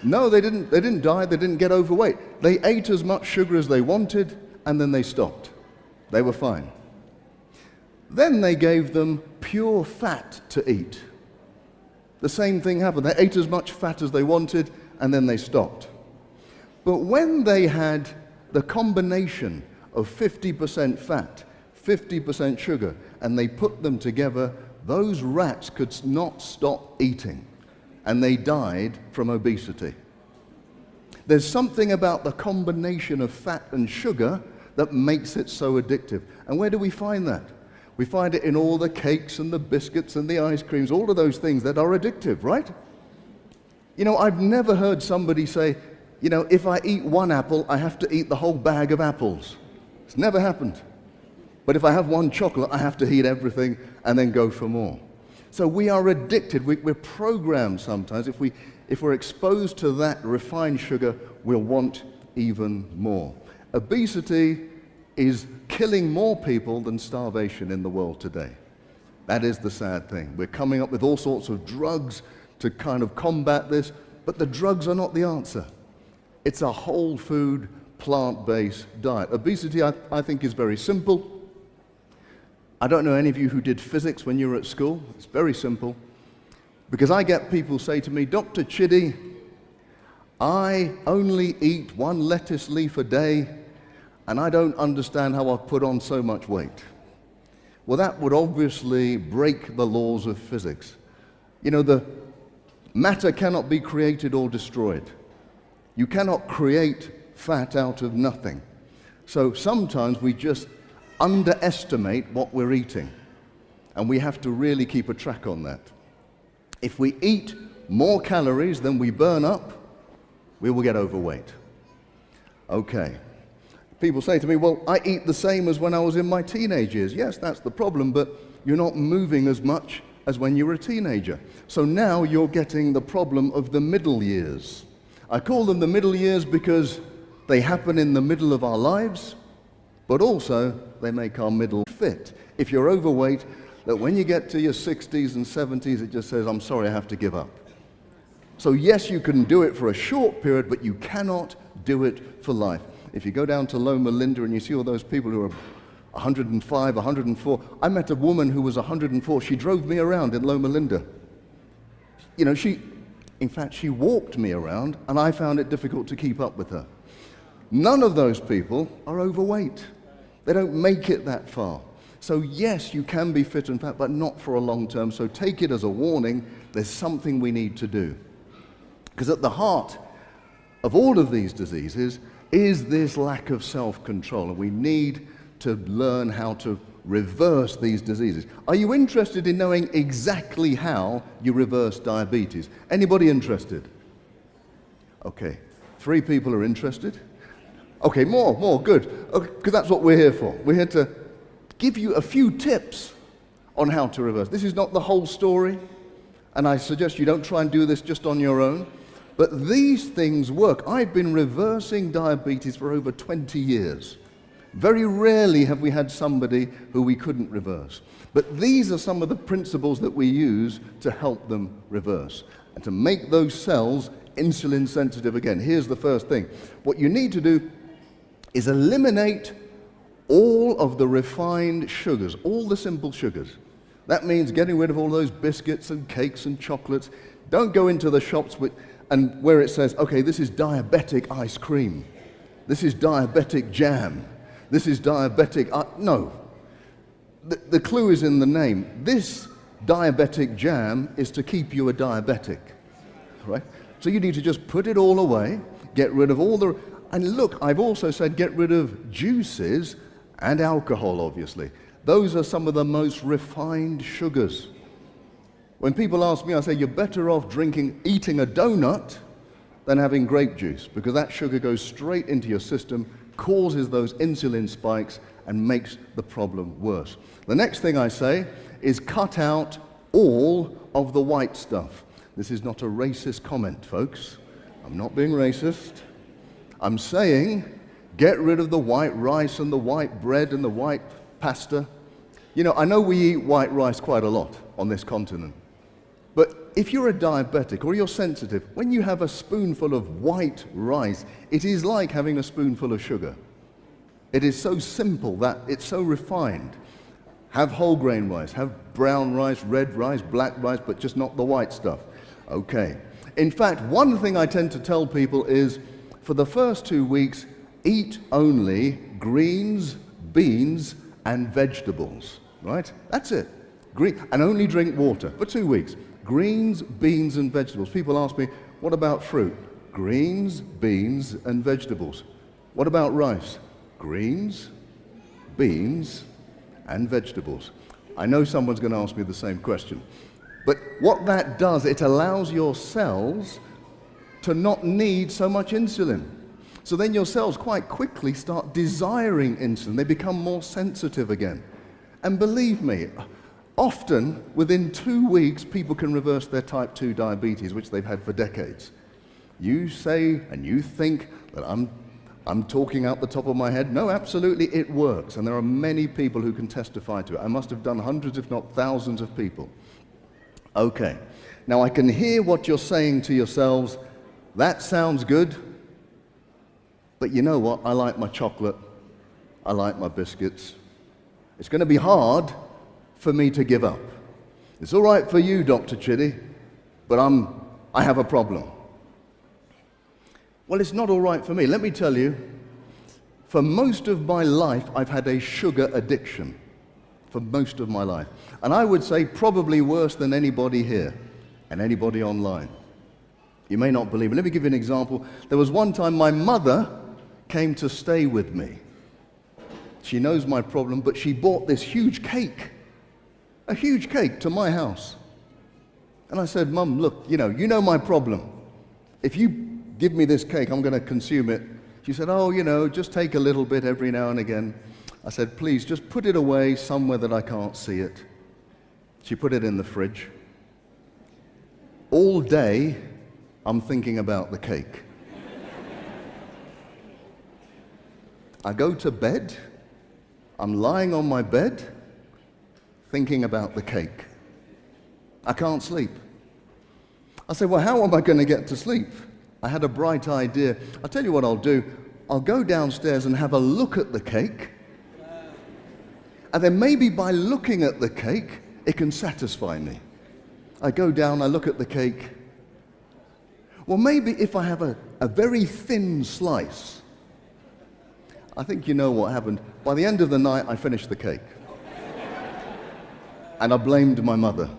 No, they didn't die, they didn't get overweight. They ate as much sugar as they wanted, and then they stopped. They were fine. Then they gave them pure fat to eat. The same thing happened. They ate as much fat as they wanted, and then they stopped. But when they had the combination of 50% fat, 50% sugar, and they put them together, those rats could not stop eating, and they died from obesity. There's something about the combination of fat and sugar that makes it so addictive. And where do we find that? We find it in all the cakes and the biscuits and the ice creams, all of those things that are addictive, right? You know, I've never heard somebody say, you know, if I eat one apple, I have to eat the whole bag of apples. It's never happened. But if I have one chocolate, I have to eat everything and then go for more. So we are addicted. We're programmed sometimes. If we're exposed to that refined sugar, we'll want even more. Obesity is killing more people than starvation in the world today. That is the sad thing. We're coming up with all sorts of drugs to kind of combat this, but the drugs are not the answer. It's a whole food, plant-based diet. Obesity, I think, is very simple. I don't know any of you who did physics when you were at school. It's very simple. Because I get people say to me, Dr. Chidi, I only eat one lettuce leaf a day, and I don't understand how I've put on so much weight. Well, that would obviously break the laws of physics. You know, the matter cannot be created or destroyed. You cannot create fat out of nothing. So sometimes we just underestimate what we're eating, and we have to really keep a track on that. If we eat more calories than we burn up, we will get overweight. Okay. People say to me, well, I eat the same as when I was in my teenage years. Yes, that's the problem, but you're not moving as much as when you were a teenager. So now you're getting the problem of the middle years. I call them the middle years because they happen in the middle of our lives, but also they make our middle fit. If you're overweight, that when you get to your 60s and 70s, it just says, I'm sorry, I have to give up. So yes, you can do it for a short period, but you cannot do it for life. If you go down to Loma Linda and you see all those people who are 105, 104. I met a woman who was 104. She drove me around in Loma Linda. You know, in fact, she walked me around, and I found it difficult to keep up with her. None of those people are overweight. They don't make it that far. So yes, you can be fit and fat, but not for a long term. So take it as a warning. There's something we need to do. Because at the heart of all of these diseases is this lack of self-control, and we need to learn how to reverse these diseases. Are you interested in knowing exactly how you reverse diabetes? Anybody interested? Okay, 3 people are interested. Okay, more, good. Because that's what we're here for. We're here to give you a few tips on how to reverse. This is not the whole story, and I suggest you don't try and do this just on your own. But these things work. I've been reversing diabetes for over 20 years. Very rarely have we had somebody who we couldn't reverse. But these are some of the principles that we use to help them reverse and to make those cells insulin sensitive again. Here's the first thing. What you need to do is eliminate all of the refined sugars, all the simple sugars. That means getting rid of all those biscuits and cakes and chocolates. Don't go into the shops and where it says, okay, this is diabetic ice cream. This is diabetic jam. This is diabetic, no. The clue is in the name. This diabetic jam is to keep you a diabetic, right? So you need to just put it all away, get rid of all the... And look, I've also said get rid of juices and alcohol, obviously. Those are some of the most refined sugars. When people ask me, I say, you're better off eating a donut than having grape juice, because that sugar goes straight into your system, causes those insulin spikes, and makes the problem worse. The next thing I say is cut out all of the white stuff. This is not a racist comment, folks. I'm not being racist. I'm saying get rid of the white rice and the white bread and the white pasta. You know, I know we eat white rice quite a lot on this continent. But if you're a diabetic or you're sensitive, when you have a spoonful of white rice, it is like having a spoonful of sugar. It is so simple, that it's so refined. Have whole grain rice, have brown rice, red rice, black rice, but just not the white stuff. Okay. In fact, one thing I tend to tell people is, for the first 2 weeks, eat only greens, beans, and vegetables, right? That's it. And only drink water for 2 weeks. Greens, beans, and vegetables. People ask me, what about fruit? Greens, beans, and vegetables. What about rice? Greens, beans, and vegetables. I know someone's going to ask me the same question. But what that does, it allows your cells to not need so much insulin. So then your cells quite quickly start desiring insulin. They become more sensitive again. And believe me, often within 2 weeks, people can reverse their type 2 diabetes, which they've had for decades. You say and you think that I'm talking out the top of my head. No, absolutely, it works. And there are many people who can testify to it. I must have done hundreds, if not thousands of people. Okay. Now I can hear what you're saying to yourselves. That sounds good. But you know what? I like my chocolate. I like my biscuits. It's going to be hard for me to give up. It's all right for you, Dr. Chidi, but I have a problem. Well, it's not all right for me. Let me tell you, for most of my life, I've had a sugar addiction. For most of my life. And I would say probably worse than anybody here and anybody online. You may not believe it. Let me give you an example. There was one time my mother came to stay with me. She knows my problem, but she bought this huge cake. A huge cake to my house. And I said, Mum, look, you know my problem. If you give me this cake, I'm going to consume it. She said, oh, just take a little bit every now and again. I said, please, just put it away somewhere that I can't see it. She put it in the fridge. All day, I'm thinking about the cake. I go to bed. I'm lying on my bed, thinking about the cake. I can't sleep. I said, well, how am I going to get to sleep? I had a bright idea. I'll tell you what I'll do. I'll go downstairs and have a look at the cake. And then maybe by looking at the cake, it can satisfy me. I go down, I look at the cake. Well, maybe if I have a very thin slice, I think you know what happened. By the end of the night, I finished the cake. And I blamed my mother.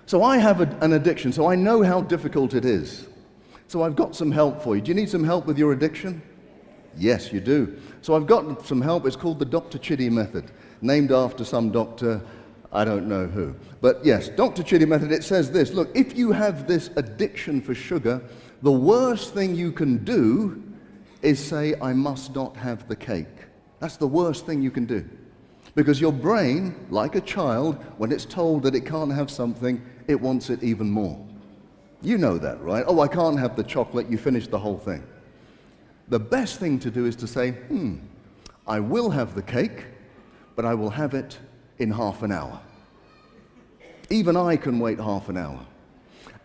So I have an addiction, so I know how difficult it is. So I've got some help for you. Do you need some help with your addiction? Yes, you do. So I've got some help. It's called the Dr. Chidi method, named after some doctor, I don't know who. But yes, Dr. Chidi method, it says this. Look, if you have this addiction for sugar, the worst thing you can do is say, I must not have the cake. That's the worst thing you can do. Because your brain, like a child, when it's told that it can't have something, it wants it even more. You know that, right? Oh, I can't have the chocolate. You finish the whole thing. The best thing to do is to say, I will have the cake, but I will have it in half an hour. Even I can wait half an hour.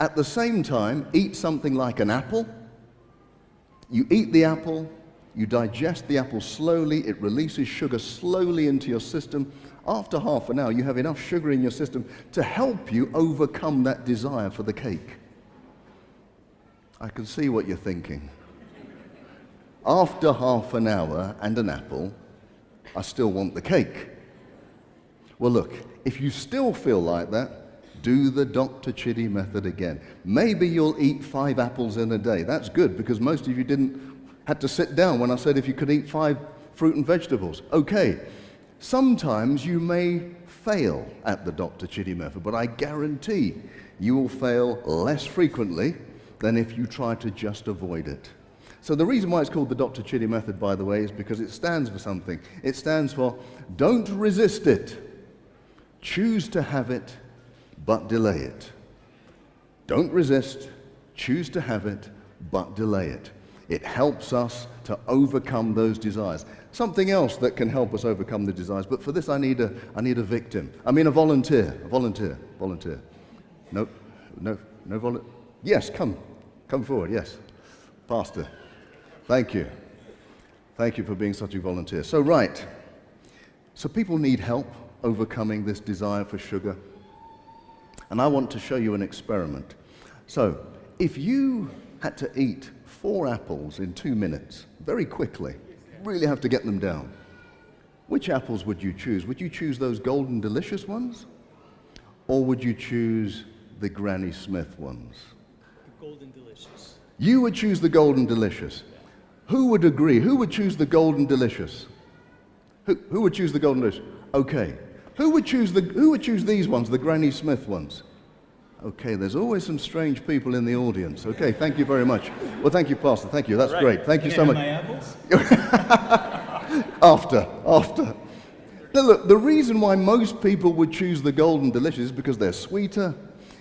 At the same time, eat something like an apple. You eat the apple, you digest the apple slowly, it releases sugar slowly into your system. After half an hour, you have enough sugar in your system to help you overcome that desire for the cake. I can see what you're thinking. After half an hour and an apple, I still want the cake. Well, look, if you still feel like that, do the Dr. Chidi method again. Maybe you'll eat 5 apples in a day. That's good, because most of you had to sit down when I said if you could eat 5 fruit and vegetables. Okay, sometimes you may fail at the Dr. Chidi method, but I guarantee you will fail less frequently than if you try to just avoid it. So the reason why it's called the Dr. Chidi method, by the way, is because it stands for something. It stands for don't resist it, choose to have it, but delay it. Don't resist, choose to have it, but delay it. It helps us to overcome those desires. Something else that can help us overcome the desires, but for this I need a victim. I mean a volunteer. No volunteer. Yes, come forward, yes. Pastor, thank you. Thank you for being such a volunteer. So people need help overcoming this desire for sugar. And I want to show you an experiment. So, if you had to eat 4 apples in 2 minutes, very quickly, really have to get them down, which apples would you choose? Would you choose those golden delicious ones? Or would you choose the Granny Smith ones? The golden delicious. You would choose the golden delicious. Who would agree? Who would choose the golden delicious? Who would choose the golden delicious? Okay. Who would choose these ones, the Granny Smith ones? Okay, there's always some strange people in the audience. Okay, thank you very much. Well, thank you, Pastor. Thank you. That's great. Thank you so much. My apples? After. Now look, the reason why most people would choose the golden delicious is because they're sweeter.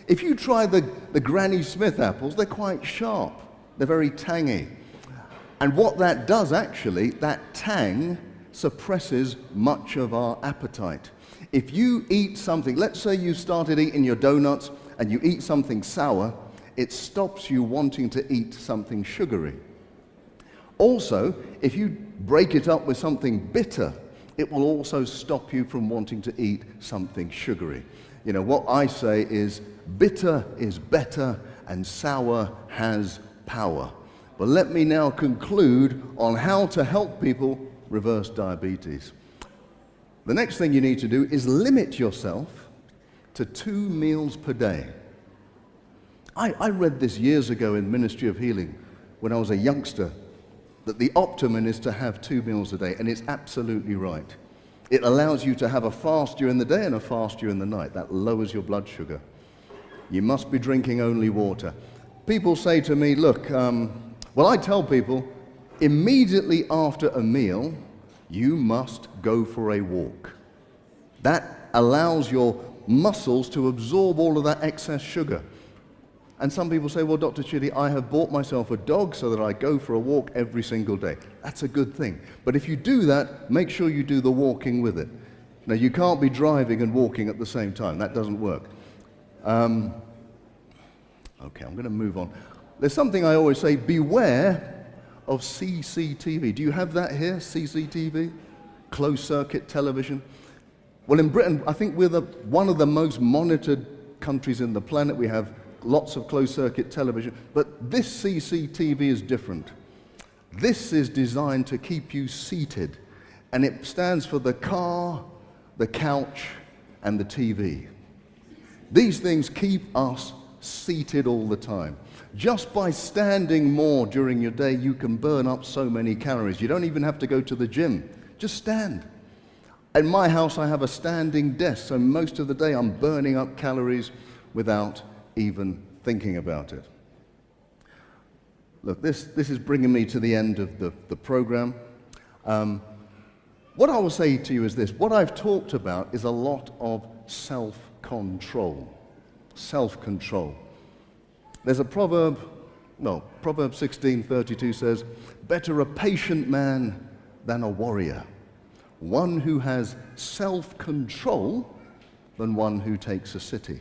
If you try the Granny Smith apples, they're quite sharp. They're very tangy. And what that does actually, that tang suppresses much of our appetite. If you eat something, let's say you started eating your donuts and you eat something sour, it stops you wanting to eat something sugary. Also, if you break it up with something bitter, it will also stop you from wanting to eat something sugary. You know, what I say is bitter is better and sour has power. But let me now conclude on how to help people reverse diabetes. The next thing you need to do is limit yourself to 2 meals per day. I read this years ago in Ministry of Healing when I was a youngster, that the optimum is to have 2 meals a day, and it's absolutely right. It allows you to have a fast during the day and a fast during the night. That lowers your blood sugar. You must be drinking only water. People say to me, look, well, I tell people, immediately after a meal, you must go for a walk. That allows your muscles to absorb all of that excess sugar. And some people say, well, Dr. Chidi, I have bought myself a dog so that I go for a walk every single day. That's a good thing. But if you do that, make sure you do the walking with it. Now, you can't be driving and walking at the same time. That doesn't work. Okay, I'm going to move on. There's something I always say, beware of CCTV. Do you have that here, CCTV? Closed circuit television. Well, in Britain, I think we're one of the most monitored countries in the planet. We have lots of closed circuit television, but this CCTV is different. This is designed to keep you seated, and it stands for the car, the couch, and the TV. These things keep us seated all the time. Just by standing more during your day, you can burn up so many calories. You don't even have to go to the gym. Just stand. In my house, I have a standing desk, so most of the day I'm burning up calories without even thinking about it. Look, this is bringing me to the end of the program. What I will say to you is this. What I've talked about is a lot of self-control. Self-control. There's a proverb, Proverbs 16:32 says, better a patient man than a warrior, one who has self-control than one who takes a city.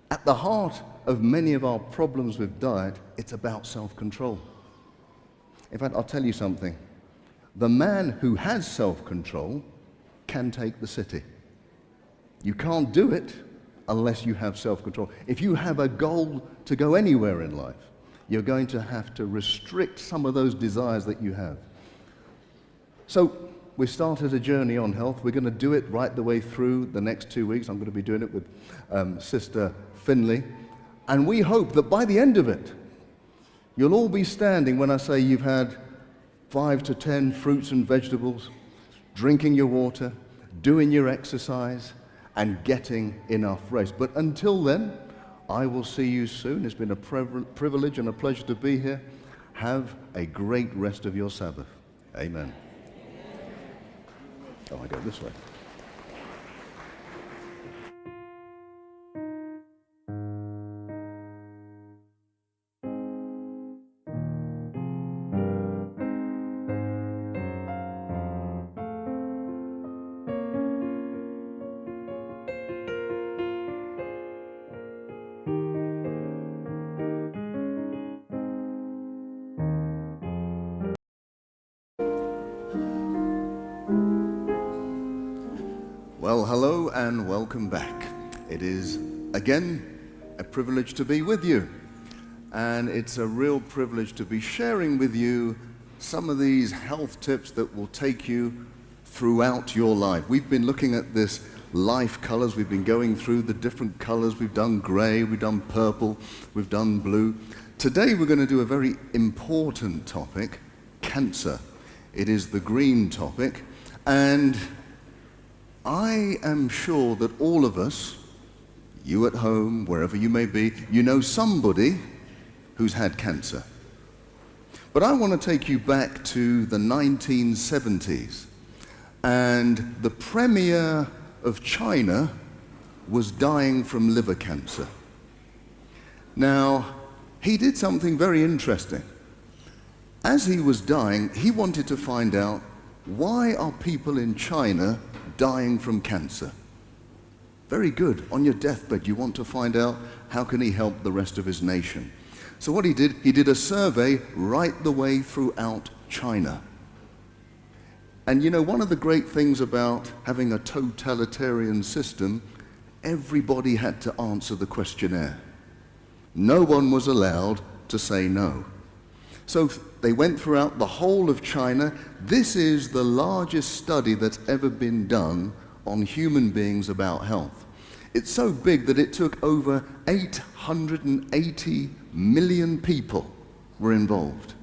At the heart of many of our problems with diet, it's about self-control. In fact, I'll tell you something. The man who has self-control can take the city. You can't do it unless you have self-control. If you have a goal to go anywhere in life, you're going to have to restrict some of those desires that you have. So we started a journey on health. We're going to do it right the way through the next 2 weeks. I'm going to be doing it with Sister Finley. And we hope that by the end of it, you'll all be standing when I say you've had 5 to 10 fruits and vegetables, drinking your water, doing your exercise, and getting enough rest. But until then, I will see you soon. It's been a privilege and a pleasure to be here. Have a great rest of your Sabbath. Amen. Oh, I go this way. Well, hello and welcome back. It is, again, a privilege to be with you. And it's a real privilege to be sharing with you some of these health tips that will take you throughout your life. We've been looking at this life colors. We've been going through the different colors. We've done gray, we've done purple, we've done blue. Today we're going to do a very important topic, cancer. It is the green topic. And I am sure that all of us, you at home, wherever you may be, you know somebody who's had cancer. But I want to take you back to the 1970s, and the Premier of China was dying from liver cancer. Now, he did something very interesting. As he was dying, he wanted to find out, why are people in China dying from cancer? Very good. On your deathbed, you want to find out how can he help the rest of his nation. So what he did a survey right the way throughout China. And you know, one of the great things about having a totalitarian system, everybody had to answer the questionnaire. No one was allowed to say no. So they went throughout the whole of China. This is the largest study that's ever been done on human beings about health. It's so big that it took over 880 million people were involved.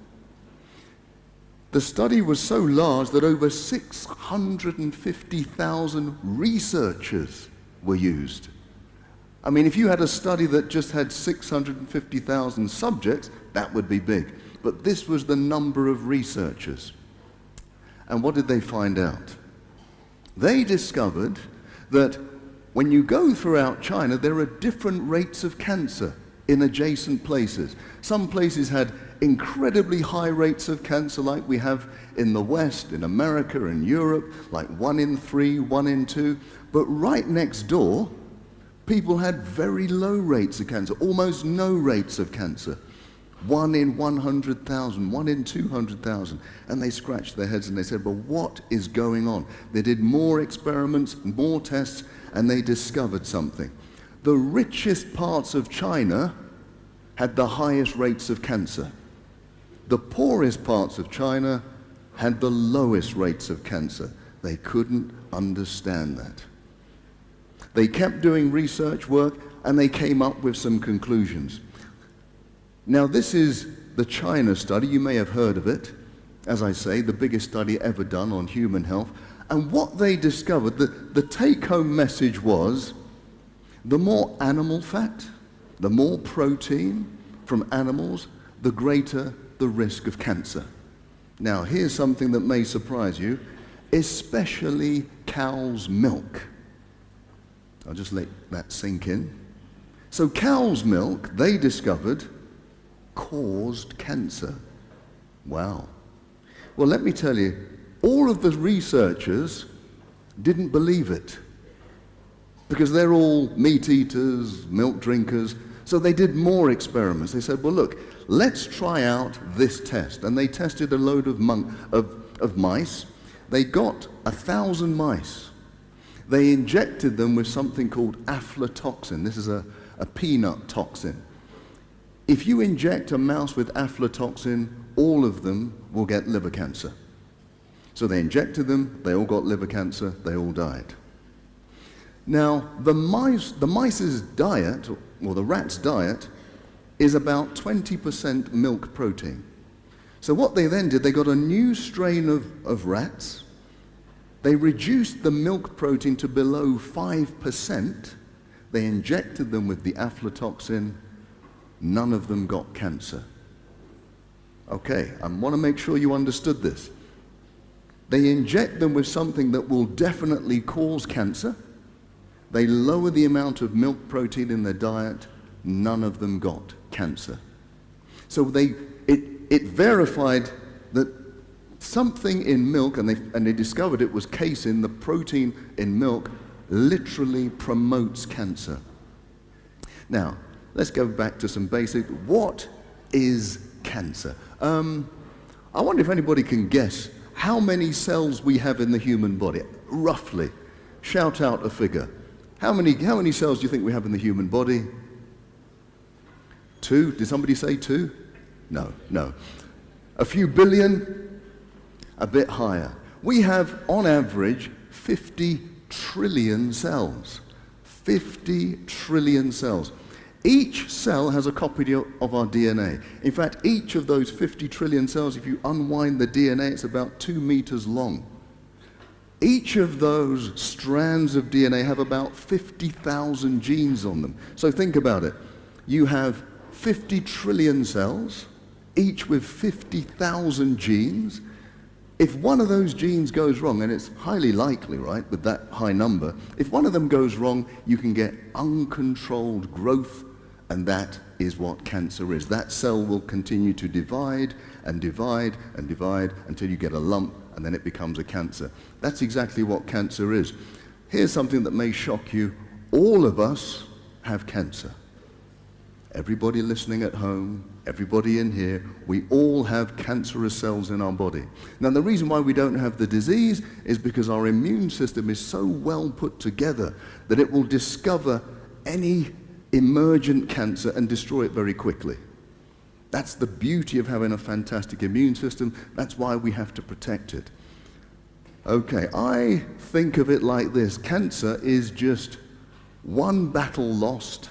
The study was so large that over 650,000 researchers were used. I mean, if you had a study that just had 650,000 subjects, that would be big. But this was the number of researchers. And what did they find out? They discovered that when you go throughout China, there are different rates of cancer in adjacent places. Some places had incredibly high rates of cancer like we have in the West, in America, in Europe, like 1 in 3, 1 in 2. But right next door, people had very low rates of cancer, almost no rates of cancer. 1 in 100,000, 1 in 200,000. And they scratched their heads and they said, well, what is going on? They did more experiments, more tests, and they discovered something. The richest parts of China had the highest rates of cancer. The poorest parts of China had the lowest rates of cancer. They couldn't understand that. They kept doing research work and they came up with some conclusions. Now, this is the China study. You may have heard of it. As I say, the biggest study ever done on human health. And what they discovered, the take-home message was, the more animal fat, the more protein from animals, the greater the risk of cancer. Now, here's something that may surprise you, especially cow's milk. I'll just let that sink in. So cow's milk, they discovered, caused cancer. Wow. Well, let me tell you, all of the researchers didn't believe it because they're all meat eaters, milk drinkers. So they did more experiments. They said, well, look, let's try out this test. And they tested a load of mice. They got 1,000 mice. They injected them with something called aflatoxin. This is a peanut toxin. If you inject a mouse with aflatoxin, all of them will get liver cancer. So they injected them, they all got liver cancer, they all died. Now, the mice's diet, or the rat's diet, is about 20% milk protein. So what they then did, they got a new strain of rats. They reduced the milk protein to below 5%. They injected them with the aflatoxin. None of them got cancer. Okay, I want to make sure you understood this. They inject them with something that will definitely cause cancer. They lower the amount of milk protein in their diet. None of them got cancer. So it verified that something in milk, and they discovered it was casein, the protein in milk, literally promotes cancer. Now, let's go back to some basic. What is cancer? I wonder if anybody can guess how many cells we have in the human body, roughly. Shout out a figure. How many cells do you think we have in the human body? 2? Did somebody say 2? No. A few billion? A bit higher. We have, on average, 50 trillion cells. 50 trillion cells. Each cell has a copy of our DNA. In fact, each of those 50 trillion cells, if you unwind the DNA, it's about 2 meters long. Each of those strands of DNA have about 50,000 genes on them. So think about it. You have 50 trillion cells, each with 50,000 genes. If one of those genes goes wrong, and it's highly likely, right, with that high number, if one of them goes wrong, you can get uncontrolled growth, and that is what cancer is. That cell will continue to divide and divide and divide until you get a lump, and then it becomes a cancer. That's exactly what cancer is. Here's something that may shock you. All of us have cancer. Everybody listening at home, everybody in here, we all have cancerous cells in our body. Now, the reason why we don't have the disease is because our immune system is so well put together that it will discover any emergent cancer and destroy it very quickly. That's the beauty of having a fantastic immune system. That's why we have to protect it. Okay, I think of it like this. Cancer is just one battle lost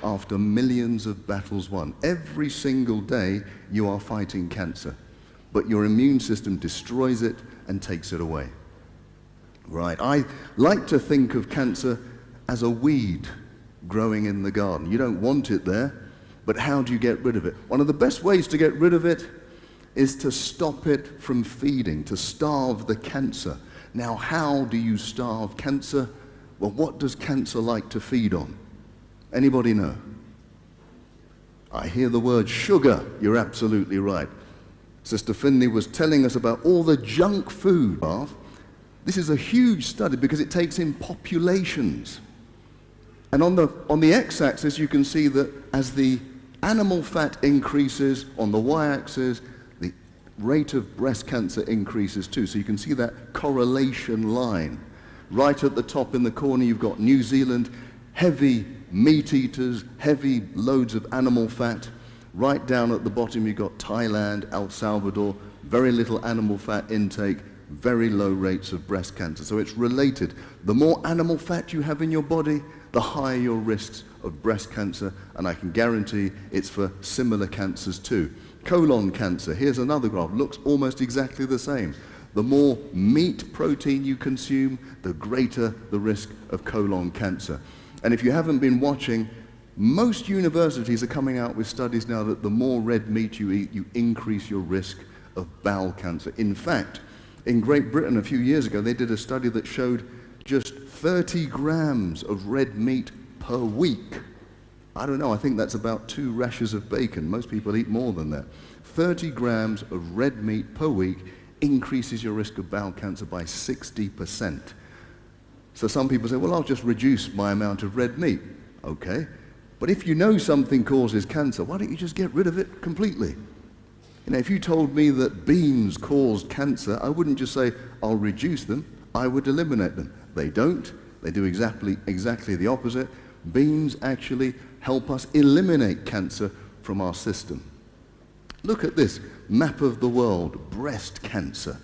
after millions of battles won. Every single day you are fighting cancer, but your immune system destroys it and takes it away. Right, I like to think of cancer as a weed growing in the garden. You don't want it there, but how do you get rid of it? One of the best ways to get rid of it is to stop it from feeding, to starve the cancer. Now, how do you starve cancer? Well, what does cancer like to feed on? Anybody know? I hear the word sugar. You're absolutely right. Sister Finley was telling us about all the junk food. This is a huge study because it takes in populations. And on the x-axis, you can see that as the animal fat increases, on the y-axis, the rate of breast cancer increases too. So you can see that correlation line. Right at the top in the corner, you've got New Zealand, heavy meat eaters, heavy loads of animal fat. Right down at the bottom, you've got Thailand, El Salvador, very little animal fat intake, very low rates of breast cancer. So it's related. The more animal fat you have in your body, the higher your risks of breast cancer, and I can guarantee it's for similar cancers too. Colon cancer, here's another graph, looks almost exactly the same. The more meat protein you consume, the greater the risk of colon cancer. And if you haven't been watching, most universities are coming out with studies now that the more red meat you eat, you increase your risk of bowel cancer. In fact, in Great Britain a few years ago, they did a study that showed just 30 grams of red meat per week. I don't know, I think that's about 2 rashers of bacon. Most people eat more than that. 30 grams of red meat per week increases your risk of bowel cancer by 60%. So some people say, well, I'll just reduce my amount of red meat. Okay, but if you know something causes cancer, why don't you just get rid of it completely? You know, if you told me that beans caused cancer, I wouldn't just say, I'll reduce them, I would eliminate them. They don't. They do exactly the opposite. Beans actually help us eliminate cancer from our system. Look at this map of the world, breast cancer.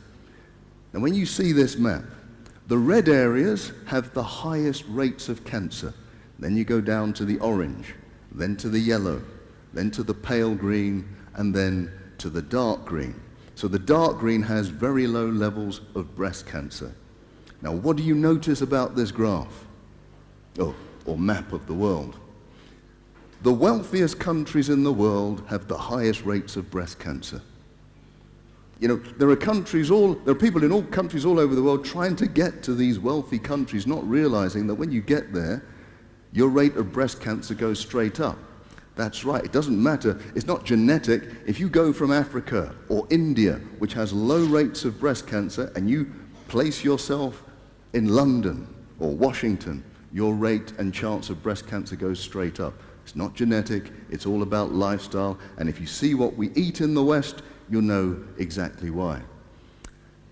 Now when you see this map, the red areas have the highest rates of cancer. Then you go down to the orange, then to the yellow, then to the pale green, and then to the dark green. So the dark green has very low levels of breast cancer. Now what do you notice about this graph? Or map of the world? The wealthiest countries in the world have the highest rates of breast cancer. You know, there are people in all countries all over the world trying to get to these wealthy countries, not realizing that when you get there, your rate of breast cancer goes straight up. That's right, it doesn't matter, it's not genetic. If you go from Africa or India, which has low rates of breast cancer, and you place yourself in London or Washington, your rate and chance of breast cancer goes straight up. It's not genetic, it's all about lifestyle, and if you see what we eat in the West, you'll know exactly why.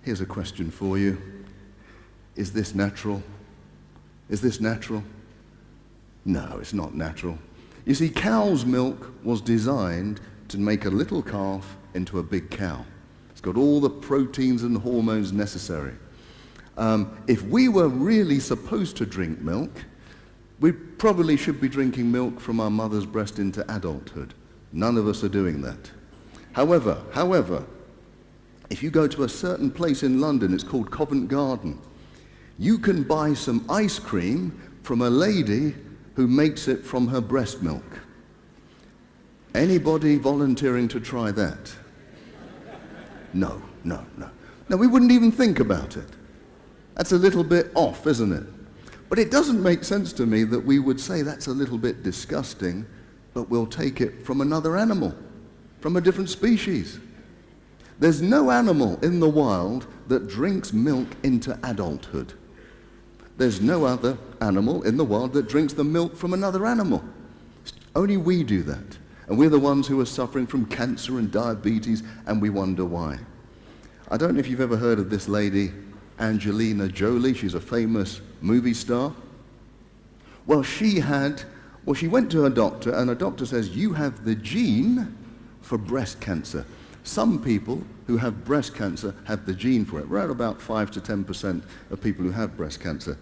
Here's a question for you. Is this natural? Is this natural? No, it's not natural. You see, cow's milk was designed to make a little calf into a big cow. It's got all the proteins and hormones necessary. If we were really supposed to drink milk, we probably should be drinking milk from our mother's breast into adulthood. None of us are doing that. However, if you go to a certain place in London, it's called Covent Garden, you can buy some ice cream from a lady who makes it from her breast milk. Anybody volunteering to try that? No. No, we wouldn't even think about it. That's a little bit off, isn't it? But it doesn't make sense to me that we would say that's a little bit disgusting, but we'll take it from another animal, from a different species. There's no animal in the wild that drinks milk into adulthood. There's no other animal in the world that drinks the milk from another animal. Only we do that. And we're the ones who are suffering from cancer and diabetes, and we wonder why. I don't know if you've ever heard of this lady, Angelina Jolie. She's a famous movie star. Well, she went to her doctor, and her doctor says, you have the gene for breast cancer. Some people who have breast cancer have the gene for it. We're at about 5 to 10% of people who have breast cancer.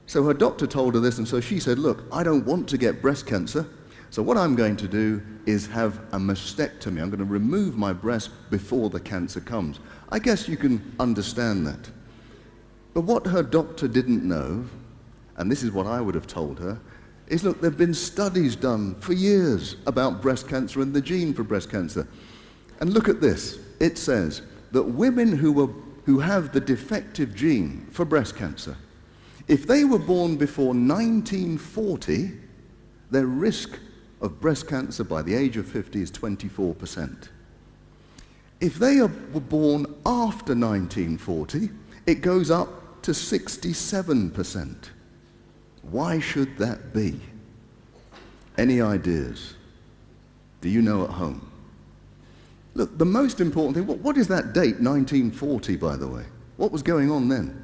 So her doctor told her this, and so she said, look, I don't want to get breast cancer, so what I'm going to do is have a mastectomy. I'm going to remove my breast before the cancer comes. I guess you can understand that. But what her doctor didn't know, and this is what I would have told her, is look, there have been studies done for years about breast cancer and the gene for breast cancer. And look at this. It says that women who have the defective gene for breast cancer, if they were born before 1940, their risk of breast cancer by the age of 50 is 24%. If they were born after 1940, it goes up to 67%. Why should that be? Any ideas? Do you know at home? Look, the most important thing, what is that date, 1940, by the way? What was going on then?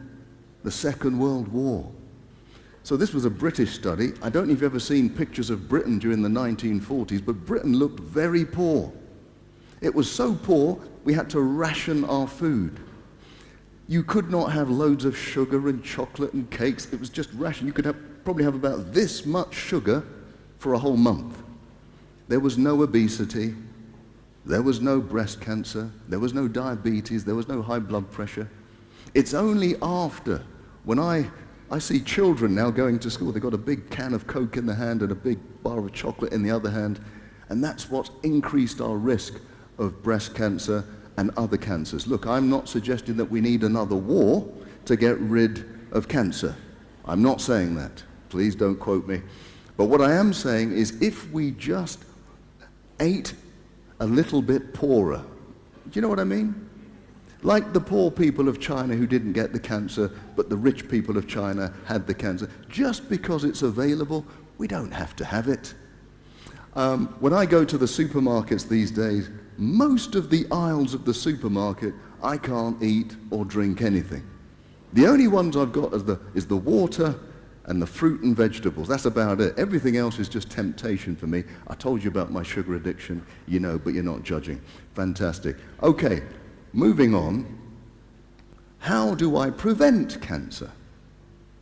The Second World War. So this was a British study. I don't know if you've ever seen pictures of Britain during the 1940s, but Britain looked very poor. It was so poor, we had to ration our food. You could not have loads of sugar and chocolate and cakes. It was just ration. You could probably have about this much sugar for a whole month. There was no obesity. There was no breast cancer. There was no diabetes. There was no high blood pressure. It's only after, when I see children now going to school, they've got a big can of Coke in the hand and a big bar of chocolate in the other hand, and that's what's increased our risk of breast cancer and other cancers. Look, I'm not suggesting that we need another war to get rid of cancer. I'm not saying that. Please don't quote me. But what I am saying is if we just ate a little bit poorer, do you know what I mean? Like the poor people of China who didn't get the cancer, but the rich people of China had the cancer. Just because it's available, we don't have to have it. When I go to the supermarkets these days, most of the aisles of the supermarket, I can't eat or drink anything. The only ones I've got is the water and the fruit and vegetables. That's about it. Everything else is just temptation for me. I told you about my sugar addiction, you know, but you're not judging. Fantastic. Okay, moving on. how do I prevent cancer?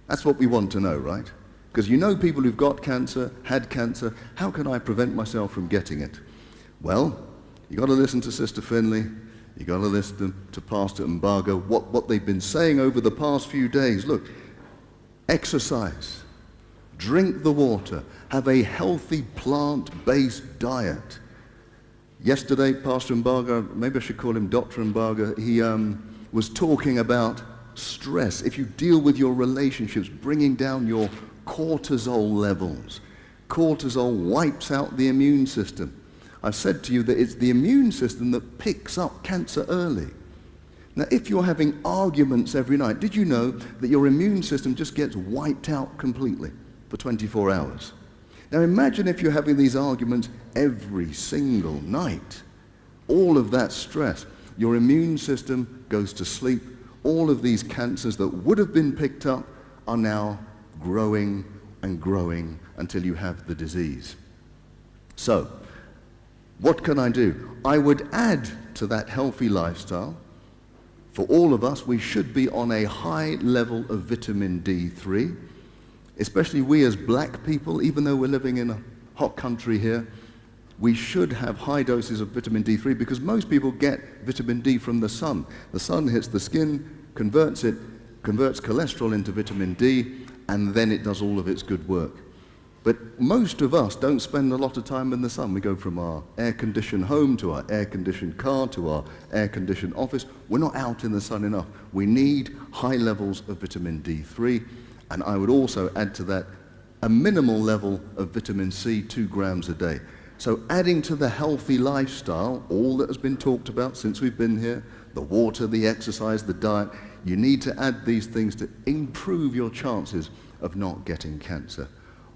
That's what we want to know, right? Because you know people who've got cancer, had cancer. How can I prevent myself from getting it? Well, you got to listen to Sister Finley. You got to listen to Pastor Ngwaba, what they've been saying over the past few days. Look, exercise, drink the water, have a healthy plant-based diet. Yesterday, Pastor Ngwaba, maybe I should call him Dr. Ngwaba, he was talking about stress. If you deal with your relationships, bringing down your cortisol levels. Cortisol wipes out the immune system. I've said to you that it's the immune system that picks up cancer early. Now, if you're having arguments every night, did you know that your immune system just gets wiped out completely for 24 hours? Now, imagine if you're having these arguments every single night. All of that stress, your immune system goes to sleep. All of these cancers that would have been picked up are now growing and growing until you have the disease. So, what can I do? I would add to that healthy lifestyle. For all of us, we should be on a high level of vitamin D3, especially we as black people, even though we're living in a hot country here, we should have high doses of vitamin D3 because most people get vitamin D from the sun. The sun hits the skin, converts cholesterol into vitamin D, and then it does all of its good work. But most of us don't spend a lot of time in the sun. We go from our air-conditioned home to our air-conditioned car to our air-conditioned office. We're not out in the sun enough. We need high levels of vitamin D3, and I would also add to that a minimal level of vitamin C, 2 grams a day. So adding to the healthy lifestyle, all that has been talked about since we've been here, the water, the exercise, the diet, you need to add these things to improve your chances of not getting cancer.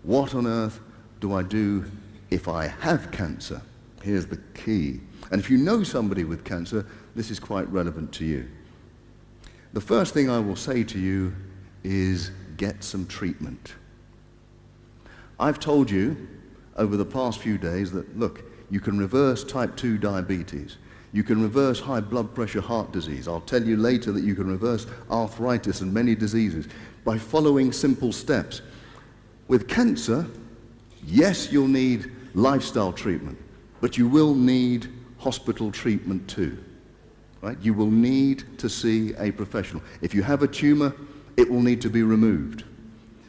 What on earth do I do if I have cancer? Here's the key. And if you know somebody with cancer, this is quite relevant to you. The first thing I will say to you is get some treatment. I've told you over the past few days that, look, you can reverse type 2 diabetes. You can reverse high blood pressure, heart disease. I'll tell you later that you can reverse arthritis and many diseases by following simple steps. With cancer, yes, you'll need lifestyle treatment, but you will need hospital treatment too. Right? You will need to see a professional. If you have a tumor, it will need to be removed.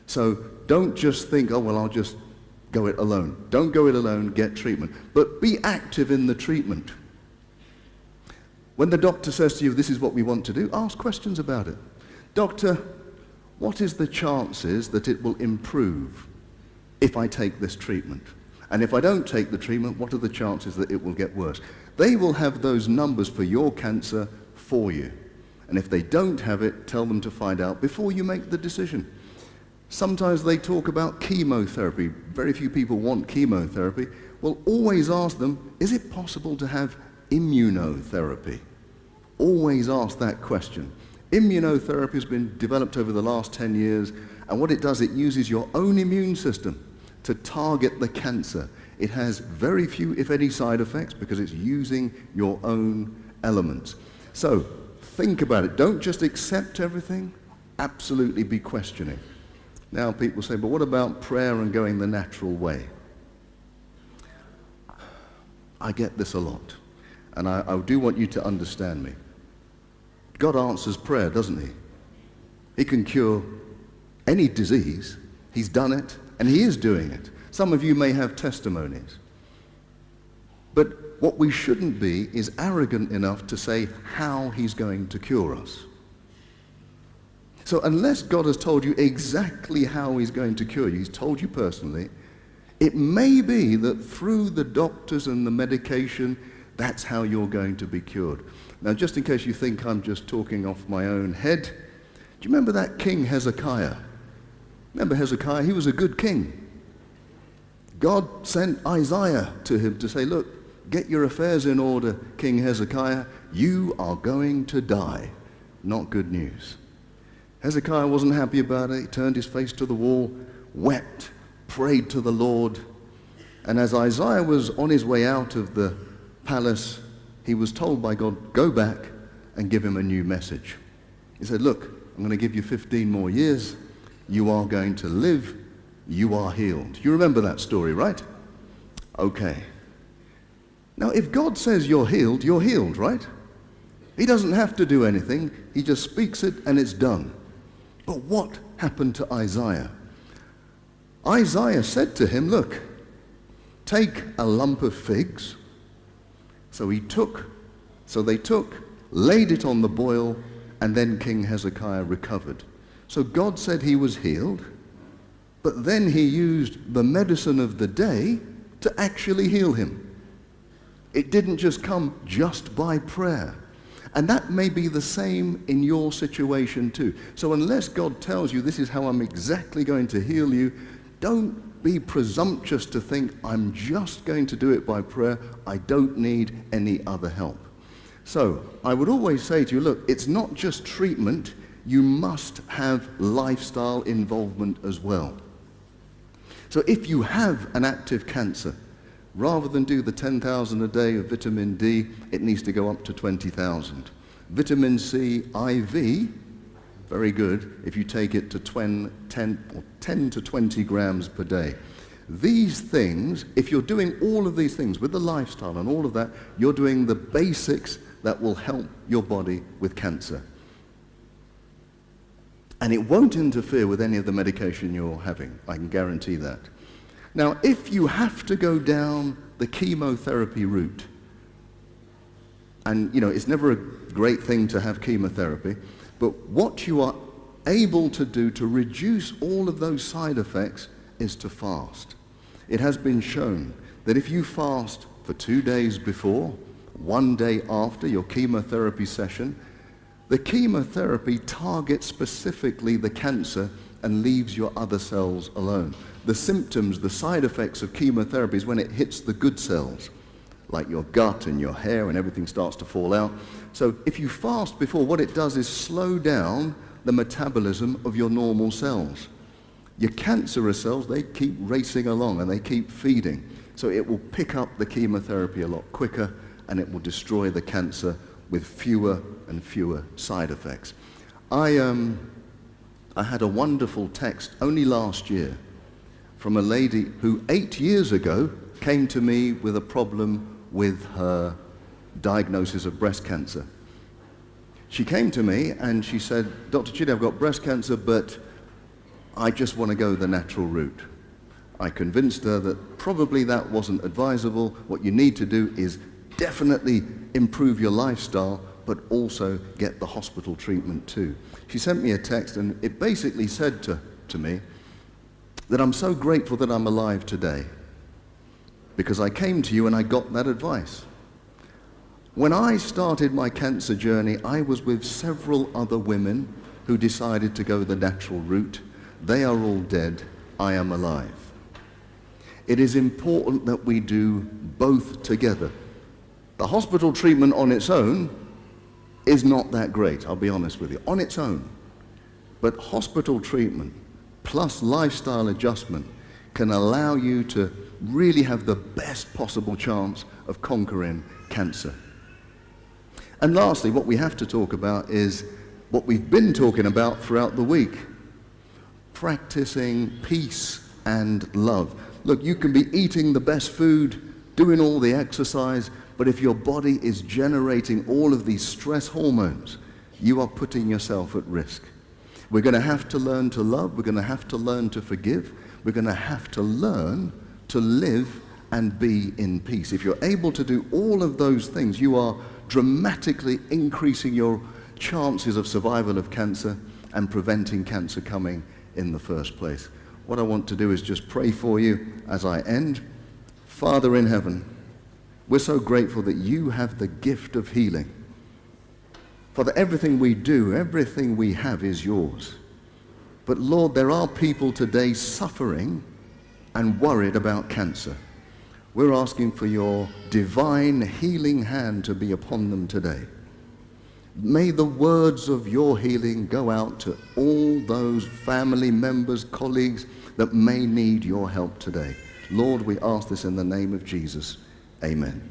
So don't just think, oh, well, I'll just go it alone. Don't go it alone, get treatment. But be active in the treatment. When the doctor says to you, this is what we want to do, ask questions about it. Doctor, what is the chances that it will improve if I take this treatment? And if I don't take the treatment, what are the chances that it will get worse? They will have those numbers for your cancer for you. And if they don't have it, tell them to find out before you make the decision. Sometimes they talk about chemotherapy. Very few people want chemotherapy. Well, always ask them, is it possible to have immunotherapy? Always ask that question. Immunotherapy has been developed over the last 10 years, and what it does, it uses your own immune system to target the cancer. It has very few, if any, side effects because it's using your own elements. So, think about it. Don't just accept everything. Absolutely be questioning. Now people say, but what about prayer and going the natural way? I get this a lot, and I do want you to understand me. God answers prayer, doesn't he? He can cure any disease. He's done it, and he is doing it. Some of you may have testimonies. But what we shouldn't be is arrogant enough to say how he's going to cure us. So unless God has told you exactly how he's going to cure you, he's told you personally, it may be that through the doctors and the medication, that's how you're going to be cured. Now, just in case you think I'm just talking off my own head, do you remember that King Hezekiah? Remember Hezekiah? He was a good king. God sent Isaiah to him to say, look, get your affairs in order, King Hezekiah. You are going to die. Not good news. Hezekiah wasn't happy about it. He turned his face to the wall, wept, prayed to the Lord. And as Isaiah was on his way out of the palace, he was told by God, go back and give him a new message. He said, look, I'm going to give you 15 more years. You are going to live. You are healed. You remember that story, right? Okay. Now, if God says you're healed, right? He doesn't have to do anything. He just speaks it and it's done. But what happened to Isaiah? Isaiah said to him, look, take a lump of figs. So they took, laid it on the boil, and then King Hezekiah recovered. So God said he was healed, but then he used the medicine of the day to actually heal him. It didn't just come just by prayer. And that may be the same in your situation too. So unless God tells you this is how I'm exactly going to heal you, don't be presumptuous to think I'm just going to do it by prayer. I don't need any other help. So I would always say to you, look, it's not just treatment. You must have lifestyle involvement as well. So if you have an active cancer, rather than do the 10,000 a day of vitamin D, it needs to go up to 20,000. Vitamin C IV, very good if you take it to 10 to 20 grams per day. These things, if you're doing all of these things with the lifestyle and all of that, you're doing the basics that will help your body with cancer. And it won't interfere with any of the medication you're having, I can guarantee that. Now, if you have to go down the chemotherapy route, and it's never a great thing to have chemotherapy, but what you are able to do to reduce all of those side effects is to fast. It has been shown that if you fast for 2 days before, 1 day after your chemotherapy session, the chemotherapy targets specifically the cancer and leaves your other cells alone. The symptoms, the side effects of chemotherapy is when it hits the good cells, like your gut and your hair and everything starts to fall out. So if you fast before, what it does is slow down the metabolism of your normal cells. Your cancerous cells, they keep racing along and they keep feeding. So it will pick up the chemotherapy a lot quicker and it will destroy the cancer with fewer and fewer side effects. I had a wonderful text only last year from a lady who 8 years ago came to me with a problem with her diagnosis of breast cancer. She came to me and she said, Dr. Chidi, I've got breast cancer, but I just want to go the natural route. I convinced her that probably that wasn't advisable. What you need to do is definitely improve your lifestyle, but also get the hospital treatment too. She sent me a text and it basically said to me that I'm so grateful that I'm alive today because I came to you and I got that advice. When I started my cancer journey, I was with several other women who decided to go the natural route. They are all dead. I am alive. It is important that we do both together. The hospital treatment on its own is not that great, I'll be honest with you, on its own. But hospital treatment plus lifestyle adjustment can allow you to really have the best possible chance of conquering cancer. And lastly, what we have to talk about is what we've been talking about throughout the week. Practicing peace and love. Look, you can be eating the best food, doing all the exercise, but if your body is generating all of these stress hormones, you are putting yourself at risk. We're going to have to learn to love. We're going to have to learn to forgive. We're going to have to learn to live and be in peace. If you're able to do all of those things, you are dramatically increasing your chances of survival of cancer and preventing cancer coming in the first place. What I want to do is just pray for you as I end. Father in heaven, we're so grateful that you have the gift of healing. Father, everything we do, everything we have is yours. But Lord, there are people today suffering and worried about cancer. We're asking for your divine healing hand to be upon them today. May the words of your healing go out to all those family members, colleagues that may need your help today. Lord, we ask this in the name of Jesus. Amen.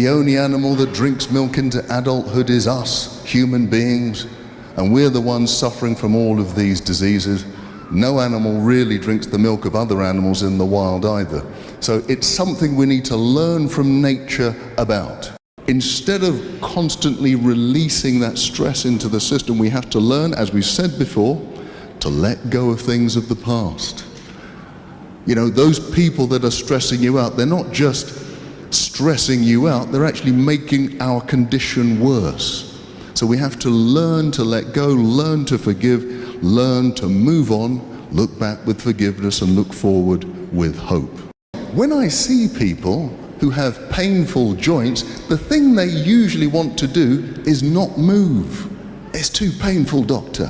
the only animal that drinks milk into adulthood is us, human beings, and we're the ones suffering from all of these diseases. No animal really drinks the milk of other animals in the wild either. So it's something we need to learn from nature about. Instead of constantly releasing that stress into the system, we have to learn, as we said before, to let go of things of the past. You know, those people that are stressing you out, they're not just stressing you out, they're actually making our condition worse. So we have to learn to let go, learn to forgive, learn to move on, look back with forgiveness, and look forward with hope. When I see people who have painful joints, the thing they usually want to do is not move. It's too painful, doctor.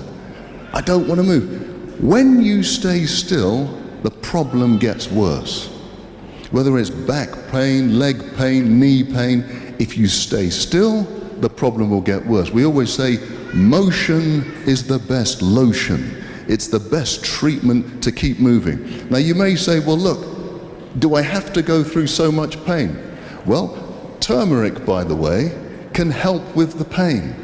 I don't want to move. When you stay still, the problem gets worse. Whether it's back pain, leg pain, knee pain, if you stay still, the problem will get worse. We always say, motion is the best lotion. It's the best treatment to keep moving. Now you may say, well look, do I have to go through so much pain? Well, turmeric, by the way, can help with the pain.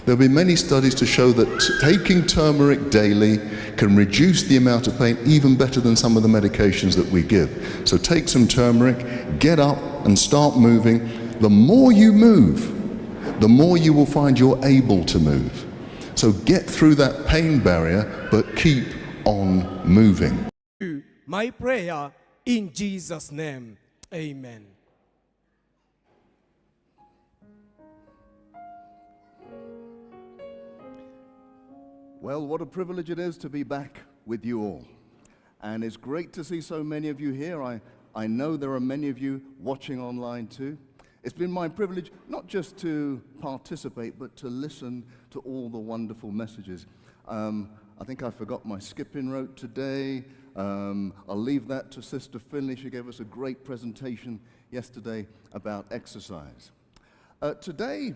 There have been many studies to show that taking turmeric daily can reduce the amount of pain even better than some of the medications that we give. So take some turmeric, get up and start moving. The more you move, the more you will find you're able to move. So get through that pain barrier, but keep on moving. My prayer in Jesus' name, amen. Well, what a privilege it is to be back with you all. And it's great to see so many of you here. I know there are many of you watching online too. It's been my privilege not just to participate, but to listen to all the wonderful messages. I think I forgot my skipping rope today. I'll leave that to Sister Finley. She gave us a great presentation yesterday about exercise. Today,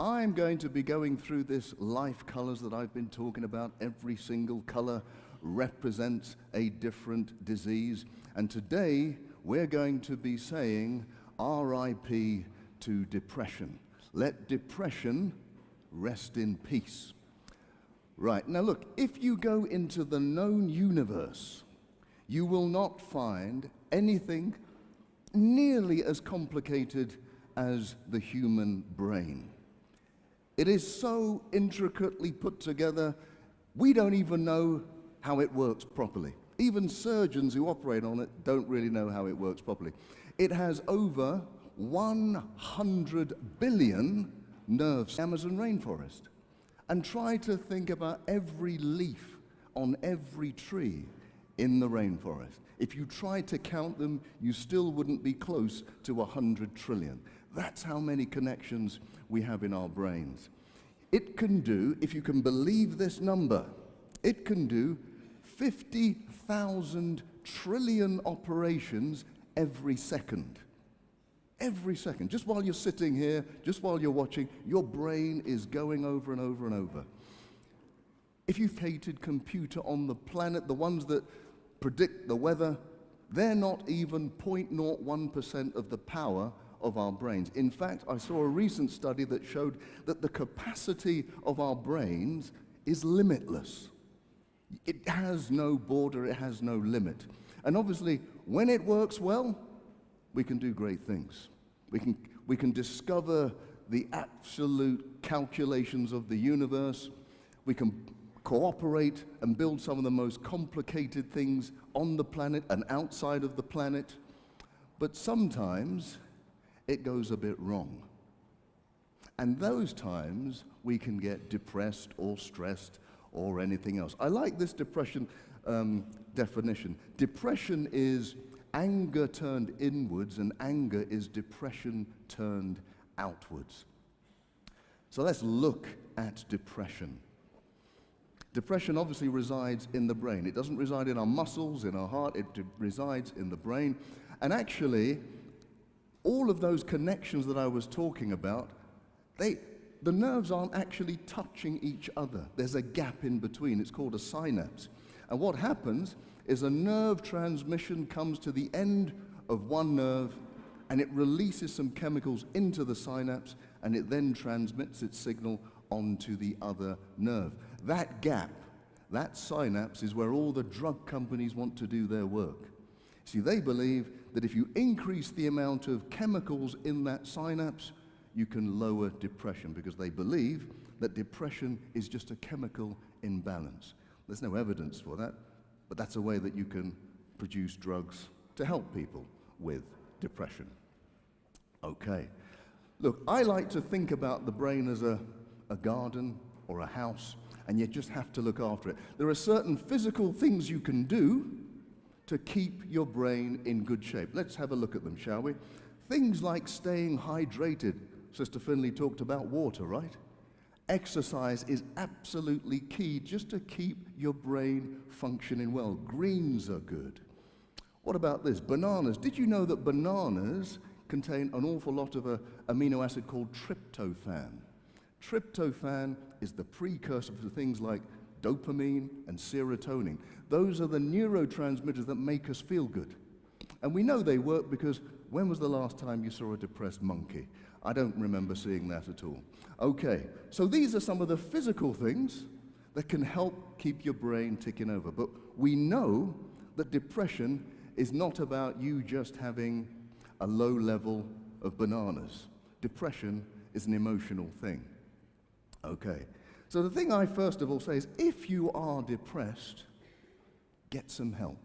I'm going to be going through this life colors that I've been talking about. Every single color represents a different disease. And today, we're going to be saying R.I.P. to depression. Let depression rest in peace. Right, now look, if you go into the known universe, you will not find anything nearly as complicated as the human brain. It is so intricately put together, we don't even know how it works properly. Even surgeons who operate on it don't really know how it works properly. It has over 100 billion nerves in the Amazon rainforest. And try to think about every leaf on every tree in the rainforest. If you tried to count them, you still wouldn't be close to 100 trillion. That's how many connections we have in our brains. It can do, if you can believe this number, it can do 50,000 trillion operations every second. Every second. Just while you're sitting here, just while you're watching, your brain is going over and over and over. If you've hated computer on the planet, the ones that predict the weather, they're not even 0.01% of the power of our brains. In fact, I saw a recent study that showed that the capacity of our brains is limitless. It has no border, it has no limit. And obviously, when it works well, we can do great things. We can discover the absolute calculations of the universe. We can cooperate and build some of the most complicated things on the planet and outside of the planet. But sometimes it goes a bit wrong. And those times we can get depressed or stressed or anything else. I like this depression definition. Depression is anger turned inwards, and anger is depression turned outwards. So let's look at depression. Depression obviously resides in the brain. It doesn't reside in our muscles, in our heart, it resides in the brain. And actually, all of those connections that I was talking about, the nerves aren't actually touching each other. There's a gap in between. It's called a synapse. And what happens is a nerve transmission comes to the end of one nerve and it releases some chemicals into the synapse, and it then transmits its signal onto the other nerve. That gap, that synapse, is where all the drug companies want to do their work. See, they believe that if you increase the amount of chemicals in that synapse, you can lower depression, because they believe that depression is just a chemical imbalance. There's no evidence for that, but that's a way that you can produce drugs to help people with depression. Okay. Look, I like to think about the brain as a garden or a house, and you just have to look after it. There are certain physical things you can do to keep your brain in good shape. Let's have a look at them, shall we? Things like staying hydrated. Sister Finley talked about water, right? Exercise is absolutely key just to keep your brain functioning well. Greens are good. What about this? Bananas. Did you know that bananas contain an awful lot of an amino acid called tryptophan? Tryptophan is the precursor for things like dopamine and serotonin. Those are the neurotransmitters that make us feel good. And we know they work because when was the last time you saw a depressed monkey? I don't remember seeing that at all. Okay, so these are some of the physical things that can help keep your brain ticking over. But we know that depression is not about you just having a low level of bananas. Depression is an emotional thing. Okay, so the thing I first of all say is, if you are depressed, get some help.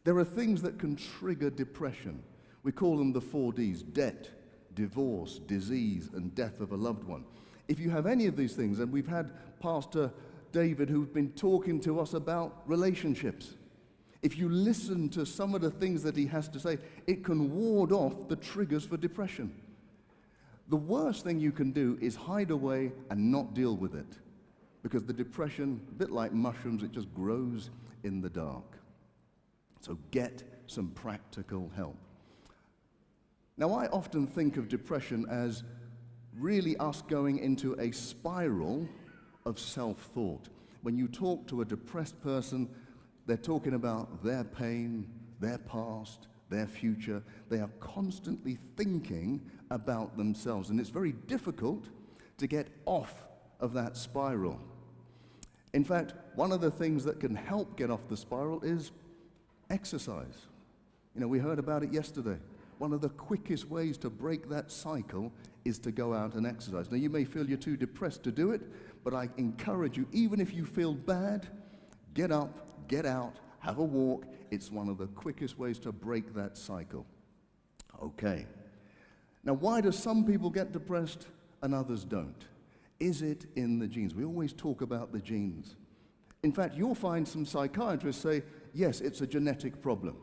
There are things that can trigger depression. We call them the 4 Ds: debt, divorce, disease, and death of a loved one. If you have any of these things, and we've had Pastor David who's been talking to us about relationships. If you listen to some of the things that he has to say, it can ward off the triggers for depression. The worst thing you can do is hide away and not deal with it, because the depression, a bit like mushrooms, it just grows in the dark. So get some practical help. Now, I often think of depression as really us going into a spiral of self-thought. When you talk to a depressed person, they're talking about their pain, their past, their future. They are constantly thinking about themselves, and it's very difficult to get off of that spiral. In fact, one of the things that can help get off the spiral is exercise. You know, we heard about it yesterday. One of the quickest ways to break that cycle is to go out and exercise. Now, you may feel you're too depressed to do it, but I encourage you, even if you feel bad, get up, get out, have a walk. It's one of the quickest ways to break that cycle. Okay. Now, why do some people get depressed and others don't? Is it in the genes? We always talk about the genes. In fact, you'll find some psychiatrists say, yes, it's a genetic problem.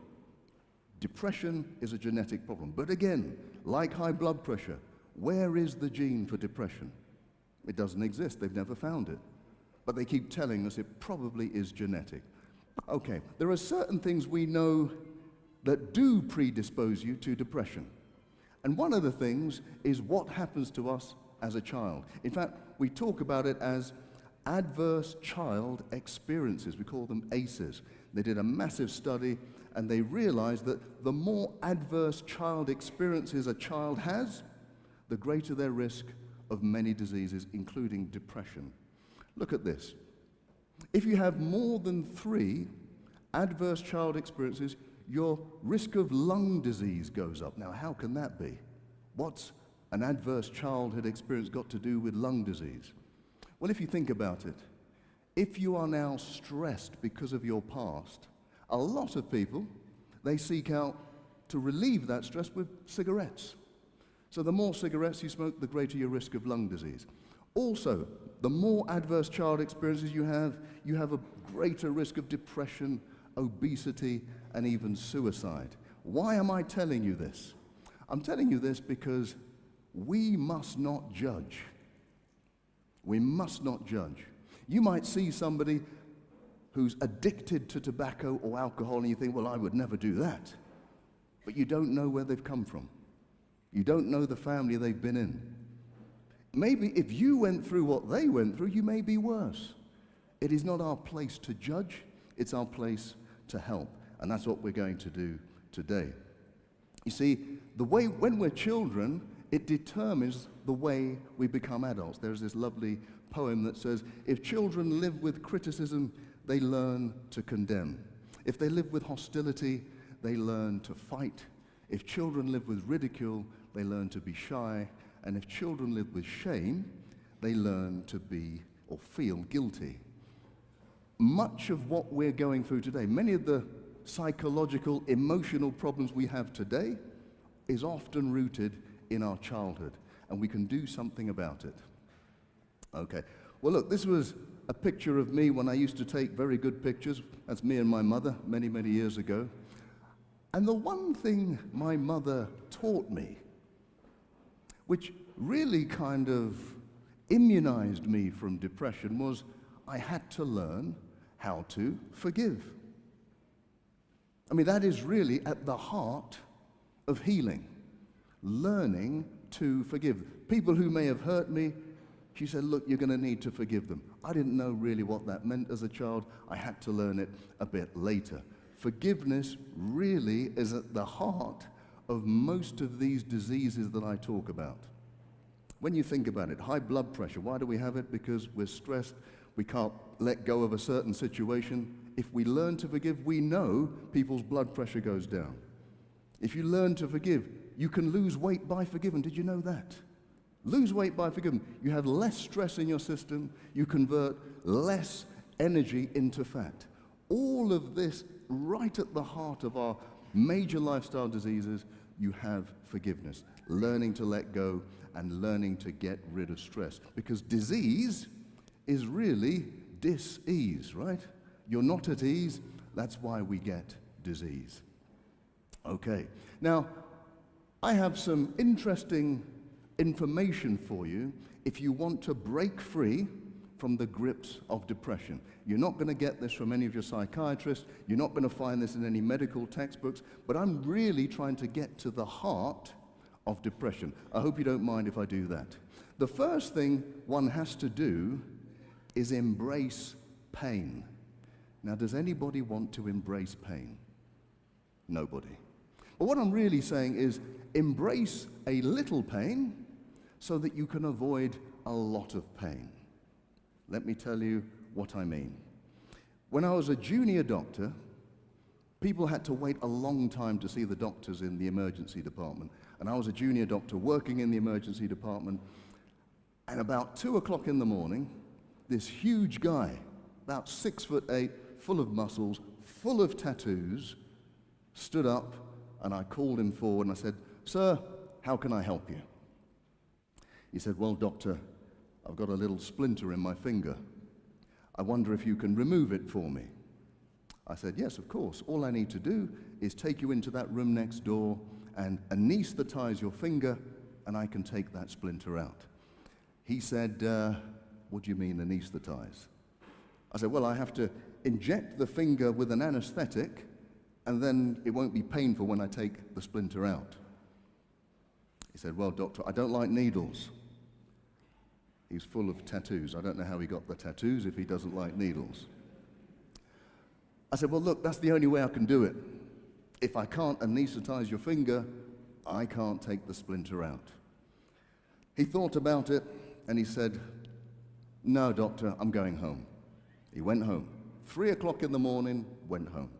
Depression is a genetic problem. But again, like high blood pressure, where is the gene for depression? It doesn't exist. They've never found it. But they keep telling us it probably is genetic. Okay, there are certain things we know that do predispose you to depression. And one of the things is what happens to us as a child. In fact, we talk about it as adverse child experiences. We call them ACEs. They did a massive study, and they realized that the more adverse child experiences a child has, the greater their risk of many diseases, including depression. Look at this. If you have more than 3 adverse child experiences, your risk of lung disease goes up. Now, how can that be? What's an adverse childhood experience got to do with lung disease? Well, if you think about it, if you are now stressed because of your past, a lot of people, they seek out to relieve that stress with cigarettes. So the more cigarettes you smoke, the greater your risk of lung disease. Also, the more adverse child experiences you have a greater risk of depression, obesity, and even suicide. Why am I telling you this? I'm telling you this because we must not judge. We must not judge. You might see somebody who's addicted to tobacco or alcohol, and you think, well, I would never do that. But you don't know where they've come from. You don't know the family they've been in. Maybe if you went through what they went through, you may be worse. It is not our place to judge, it's our place to help. And that's what we're going to do today. You see, the way, when we're children, it determines the way we become adults. There's this lovely poem that says, if children live with criticism, they learn to condemn. If they live with hostility, they learn to fight. If children live with ridicule, they learn to be shy. And if children live with shame, they learn to be or feel guilty. Much of what we're going through today, many of the psychological, emotional problems we have today is often rooted in our childhood, and we can do something about it. Okay, well look, this was a picture of me when I used to take very good pictures. That's me and my mother many, many years ago. And the one thing my mother taught me, which really kind of immunized me from depression, was I had to learn how to forgive. I mean, that is really at the heart of healing, learning to forgive. People who may have hurt me, she said, look, you're going to need to forgive them. I didn't know really what that meant as a child. I had to learn it a bit later. Forgiveness really is at the heart of most of these diseases that I talk about. When you think about it, high blood pressure, why do we have it? Because we're stressed, we can't let go of a certain situation. If we learn to forgive, we know people's blood pressure goes down. If you learn to forgive, you can lose weight by forgiving. Did you know that? Lose weight by forgiving. You have less stress in your system, you convert less energy into fat. All of this right at the heart of our major lifestyle diseases, you have forgiveness. Learning to let go and learning to get rid of stress. Because disease is really dis-ease, right? You're not at ease, that's why we get disease. Okay, now I have some interesting information for you if you want to break free from the grips of depression. You're not going to get this from any of your psychiatrists, you're not going to find this in any medical textbooks, but I'm really trying to get to the heart of depression. I hope you don't mind if I do that. The first thing one has to do is embrace pain. Now, does anybody want to embrace pain? Nobody. But what I'm really saying is embrace a little pain so that you can avoid a lot of pain. Let me tell you what I mean. When I was a junior doctor, people had to wait a long time to see the doctors in the emergency department. And I was a junior doctor working in the emergency department. And about 2 o'clock in the morning, this huge guy, about 6'8", full of muscles, full of tattoos, stood up, and I called him forward and I said, "Sir, how can I help you?" He said, "Well, doctor, I've got a little splinter in my finger. I wonder if you can remove it for me." I said, "Yes, of course. All I need to do is take you into that room next door and anesthetize your finger, and I can take that splinter out." He said, "What do you mean anesthetize?" I said, "Well, I have to inject the finger with an anesthetic, and then it won't be painful when I take the splinter out." He said, "Well, doctor, I don't like needles." He's full of tattoos. I don't know how he got the tattoos if he doesn't like needles. I said, "Well, look, that's the only way I can do it. If I can't anesthetize your finger, I can't take the splinter out." He thought about it, and he said, "No, doctor, I'm going home." He went home. 3 o'clock in the morning, went home.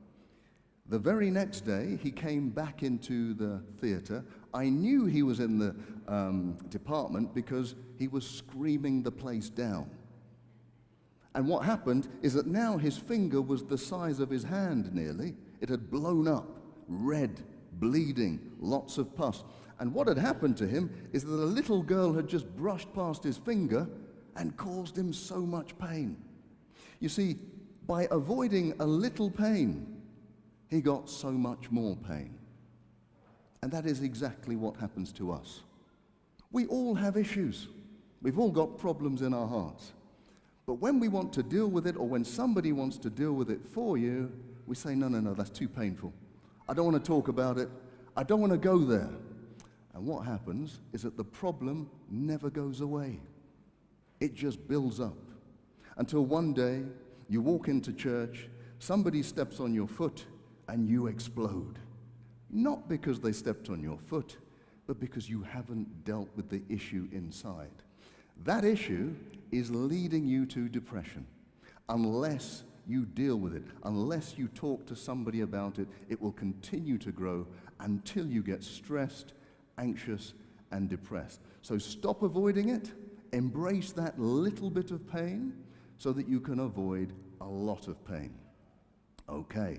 The very next day, he came back into the theater. I knew he was in the department because he was screaming the place down. And what happened is that now his finger was the size of his hand nearly. It had blown up, red, bleeding, lots of pus. And what had happened to him is that a little girl had just brushed past his finger and caused him so much pain. You see, by avoiding a little pain, he got so much more pain. And that is exactly what happens to us. We all have issues. We've all got problems in our hearts. But when we want to deal with it, or when somebody wants to deal with it for you, we say, no, no, no, that's too painful. I don't want to talk about it. I don't want to go there. And what happens is that the problem never goes away. It just builds up. Until one day, you walk into church, somebody steps on your foot, and you explode. not because they stepped on your foot, but because you haven't dealt with the issue inside. That issue is leading you to depression. Unless you deal with it, unless you talk to somebody about it, it will continue to grow until you get stressed, anxious, and depressed. So stop avoiding it, embrace that little bit of pain so that you can avoid a lot of pain. Okay,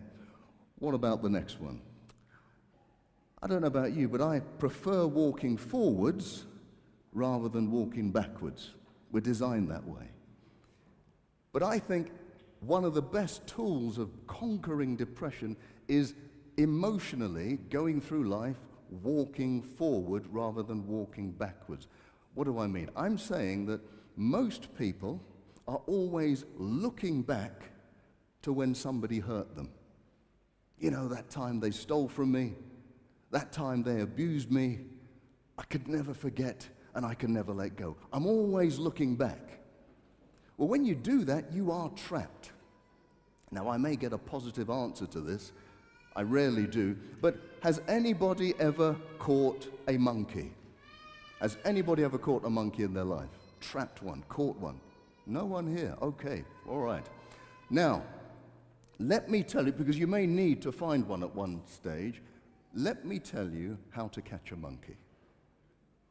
what about the next one? I don't know about you, but I prefer walking forwards rather than walking backwards. We're designed that way. But I think one of the best tools of conquering depression is emotionally going through life walking forward rather than walking backwards. What do I mean? I'm saying that most people are always looking back to when somebody hurt them. You know, that time they stole from me, that time they abused me, I could never forget and I can never let go. I'm always looking back. Well, when you do that, you are trapped. Now, I may get a positive answer to this. I rarely do. But has anybody ever caught a monkey? Has anybody ever caught a monkey in their life? Trapped one, caught one? No one here. Okay, all right. Now, let me tell you, because you may need to find one at one stage, let me tell you how to catch a monkey.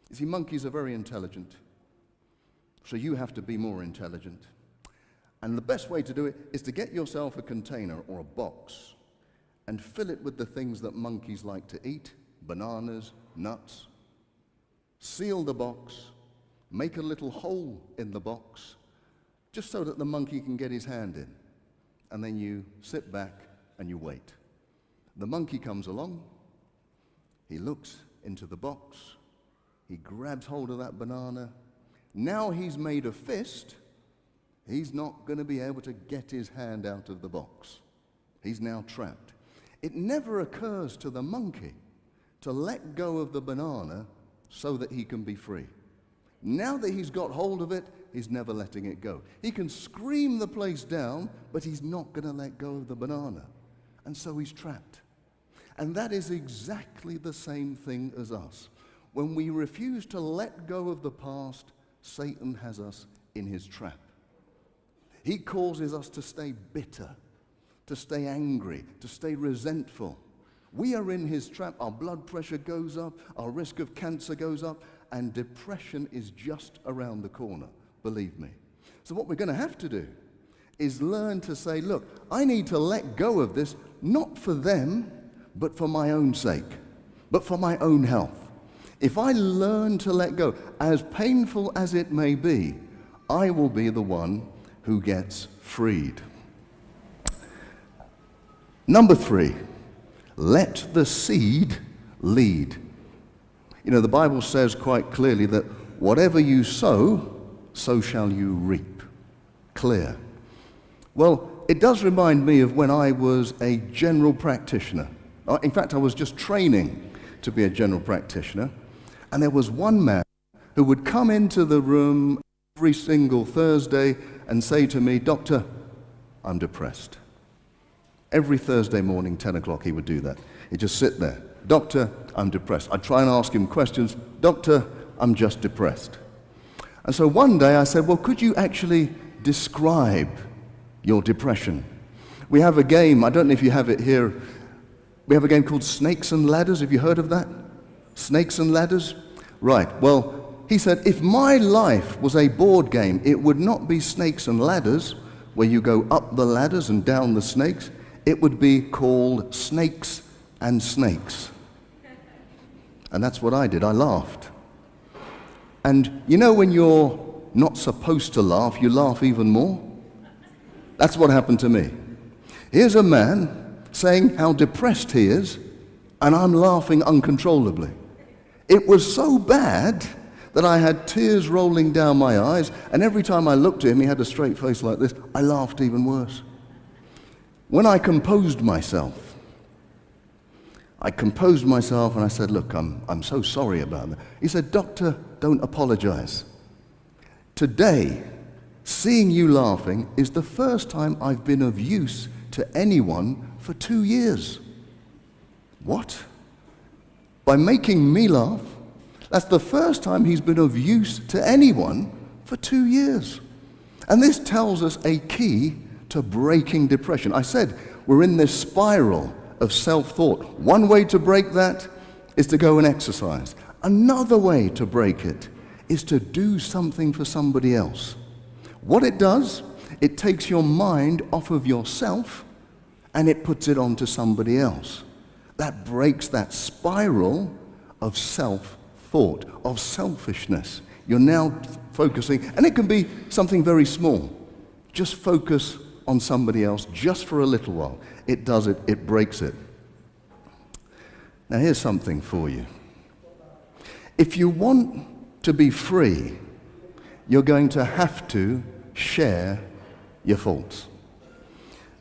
You see, monkeys are very intelligent, so you have to be more intelligent. And the best way to do it is to get yourself a container or a box and fill it with the things that monkeys like to eat, bananas, nuts. Seal the box, make a little hole in the box, just so that the monkey can get his hand in. And then you sit back and you wait. The monkey comes along, he looks into the box, he grabs hold of that banana. Now he's made a fist, he's not going to be able to get his hand out of the box. He's now trapped. It never occurs to the monkey to let go of the banana so that he can be free. Now that he's got hold of it, he's never letting it go. He can scream the place down, but he's not going to let go of the banana. And so he's trapped. And that is exactly the same thing as us. When we refuse to let go of the past, Satan has us in his trap. He causes us to stay bitter, to stay angry, to stay resentful. We are in his trap. Our blood pressure goes up, our risk of cancer goes up, and depression is just around the corner, believe me. So what we're going to have to do is learn to say, look, I need to let go of this, not for them, but for my own sake, but for my own health. If I learn to let go, as painful as it may be, I will be the one who gets freed. Number 3, let the seed lead. You know, the Bible says quite clearly that whatever you sow, so shall you reap. Clear. Well, it does remind me of when I was a general practitioner. In fact, I was just training to be a general practitioner. And there was one man who would come into the room every single Thursday and say to me, "Doctor, I'm depressed." Every Thursday morning, 10 o'clock, he would do that. He'd just sit there. "Doctor, I'm depressed." I'd try and ask him questions. "Doctor, I'm just depressed." And so one day I said, "Well, could you actually describe your depression?" We have a game, I don't know if you have it here, we have a game called Snakes and Ladders. Have you heard of that? Snakes and Ladders? Right, well, he said, if my life was a board game, it would not be Snakes and Ladders, where you go up the ladders and down the snakes. It would be called Snakes and Snakes. And that's what I did. I laughed. And you know when you're not supposed to laugh, you laugh even more? That's what happened to me. Here's a man saying how depressed he is, and I'm laughing uncontrollably. It was so bad that I had tears rolling down my eyes, and every time I looked at him, he had a straight face like this, I laughed even worse. When I composed myself and I said, "Look, I'm so sorry about that." He said, "Doctor, don't apologize. Today, seeing you laughing is the first time I've been of use to anyone for 2 years." What? by making me laugh. That's the first time he's been of use to anyone for 2 years. And this tells us a key to breaking depression. I said we're in this spiral of self-thought. One way to break that is to go and exercise. Another way to break it is to do something for somebody else. What it does, it takes your mind off of yourself and it puts it onto somebody else. That breaks that spiral of self-thought, of selfishness. You're now focusing, and it can be something very small. Just focus on somebody else just for a little while. It does it, it breaks it. Now here's something for you. If you want to be free, you're going to have to share your faults.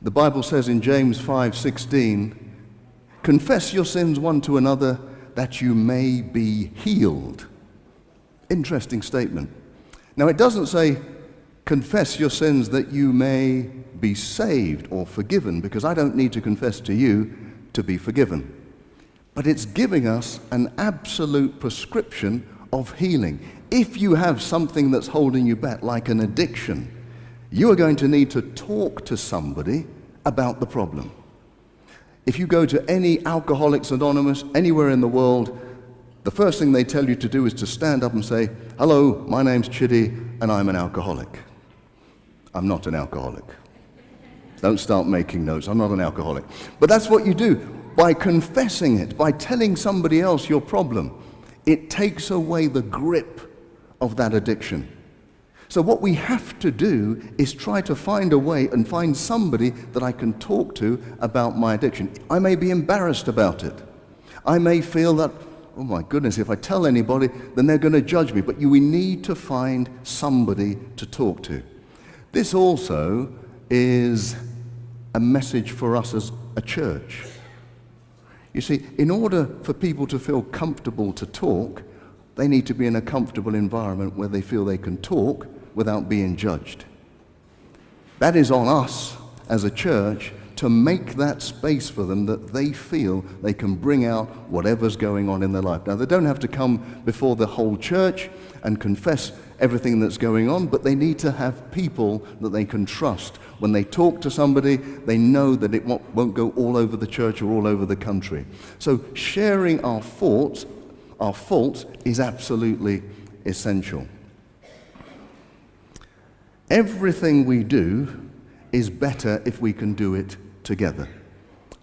The Bible says in James 5:16, confess your sins one to another that you may be healed. Interesting statement. Now it doesn't say confess your sins that you may be saved or forgiven, because I don't need to confess to you to be forgiven. But it's giving us an absolute prescription of healing. If you have something that's holding you back, like an addiction, you are going to need to talk to somebody about the problem. If you go to any Alcoholics Anonymous anywhere in the world, the first thing they tell you to do is to stand up and say, hello, my name's Chidi and I'm an alcoholic. I'm not an alcoholic. Don't start making notes, I'm not an alcoholic. But that's what you do. By confessing it, by telling somebody else your problem, it takes away the grip of that addiction. So what we have to do is try to find a way and find somebody that I can talk to about my addiction. I may be embarrassed about it. I may feel that, oh my goodness, if I tell anybody, then they're going to judge me. But we need to find somebody to talk to. This also is a message for us as a church. You see, in order for people to feel comfortable to talk, they need to be in a comfortable environment where they feel they can talk without being judged. That is on us as a church to make that space for them that they feel they can bring out whatever's going on in their life. Now, they don't have to come before the whole church and confess everything that's going on, but they need to have people that they can trust. When they talk to somebody, they know that it won't go all over the church or all over the country. So sharing our faults is absolutely essential. Everything we do is better if we can do it together.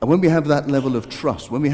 And when we have that level of trust, when we have